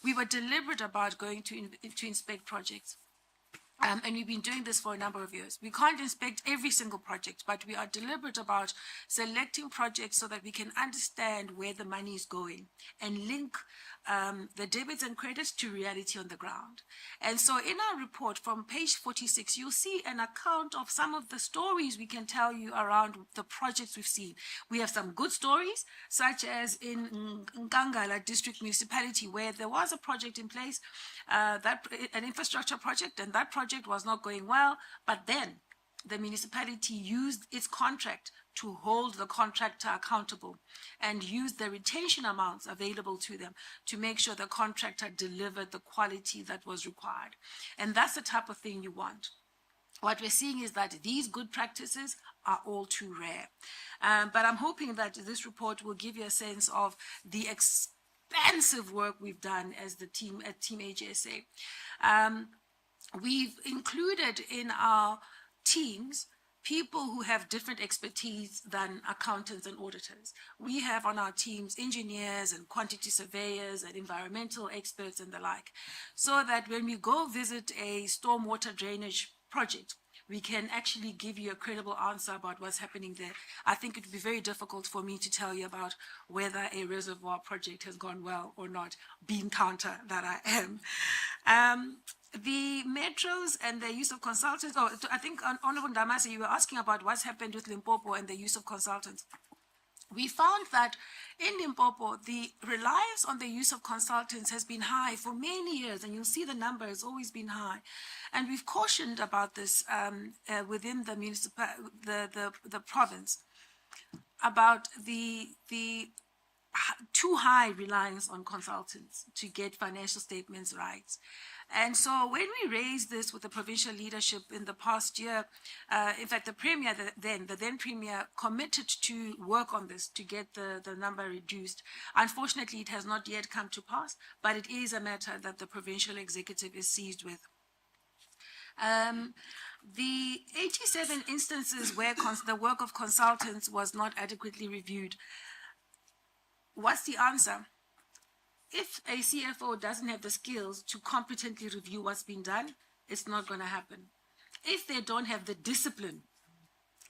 We were deliberate about going to inspect projects. And we've been doing this for a number of years. We can't inspect every single project, but we are deliberate about selecting projects so that we can understand where the money is going and link the debits and credits to reality on the ground. And so in our report from page 46, you'll see an account of some of the stories we can tell you around the projects we've seen. We have some good stories, such as in Nkangala District Municipality, where there was a project in place, an infrastructure project, and that project was not going well, but then the municipality used its contract to hold the contractor accountable and use the retention amounts available to them to make sure the contractor delivered the quality that was required. And that's the type of thing you want. What we're seeing is that these good practices are all too rare. But I'm hoping that this report will give you a sense of the expansive work we've done as the team at Team AGSA. We've included in our teams people who have different expertise than accountants and auditors. We have on our teams engineers and quantity surveyors and environmental experts and the like, so that when we go visit a stormwater drainage project, we can actually give you a credible answer about what's happening there. I think it would be very difficult for me to tell you about whether a reservoir project has gone well or not, bean counter that I am. The metros and the use of consultants, I think Honorable Ndamase, you were asking about what's happened with Limpopo and the use of consultants. We found that in Limpopo, the reliance on the use of consultants has been high for many years, and you'll see the number has always been high. And we've cautioned about this within the province, about the too high reliance on consultants to get financial statements right. And so when we raised this with the provincial leadership in the past year, in fact, the Premier, the then Premier, committed to work on this to get the number reduced. Unfortunately, it has not yet come to pass, but it is a matter that the provincial executive is seized with. The 87 instances where the work of consultants was not adequately reviewed. What's the answer? If a CFO doesn't have the skills to competently review what's been done, it's not going to happen. If they don't have the discipline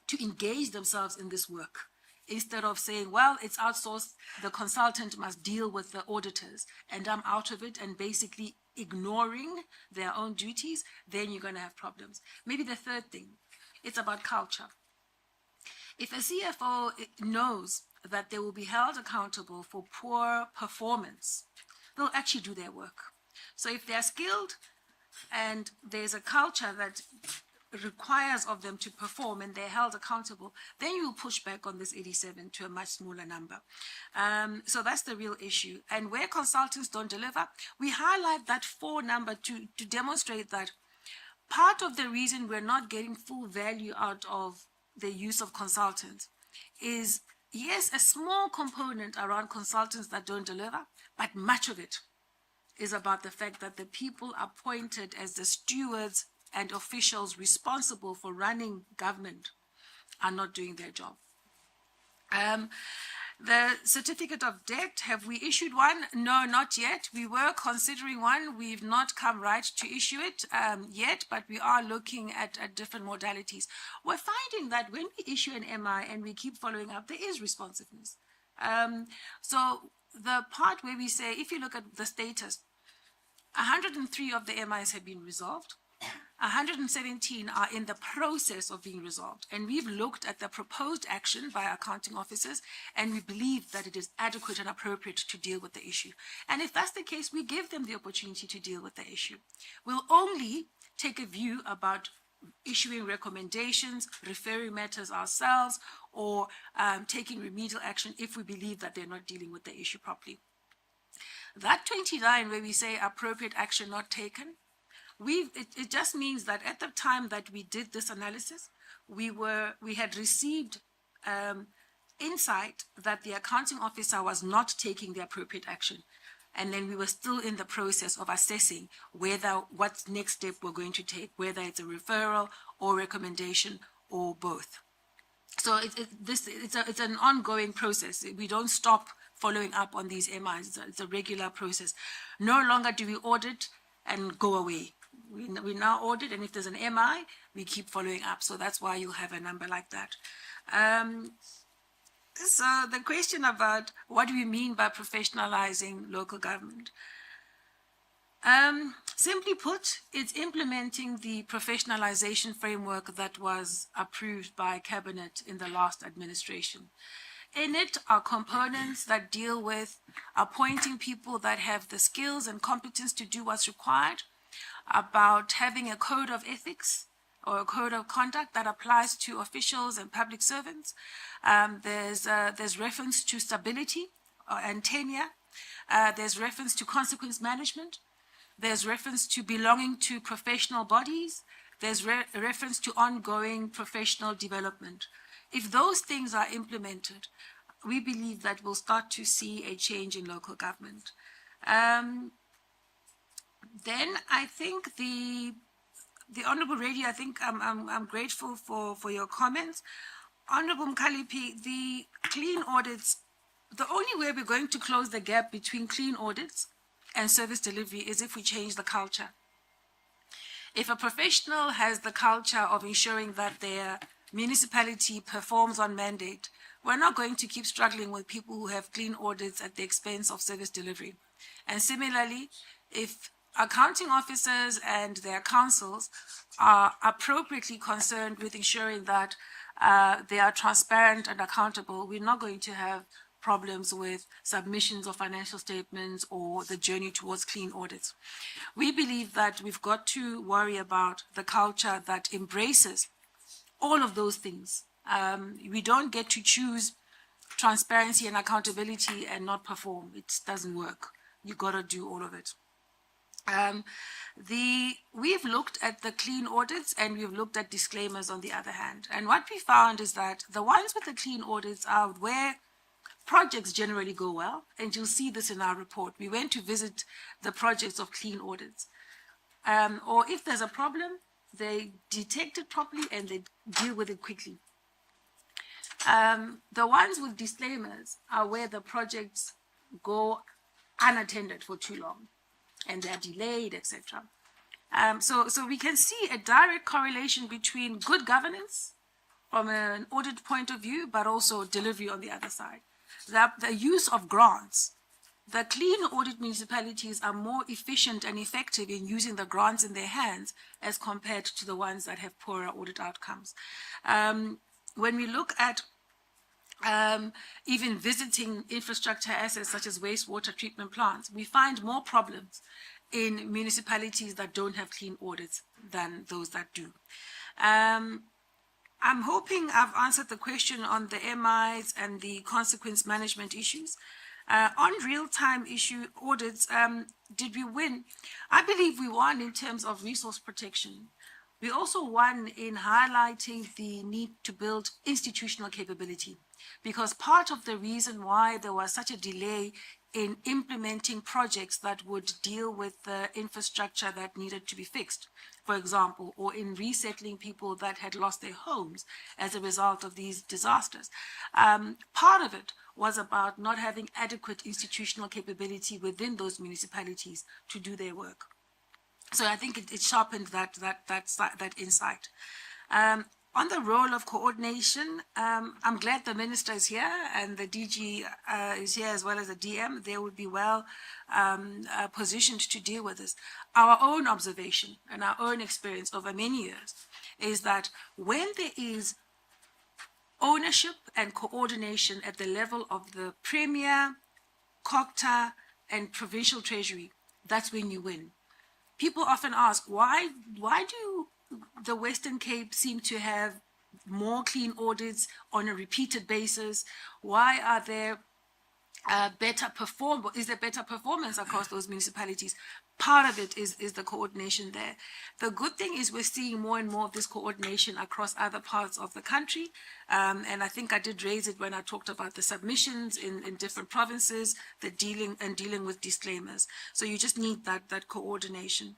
to engage themselves in this work, instead of saying, well, it's outsourced, the consultant must deal with the auditors, and I'm out of it, and basically ignoring their own duties, then you're going to have problems. Maybe the third thing, it's about culture. If a CFO knows that they will be held accountable for poor performance, they'll actually do their work. So if they're skilled and there's a culture that requires of them to perform and they're held accountable, then you'll push back on this 87 to a much smaller number. So that's the real issue. And where consultants don't deliver, we highlight that 4 number to demonstrate that part of the reason we're not getting full value out of the use of consultants is, yes, a small component around consultants that don't deliver, but much of it is about the fact that the people appointed as the stewards and officials responsible for running government are not doing their job. The certificate of debt, have we issued one? No, not yet. We were considering one. We've not come right to issue it yet, but we are looking at different modalities. We're finding that when we issue an MI and we keep following up, there is responsiveness. So the part where we say, if you look at the status, 103 of the MIs have been resolved. 117 are in the process of being resolved. And we've looked at the proposed action by accounting officers, and we believe that it is adequate and appropriate to deal with the issue. And if that's the case, we give them the opportunity to deal with the issue. We'll only take a view about issuing recommendations, referring matters ourselves, or taking remedial action if we believe that they're not dealing with the issue properly. That 29, where we say appropriate action not taken, it just means that at the time that we did this analysis, we had received insight that the accounting officer was not taking the appropriate action. And then we were still in the process of assessing what next step we're going to take, whether it's a referral or recommendation or both. So it's an ongoing process. We don't stop following up on these MIs. It's a regular process. No longer do we audit and go away. We now audit, and if there's an MI, we keep following up. So that's why you'll have a number like that. So the question about what do we mean by professionalizing local government? Simply put, it's implementing the professionalization framework that was approved by Cabinet in the last administration. In it are components that deal with appointing people that have the skills and competence to do what's required, about having a code of ethics or a code of conduct that applies to officials and public servants. There's reference to stability and tenure. There's reference to consequence management. There's reference to belonging to professional bodies. There's reference to ongoing professional development. If those things are implemented, we believe that we'll start to see a change in local government. Then I think the Honorable Reddy, I think I'm grateful for your comments. Honorable Mkalipi, the clean audits, the only way we're going to close the gap between clean audits and service delivery is if we change the culture. If a professional has the culture of ensuring that their municipality performs on mandate, we're not going to keep struggling with people who have clean audits at the expense of service delivery. And similarly, if accounting officers and their councils are appropriately concerned with ensuring that they are transparent and accountable, we're not going to have problems with submissions of financial statements or the journey towards clean audits. We believe that we've got to worry about the culture that embraces all of those things. We don't get to choose transparency and accountability and not perform. It doesn't work. You've got to do all of it. We've looked at the clean audits and we've looked at disclaimers on the other hand. And what we found is that the ones with the clean audits are where projects generally go well, and you'll see this in our report. We went to visit the projects of clean audits. Or if there's a problem, they detect it properly and they deal with it quickly. The ones with disclaimers are where the projects go unattended for too long and they're delayed, etc. So we can see a direct correlation between good governance from an audit point of view, but also delivery on the other side. The use of grants. The clean audit municipalities are more efficient and effective in using the grants in their hands as compared to the ones that have poorer audit outcomes. When we look at even visiting infrastructure assets such as wastewater treatment plants, we find more problems in municipalities that don't have clean audits than those that do. I'm hoping I've answered the question on the MIs and the consequence management issues. On real-time issue audits, did we win? I believe we won in terms of resource protection. We also won in highlighting the need to build institutional capability, because part of the reason why there was such a delay in implementing projects that would deal with the infrastructure that needed to be fixed, for example, or in resettling people that had lost their homes as a result of these disasters. Part of it was about not having adequate institutional capability within those municipalities to do their work. So I think it sharpened that insight. On the role of coordination, I'm glad the minister is here and the DG is here as well as the DM. They would be well positioned to deal with this. Our own observation and our own experience over many years is that when there is ownership and coordination at the level of the Premier, COCTA, and Provincial Treasury, that's when you win. People often ask, why do the Western Cape seem to have more clean audits on a repeated basis? Why are there is there better performance across those municipalities? Part of it is the coordination there. The good thing is we're seeing more and more of this coordination across other parts of the country. And I think I did raise it when I talked about the submissions in different provinces, the dealing with disclaimers. So you just need that coordination.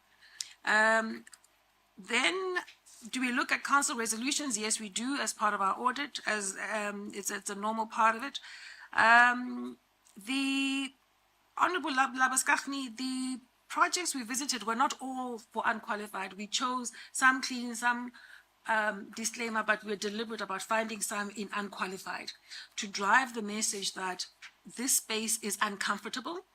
Then do we look at council resolutions? Yes, we do as part of our audit, as it's a normal part of it. The Honorable Labaskachni, the projects we visited were not all for unqualified. We chose some clean, some disclaimer, but we're deliberate about finding some in unqualified to drive the message that this space is uncomfortable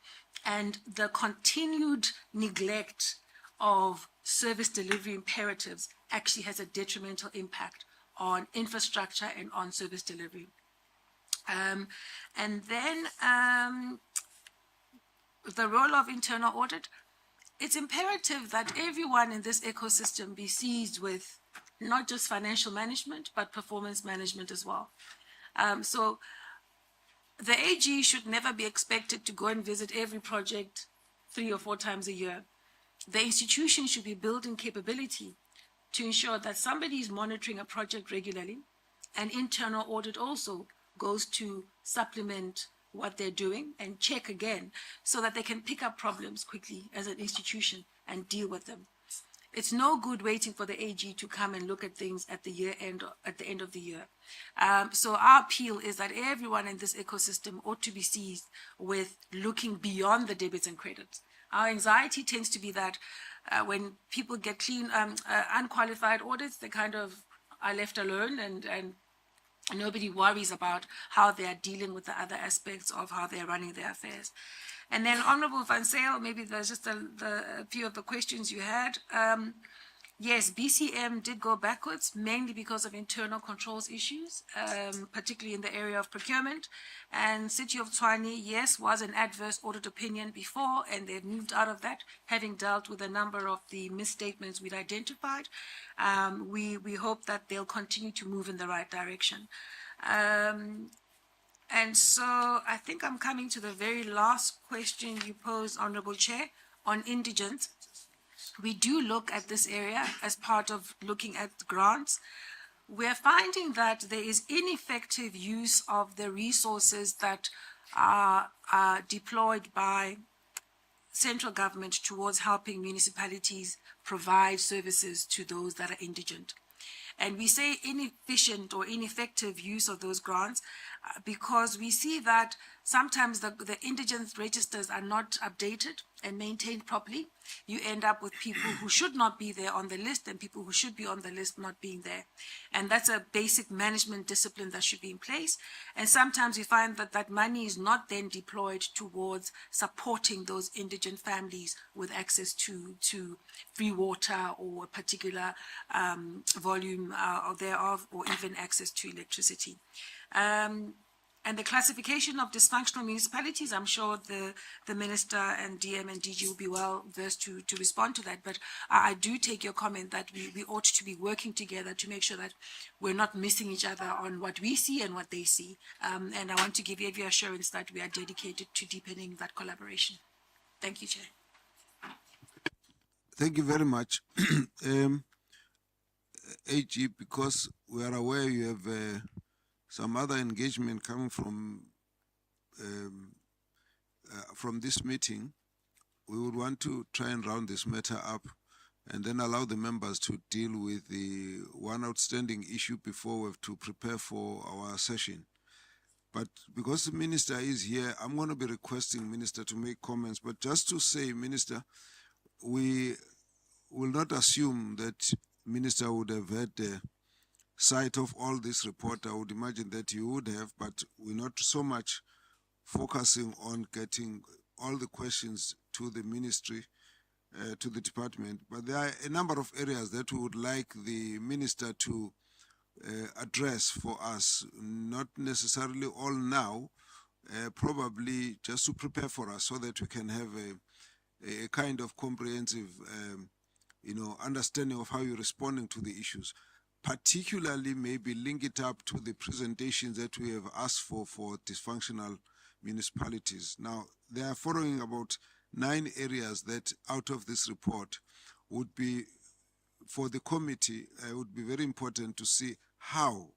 and the continued neglect of service delivery imperatives actually has a detrimental impact on infrastructure and on service delivery. And then the role of internal audit. It's imperative that everyone in this ecosystem be seized with not just financial management, but performance management as well. So the AG should never be expected to go and visit every project 3 or 4 times a year. The institution should be building capability to ensure that somebody is monitoring a project regularly. An internal audit also goes to supplement what they're doing and check again so that they can pick up problems quickly as an institution and deal with them. It's no good waiting for the AG to come and look at things at the year end, at the end of the year. So our appeal is that everyone in this ecosystem ought to be seized with looking beyond the debits and credits. Our anxiety tends to be that when people get clean, unqualified audits, they kind of are left alone and nobody worries about how they are dealing with the other aspects of how they're running their affairs. And then Honorable Van Zyl, maybe there's just a few of the questions you had. Yes, BCM did go backwards, mainly because of internal controls issues, particularly in the area of procurement. And City of Tshwane, yes, was an adverse audit opinion before, and they've moved out of that, having dealt with a number of the misstatements we'd identified. We hope that they'll continue to move in the right direction. And so I think I'm coming to the very last question you posed, Honorable Chair, on indigents. We do look at this area as part of looking at grants. We're finding that there is ineffective use of the resources that are deployed by central government towards helping municipalities provide services to those that are indigent. And we say inefficient or ineffective use of those grants because we see that sometimes the indigent registers are not updated and maintained properly. You end up with people who should not be there on the list and people who should be on the list not being there. And that's a basic management discipline that should be in place. And sometimes we find that that money is not then deployed towards supporting those indigent families with access to free water or a particular volume thereof, or even access to electricity. And the classification of dysfunctional municipalities, I'm sure the Minister and DM and DG will be well versed to respond to that. But I do take your comment that we ought to be working together to make sure that we're not missing each other on what we see and what they see. And I want to give every assurance that we are dedicated to deepening that collaboration. Thank you, Chair. Thank you very much. AG, because we are aware you have some other engagement coming from this meeting, we would want to try and round this matter up and then allow the members to deal with the one outstanding issue before we have to prepare for our session. But because the Minister is here, I'm going to be requesting Minister to make comments. But just to say, Minister, we will not assume that Minister would have had sight of all this report. I would imagine that you would have, but we're not so much focusing on getting all the questions to the ministry, to the department. But there are a number of areas that we would like the Minister to address for us, not necessarily all now, probably just to prepare for us so that we can have a kind of comprehensive understanding of how you're responding to the issues. Particularly maybe link it up to the presentations that we have asked for dysfunctional municipalities. Now, there are following about 9 areas that out of this report would be, for the committee, would be very important to see how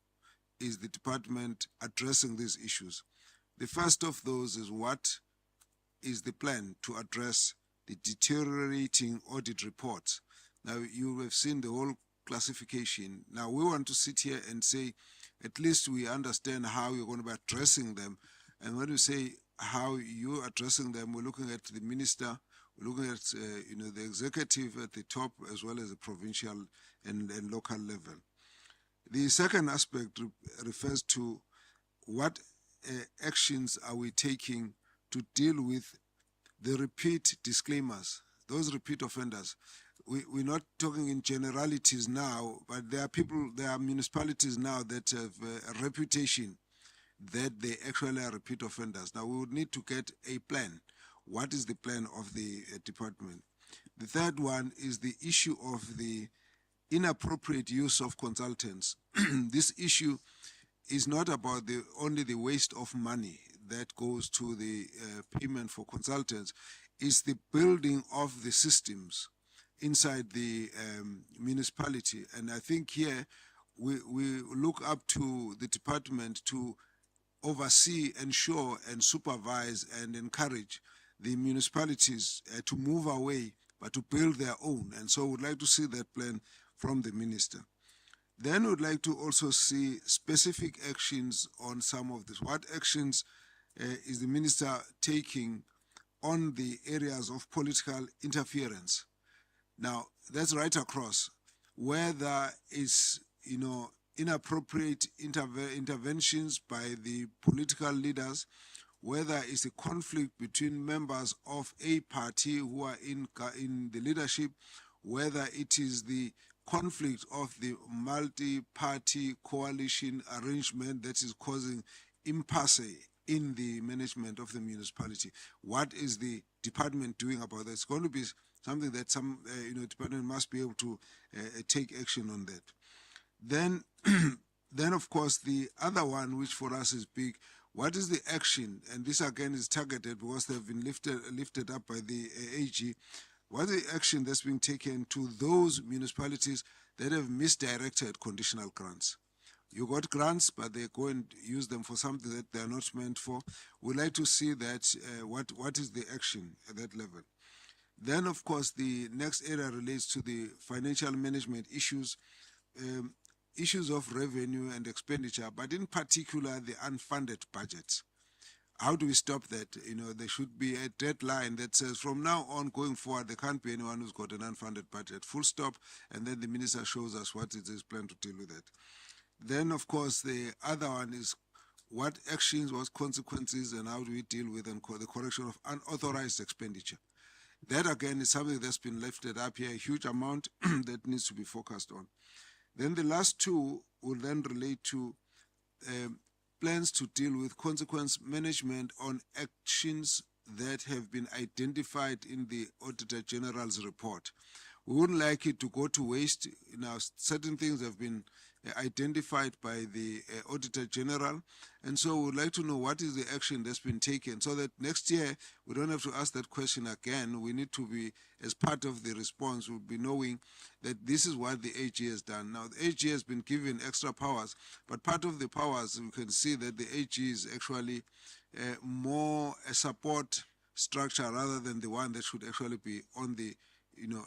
is the department addressing these issues. The first of those is what is the plan to address the deteriorating audit reports. Now, you have seen the whole classification. Now we want to sit here and say, at least we understand how you're going to be addressing them. And when we say how you're addressing them, we're looking at the minister, we're looking at the executive at the top as well as the provincial and local level. The second aspect refers to what actions are we taking to deal with the repeat disclaimers, those repeat offenders. We're not talking in generalities now, but there are municipalities now that have a reputation that they actually are repeat offenders. Now we would need to get a plan. What is the plan of the department? The third one is the issue of the inappropriate use of consultants. This issue is not about only the waste of money that goes to the payment for consultants. It's the building of the systems inside the municipality. And I think here we look up to the department to oversee, ensure, and supervise and encourage the municipalities to move away, but to build their own. And so we'd like to see that plan from the minister. Then we'd like to also see specific actions on some of this. What actions is the minister taking on the areas of political interference? Now, that's right across. Whether it's, inappropriate interventions by the political leaders, whether it's a conflict between members of a party who are in the leadership, whether it is the conflict of the multi-party coalition arrangement that is causing impasse in the management of the municipality. What is the department doing about that? It's going to be something that some department must be able to take action on that. Then of course the other one, which for us is big, what is the action? And this again is targeted because they've been lifted up by the AG. What is the action that's being taken to those municipalities that have misdirected conditional grants? You got grants, but they go and use them for something that they're not meant for. We'd like to see that, what is the action at that level. Then, of course, the next area relates to the financial management issues, issues of revenue and expenditure, but in particular, the unfunded budgets. How do we stop that? There should be a deadline that says from now on going forward, there can't be anyone who's got an unfunded budget, full stop, and then the minister shows us what is his plan to deal with that. Then, of course, the other one is what actions, what consequences, and how do we deal with the correction of unauthorized expenditure. That, again, is something that's been lifted up here, a huge amount that needs to be focused on. Then the last two will then relate to plans to deal with consequence management on actions that have been identified in the Auditor-General's report. We wouldn't like it to go to waste. Now, certain things have been identified by the Auditor-General, and so we'd like to know what is the action that's been taken so that next year we don't have to ask that question again. We need to be, as part of the response, we'll be knowing that this is what the AG has done. Now, the AG has been given extra powers, but part of the powers, we can see that the AG is actually more a support structure rather than the one that should actually be on the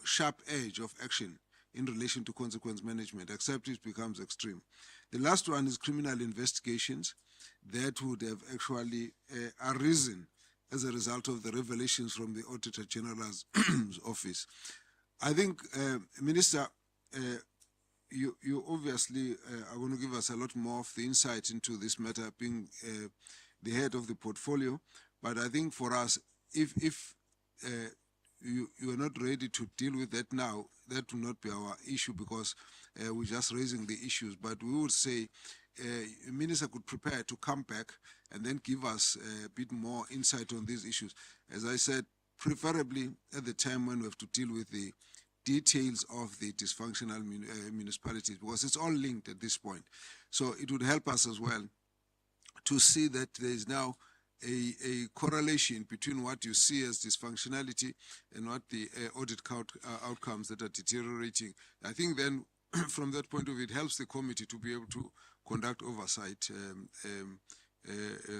sharp edge of action in relation to consequence management, except it becomes extreme. The last one is criminal investigations that would have actually arisen as a result of the revelations from the Auditor-General's office. I think, Minister, you obviously are going to give us a lot more of the insight into this matter, being the head of the portfolio. But I think for us, if you are not ready to deal with that now, that will not be our issue because we're just raising the issues. But we would say the minister could prepare to come back and then give us a bit more insight on these issues. As I said, preferably at the time when we have to deal with the details of the dysfunctional municipalities, because it's all linked at this point. So it would help us as well to see that there is now a correlation between what you see as dysfunctionality and what the audit outcomes that are deteriorating. I think then from that point of view, it helps the committee to be able to conduct oversight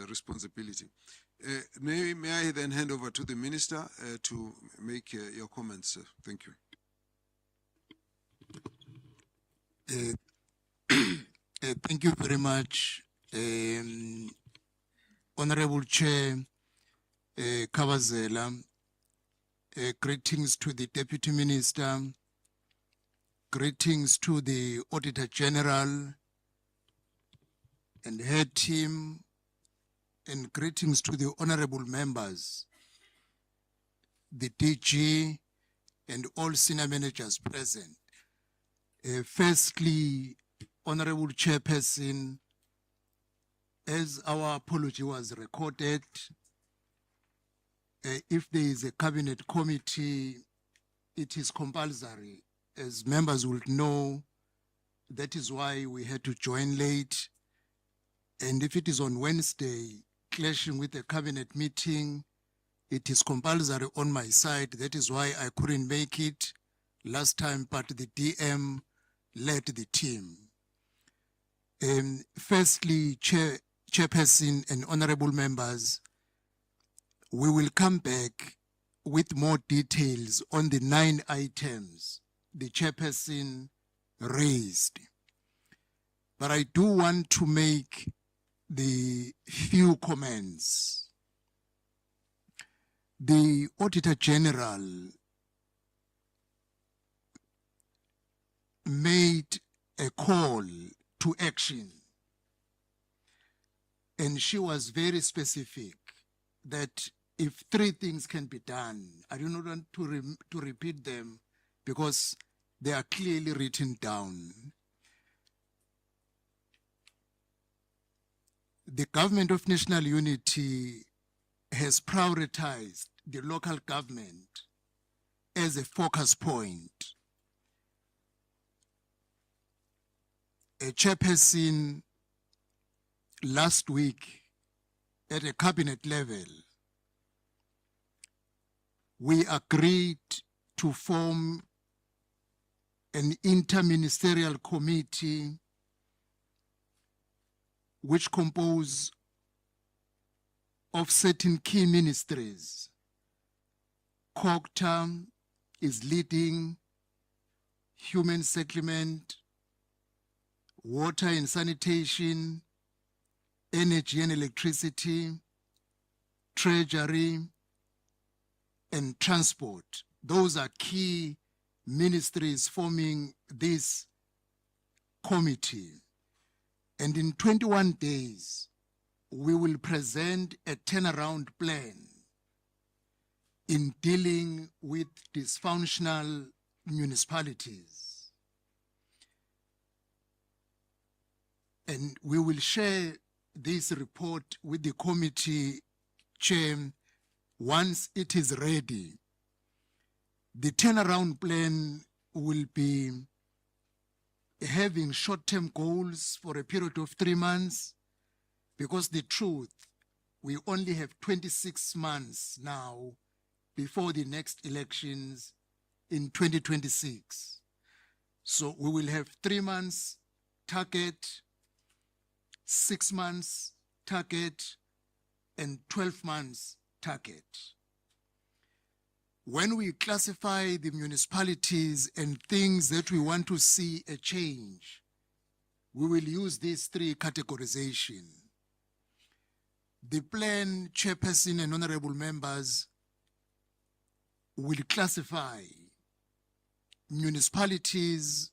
responsibility. May I then hand over to the minister to make your comments. Thank you. Thank you very much, Honorable Chair Kawazela. Greetings to the Deputy Minister. Greetings to the Auditor General and her team, and greetings to the honorable members, the DG, and all senior managers present. Firstly, Honorable Chairperson, as our apology was recorded, if there is a cabinet committee, it is compulsory. As members will know, that is why we had to join late. And if it is on Wednesday, clashing with a cabinet meeting, it is compulsory on my side. That is why I couldn't make it last time, but the DM led the team. Firstly, Chairperson and honorable members, we will come back with more details on the 9 items the Chairperson raised. But I do want to make the few comments. The Auditor-General made a call to action, and she was very specific that if 3 things can be done, I do not want to repeat them because they are clearly written down. The Government of National Unity has prioritized the local government as a focus point. A chairperson last week at a cabinet level, we agreed to form an interministerial committee which compose of certain key ministries. COGTA is leading, human settlement, water and sanitation, energy and electricity, treasury, and transport. Those are key ministries forming this committee. And in 21 days, we will present a turnaround plan in dealing with dysfunctional municipalities. And we will share this report with the committee chair once it is ready. The turnaround plan will be having short-term goals for a period of 3 months, because the truth, we only have 26 months now before the next elections in 2026. So we will have 3 months target, 6 months target, and 12 months target. When we classify the municipalities and things that we want to see a change, we will use these 3 categorization. The plan, chairperson and honorable members, will classify municipalities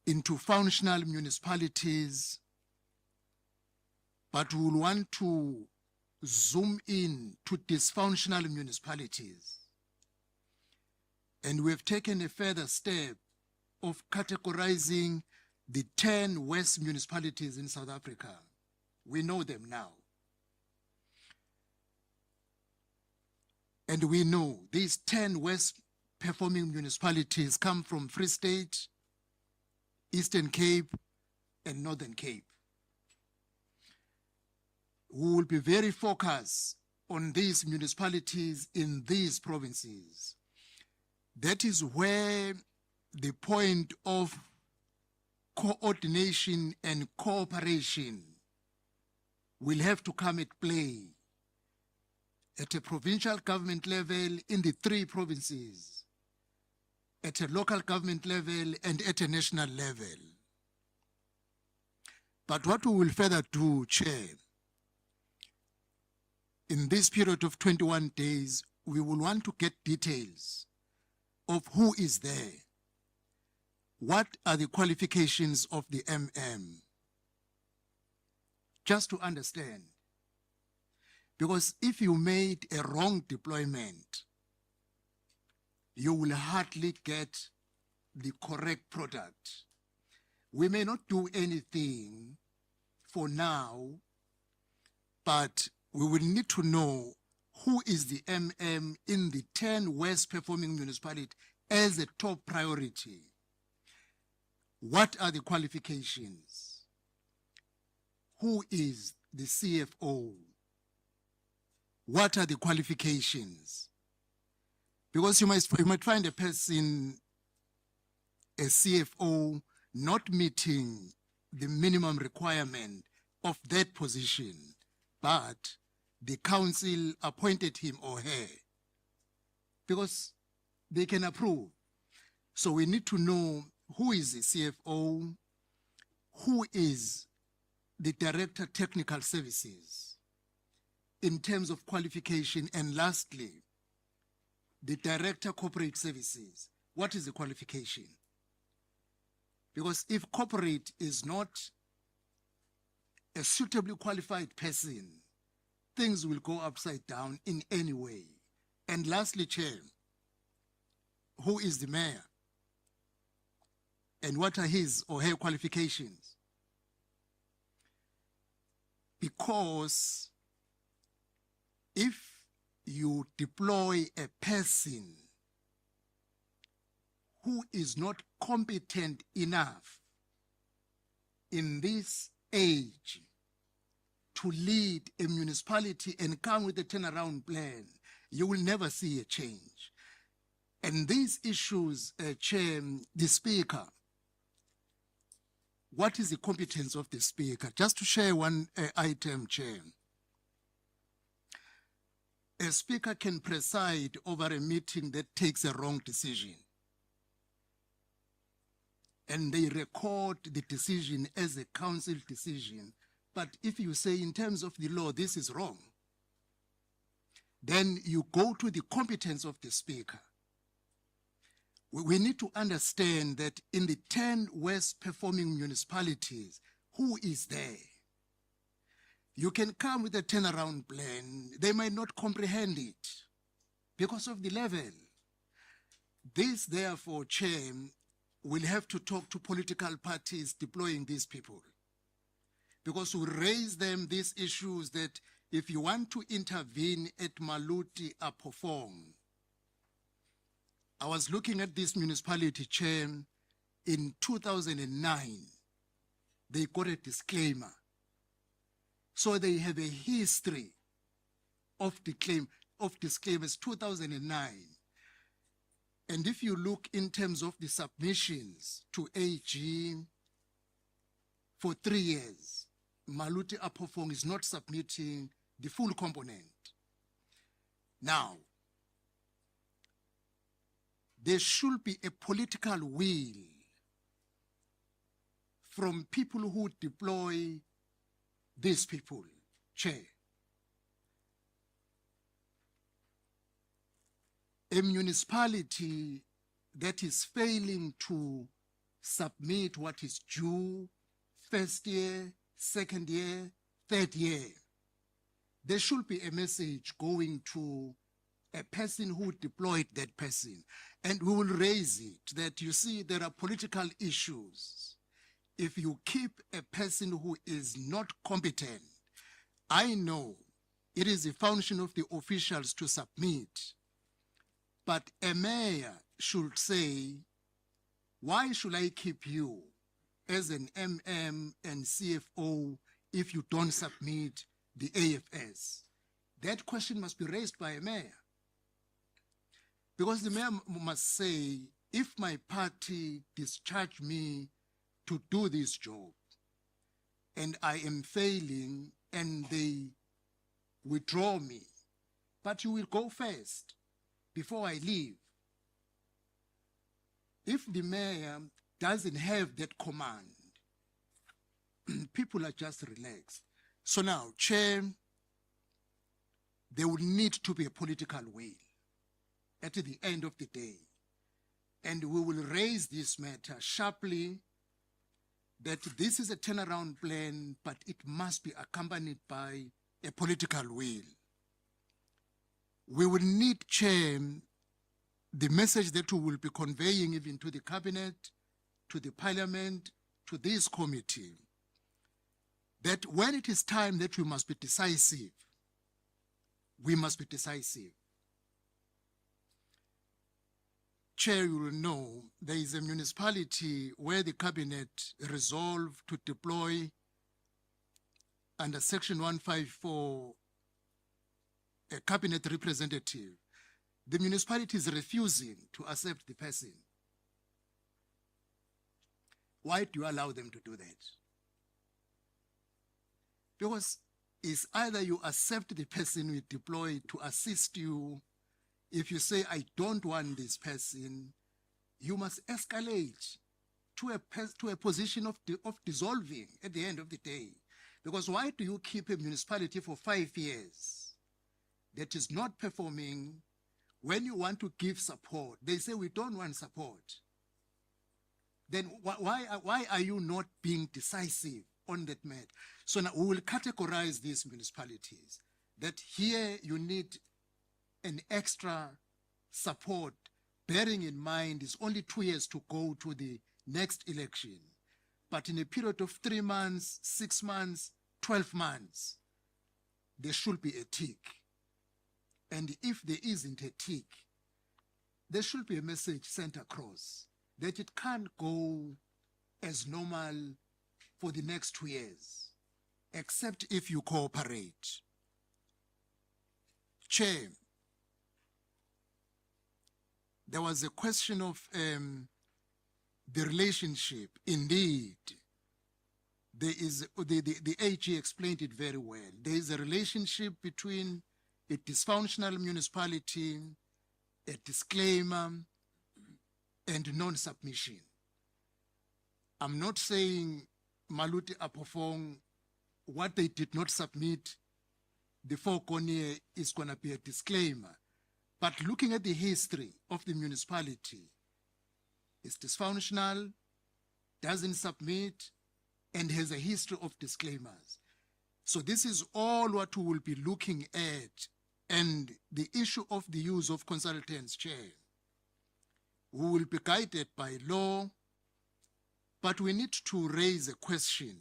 into functional municipalities, but we will want to zoom in to dysfunctional municipalities. And we have taken a further step of categorizing the 10 West municipalities in South Africa. We know them now. And we know these 10 West performing municipalities come from Free State, Eastern Cape, and Northern Cape. We will be very focused on these municipalities in these provinces. That is where the point of coordination and cooperation will have to come at play at a provincial government level in the 3 provinces, at a local government level, and at a national level. But what we will further do, Chair, in this period of 21 days, we will want to get details of who is there. What are the qualifications of the MM? just to understand. Because if you made a wrong deployment, you will hardly get the correct product. We may not do anything for now, but we will need to know who is the MM in the 10 worst performing municipalities as a top priority. What are the qualifications? Who is the CFO? What are the qualifications? Because you might find a person, a CFO, not meeting the minimum requirement of that position, but the council appointed him or her because they can approve. So we need to know who is the CFO, who is the Director Technical Services in terms of qualification, and lastly, the Director Corporate Services. What is the qualification? Because if corporate is not a suitably qualified person, things will go upside down in any way. And lastly, Chair, who is the mayor? And what are his or her qualifications? Because if you deploy a person who is not competent enough in this age to lead a municipality and come with a turnaround plan, you will never see a change. And these issues, Chair, the Speaker, what is the competence of the Speaker? Just to share one item, Chair. A Speaker can preside over a meeting that takes a wrong decision, and they record the decision as a council decision. But if you say in terms of the law, this is wrong, then you go to the competence of the Speaker. We need to understand that in the 10 worst performing municipalities, who is there? You can come with a turnaround plan. They might not comprehend it because of the level. This, therefore, Chair, will have to talk to political parties deploying these people, because we raise them these issues that if you want to intervene at Maluti Apofong, I was looking at this municipality, Chair, in 2009, they got a disclaimer. So they have a history of disclaimers, 2009. And if you look in terms of the submissions to AG for 3 years, Maluti Apofong is not submitting the full component. Now, there should be a political will from people who deploy these people, Chair. A municipality that is failing to submit what is due first year, second year, third year, there should be a message going to a person who deployed that person. And we will raise it that, you see, there are political issues. If you keep a person who is not competent, I know it is a function of the officials to submit, but a mayor should say, why should I keep you as an MM and CFO if you don't submit the AFS? That question must be raised by a mayor. Because the mayor must say, if my party discharge me to do this job and I am failing and they withdraw me, but you will go first before I leave. If the mayor doesn't have that command, people are just relaxed. So now, Chair, there will need to be a political will at the end of the day. And we will raise this matter sharply that this is a turnaround plan, but it must be accompanied by a political will. We will need, Chair, the message that we will be conveying even to the Cabinet, to the Parliament, to this committee, that when it is time that we must be decisive, we must be decisive. Chair, you will know there is a municipality where the Cabinet resolved to deploy under Section 154 a Cabinet representative. The municipality is refusing to accept the person. Why do you allow them to do that? Because it's either you accept the person we deploy to assist you. If you say, I don't want this person, you must escalate to a position of dissolving at the end of the day. Because why do you keep a municipality for 5 years that is not performing? When you want to give support, they say we don't want support. Then why are you not being decisive on that matter? So now we will categorize these municipalities that here you need an extra support, bearing in mind it's only 2 years to go to the next election. But in a period of 3 months, 6 months, 12 months, there should be a tick. And if there isn't a tick, there should be a message sent across that it can't go as normal for the next 2 years, except if you cooperate. Chair, there was a question of the relationship. Indeed, there is the AG explained it very well. There is a relationship between a dysfunctional municipality, a disclaimer, and non-submission. I'm not saying Maluti Apofong, what they did not submit, the forecorner is going to be a disclaimer. But looking at the history of the municipality, it's dysfunctional, doesn't submit, and has a history of disclaimers. So this is all what we will be looking at. And the issue of the use of consultants, Chair, we will be guided by law, but we need to raise a question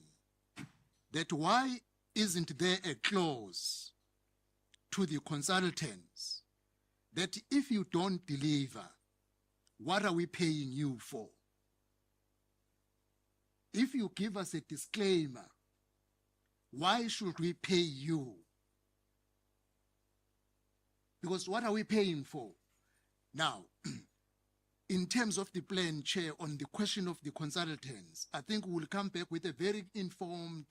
that why isn't there a clause to the consultants that if you don't deliver, what are we paying you for? If you give us a disclaimer, why should we pay you? Because what are we paying for? Now, in terms of the plan, Chair, on the question of the consultants, I think we will come back with a very informed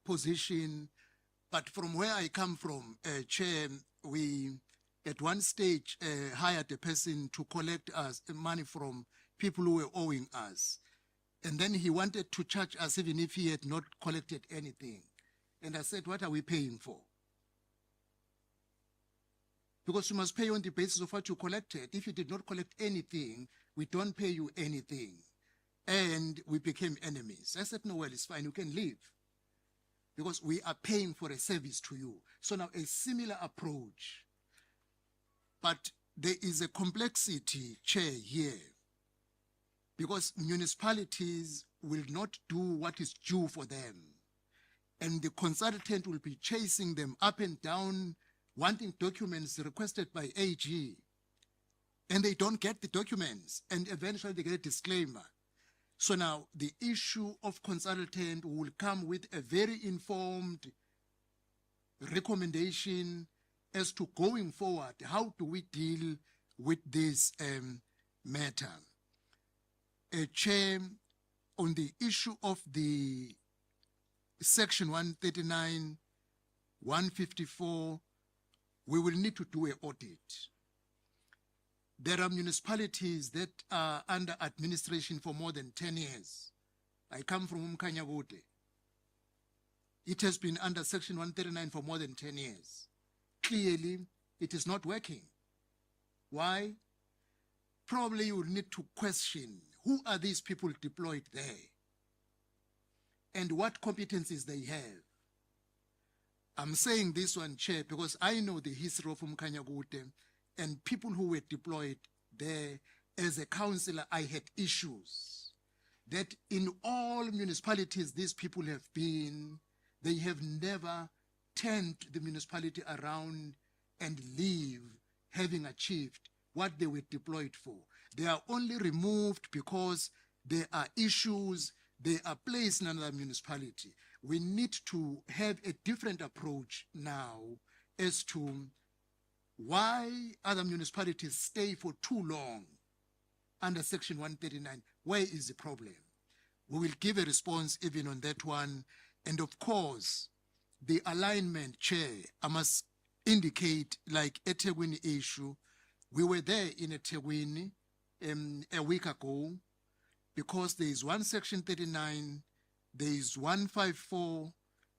position. But from where I come from, Chair, we at one stage hired a person to collect us money from people who were owing us. And then he wanted to charge us even if he had not collected anything. And I said, what are we paying for? Because you must pay on the basis of what you collected. If you did not collect anything, we don't pay you anything. And we became enemies. I said, no, well, it's fine, you can leave. Because we are paying for a service to you. So now a similar approach. But there is a complexity, Chair, here. Because municipalities will not do what is due for them. And the consultant will be chasing them up and down, wanting documents requested by AG, and they don't get the documents, and eventually they get a disclaimer. So now the issue of consultant will come with a very informed recommendation as to going forward, how do we deal with this matter? Chair, on the issue of the Section 139, 154, we will need to do an audit. There are municipalities that are under administration for more than 10 years. I come from Umkhanyabude. It has been under Section 139 for more than 10 years. Clearly, it is not working. Why? Probably you will need to question, who are these people deployed there? and what competencies they have. I'm saying this one, Chair, because I know the history of Umkanyagute and people who were deployed there. As a councillor, I had issues that in all municipalities these people have been, they have never turned the municipality around and leave having achieved what they were deployed for. They are only removed because there are issues, they are placed in another municipality. We need to have a different approach now as to why other municipalities stay for too long under Section 139. Where is the problem? We will give a response even on that one. And of course, the alignment, Chair, I must indicate, like eThekwini issue, we were there in eThekwini a week ago, because there is one Section 39, there is 154,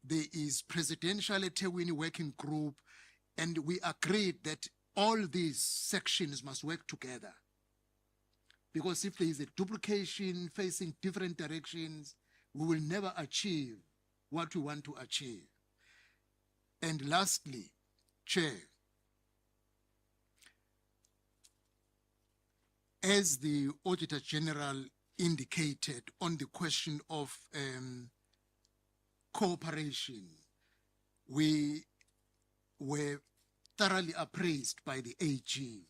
there is Presidential eThekwini Working Group, and we agreed that all these sections must work together. Because if there is a duplication facing different directions, we will never achieve what we want to achieve. And lastly, Chair, as the Auditor-General indicated on the question of cooperation, we were thoroughly appraised by the AG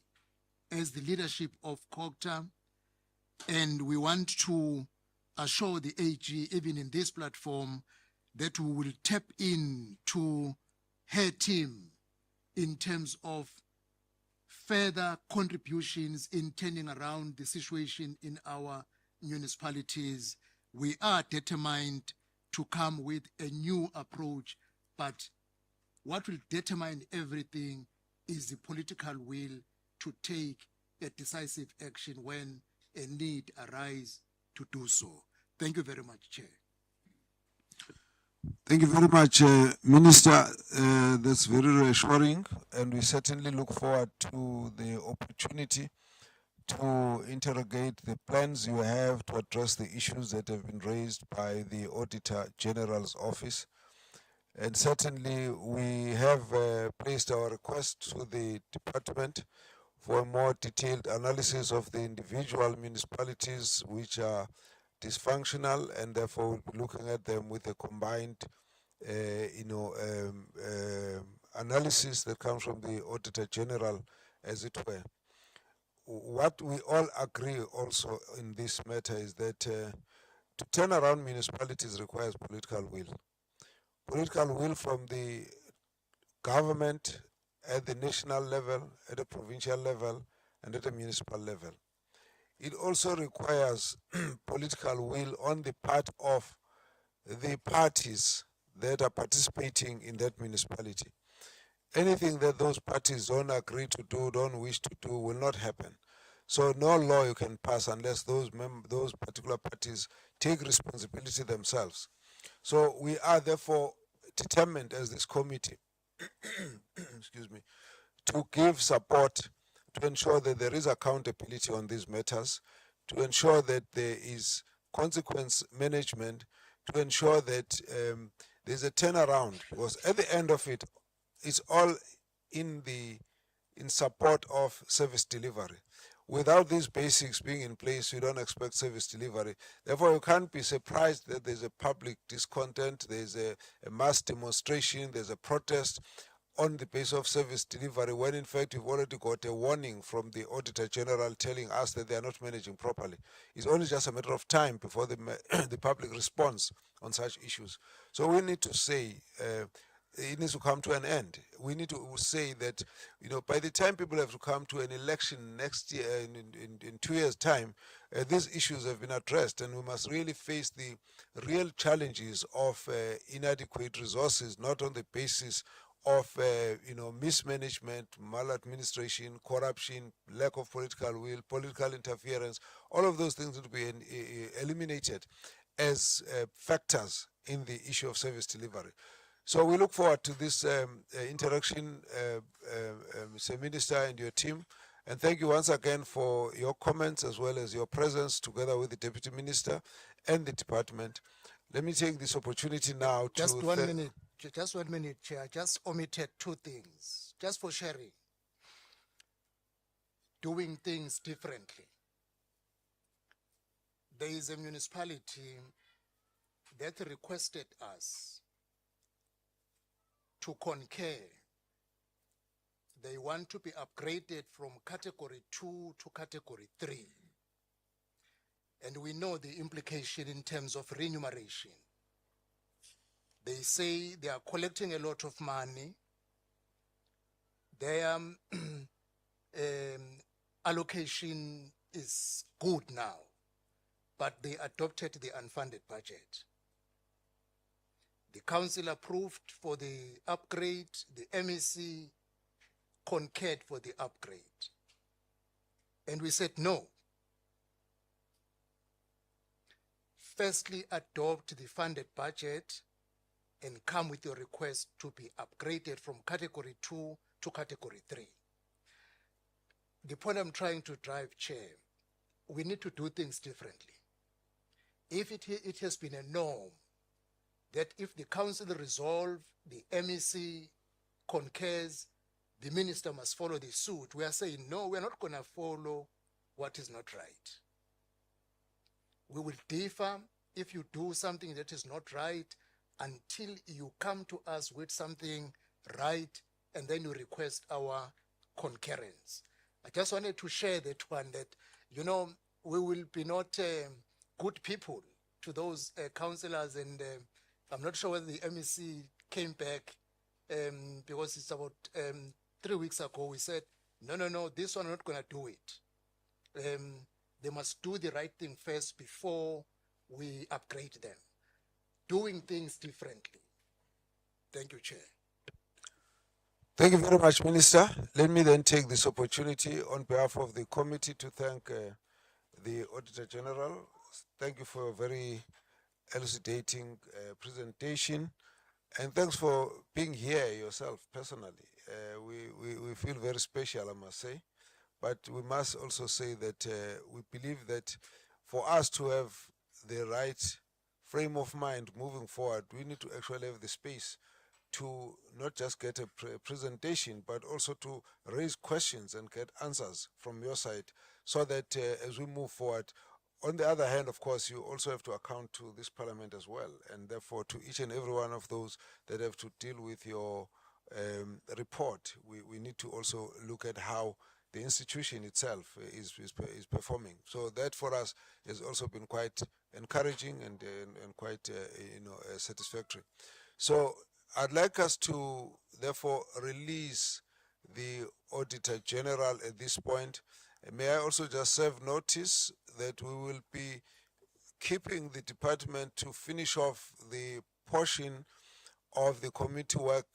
as the leadership of COGTA, and we want to assure the AG, even in this platform, that we will tap in to her team in terms of further contributions in turning around the situation in our municipalities. We are determined to come with a new approach, but what will determine everything is the political will to take a decisive action when a need arises to do so. Thank you very much, Chair. Thank you very much, Minister. That's very reassuring, and we certainly look forward to the opportunity to interrogate the plans you have to address the issues that have been raised by the Auditor General's office. And certainly we have placed our request to the department for a more detailed analysis of the individual municipalities which are dysfunctional, and therefore we'll be looking at them with a combined analysis that comes from the Auditor General, as it were. What we all agree also in this matter is that to turn around municipalities requires political will. Political will from the government at the national level, at the provincial level, and at the municipal level. It also requires political will on the part of the parties that are participating in that municipality. Anything that those parties don't agree to do, don't wish to do, will not happen. So no law you can pass unless those particular parties take responsibility themselves. So we are therefore determined as this committee excuse me, to give support to ensure that there is accountability on these matters, to ensure that there is consequence management, to ensure that there's a turnaround, because at the end of it, it's all in support of service delivery. Without these basics being in place, you don't expect service delivery. Therefore, you can't be surprised that there's a public discontent, there's a mass demonstration, there's a protest on the basis of service delivery, when in fact we've already got a warning from the Auditor General telling us that they are not managing properly. It's only just a matter of time before the public response on such issues. So we need to say, it needs to come to an end. We need to say that, by the time people have to come to an election next year, in 2 years' time, these issues have been addressed, and we must really face the real challenges of inadequate resources, not on the basis of mismanagement, maladministration, corruption, lack of political will, political interference. All of those things need to be eliminated as factors in the issue of service delivery. So we look forward to this interaction, Mr. Minister and your team. And thank you once again for your comments as well as your presence together with the Deputy Minister and the department. Let me take this opportunity now to... Just 1 minute, just 1 minute, Chair. I just omitted two things, just for sharing. Doing things differently. There is a municipality that requested us to concur. They want to be upgraded from category 2 to category 3. And we know the implication in terms of remuneration. They say they are collecting a lot of money. Their allocation is good now, but they adopted the unfunded budget. The council approved for the upgrade, the MEC concurred for the upgrade. And we said no. Firstly, adopt the funded budget and come with your request to be upgraded from category 2 to category 3. The point I'm trying to drive, Chair, we need to do things differently. If it has been a norm that if the council resolve, the MEC concurs, the minister must follow the suit, we are saying, no, we're not going to follow what is not right. We will differ if you do something that is not right until you come to us with something right and then you request our concurrence. I just wanted to share that one, that, you know, we will be not good people to those councillors, and I'm not sure whether the MEC came back because it's about 3 weeks ago. We said, no, this one, I'm not going to do it. They must do the right thing first before we upgrade them. Doing things differently. Thank you, Chair. Thank you very much, Minister. Let me then take this opportunity on behalf of the committee to thank the Auditor-General. Thank you for a very elucidating presentation, and thanks for being here yourself personally. We feel very special, I must say, but we must also say that we believe that for us to have the right frame of mind moving forward, we need to actually have the space to not just get a presentation, but also to raise questions and get answers from your side, so that as we move forward. On the other hand, of course, you also have to account to this parliament as well, and therefore to each and every one of those that have to deal with your report. We need to also look at how the institution itself is performing. So that for us has also been quite encouraging and quite satisfactory. So I'd like us to therefore release the Auditor General at this point. May I also just serve notice that we will be keeping the department to finish off the portion of the committee work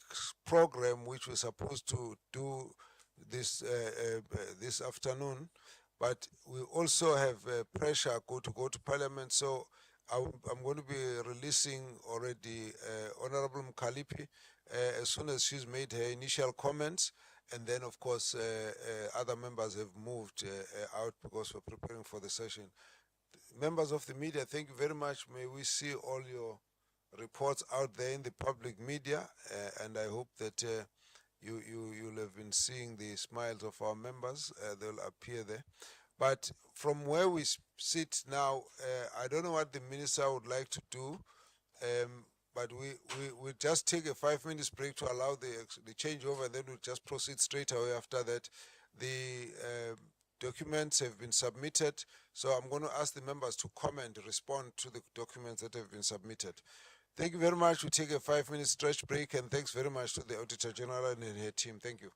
program which we're supposed to do this this afternoon, but we also have pressure to go to Parliament. So I'm going to be releasing already Honorable Mkalipi as soon as she's made her initial comments. And then, of course, other members have moved out because we're preparing for the session. Members of the media, thank you very much. May we see all your reports out there in the public media, and I hope that you'll have been seeing the smiles of our members. They'll appear there. But from where we sit now, I don't know what the minister would like to do. But we just take a 5 minutes break to allow the changeover, and then we'll just proceed straight away after that. The documents have been submitted, so I'm going to ask the members to comment, respond to the documents that have been submitted. Thank you very much. We take a 5 minute stretch break, and thanks very much to the Auditor General and her team. Thank you.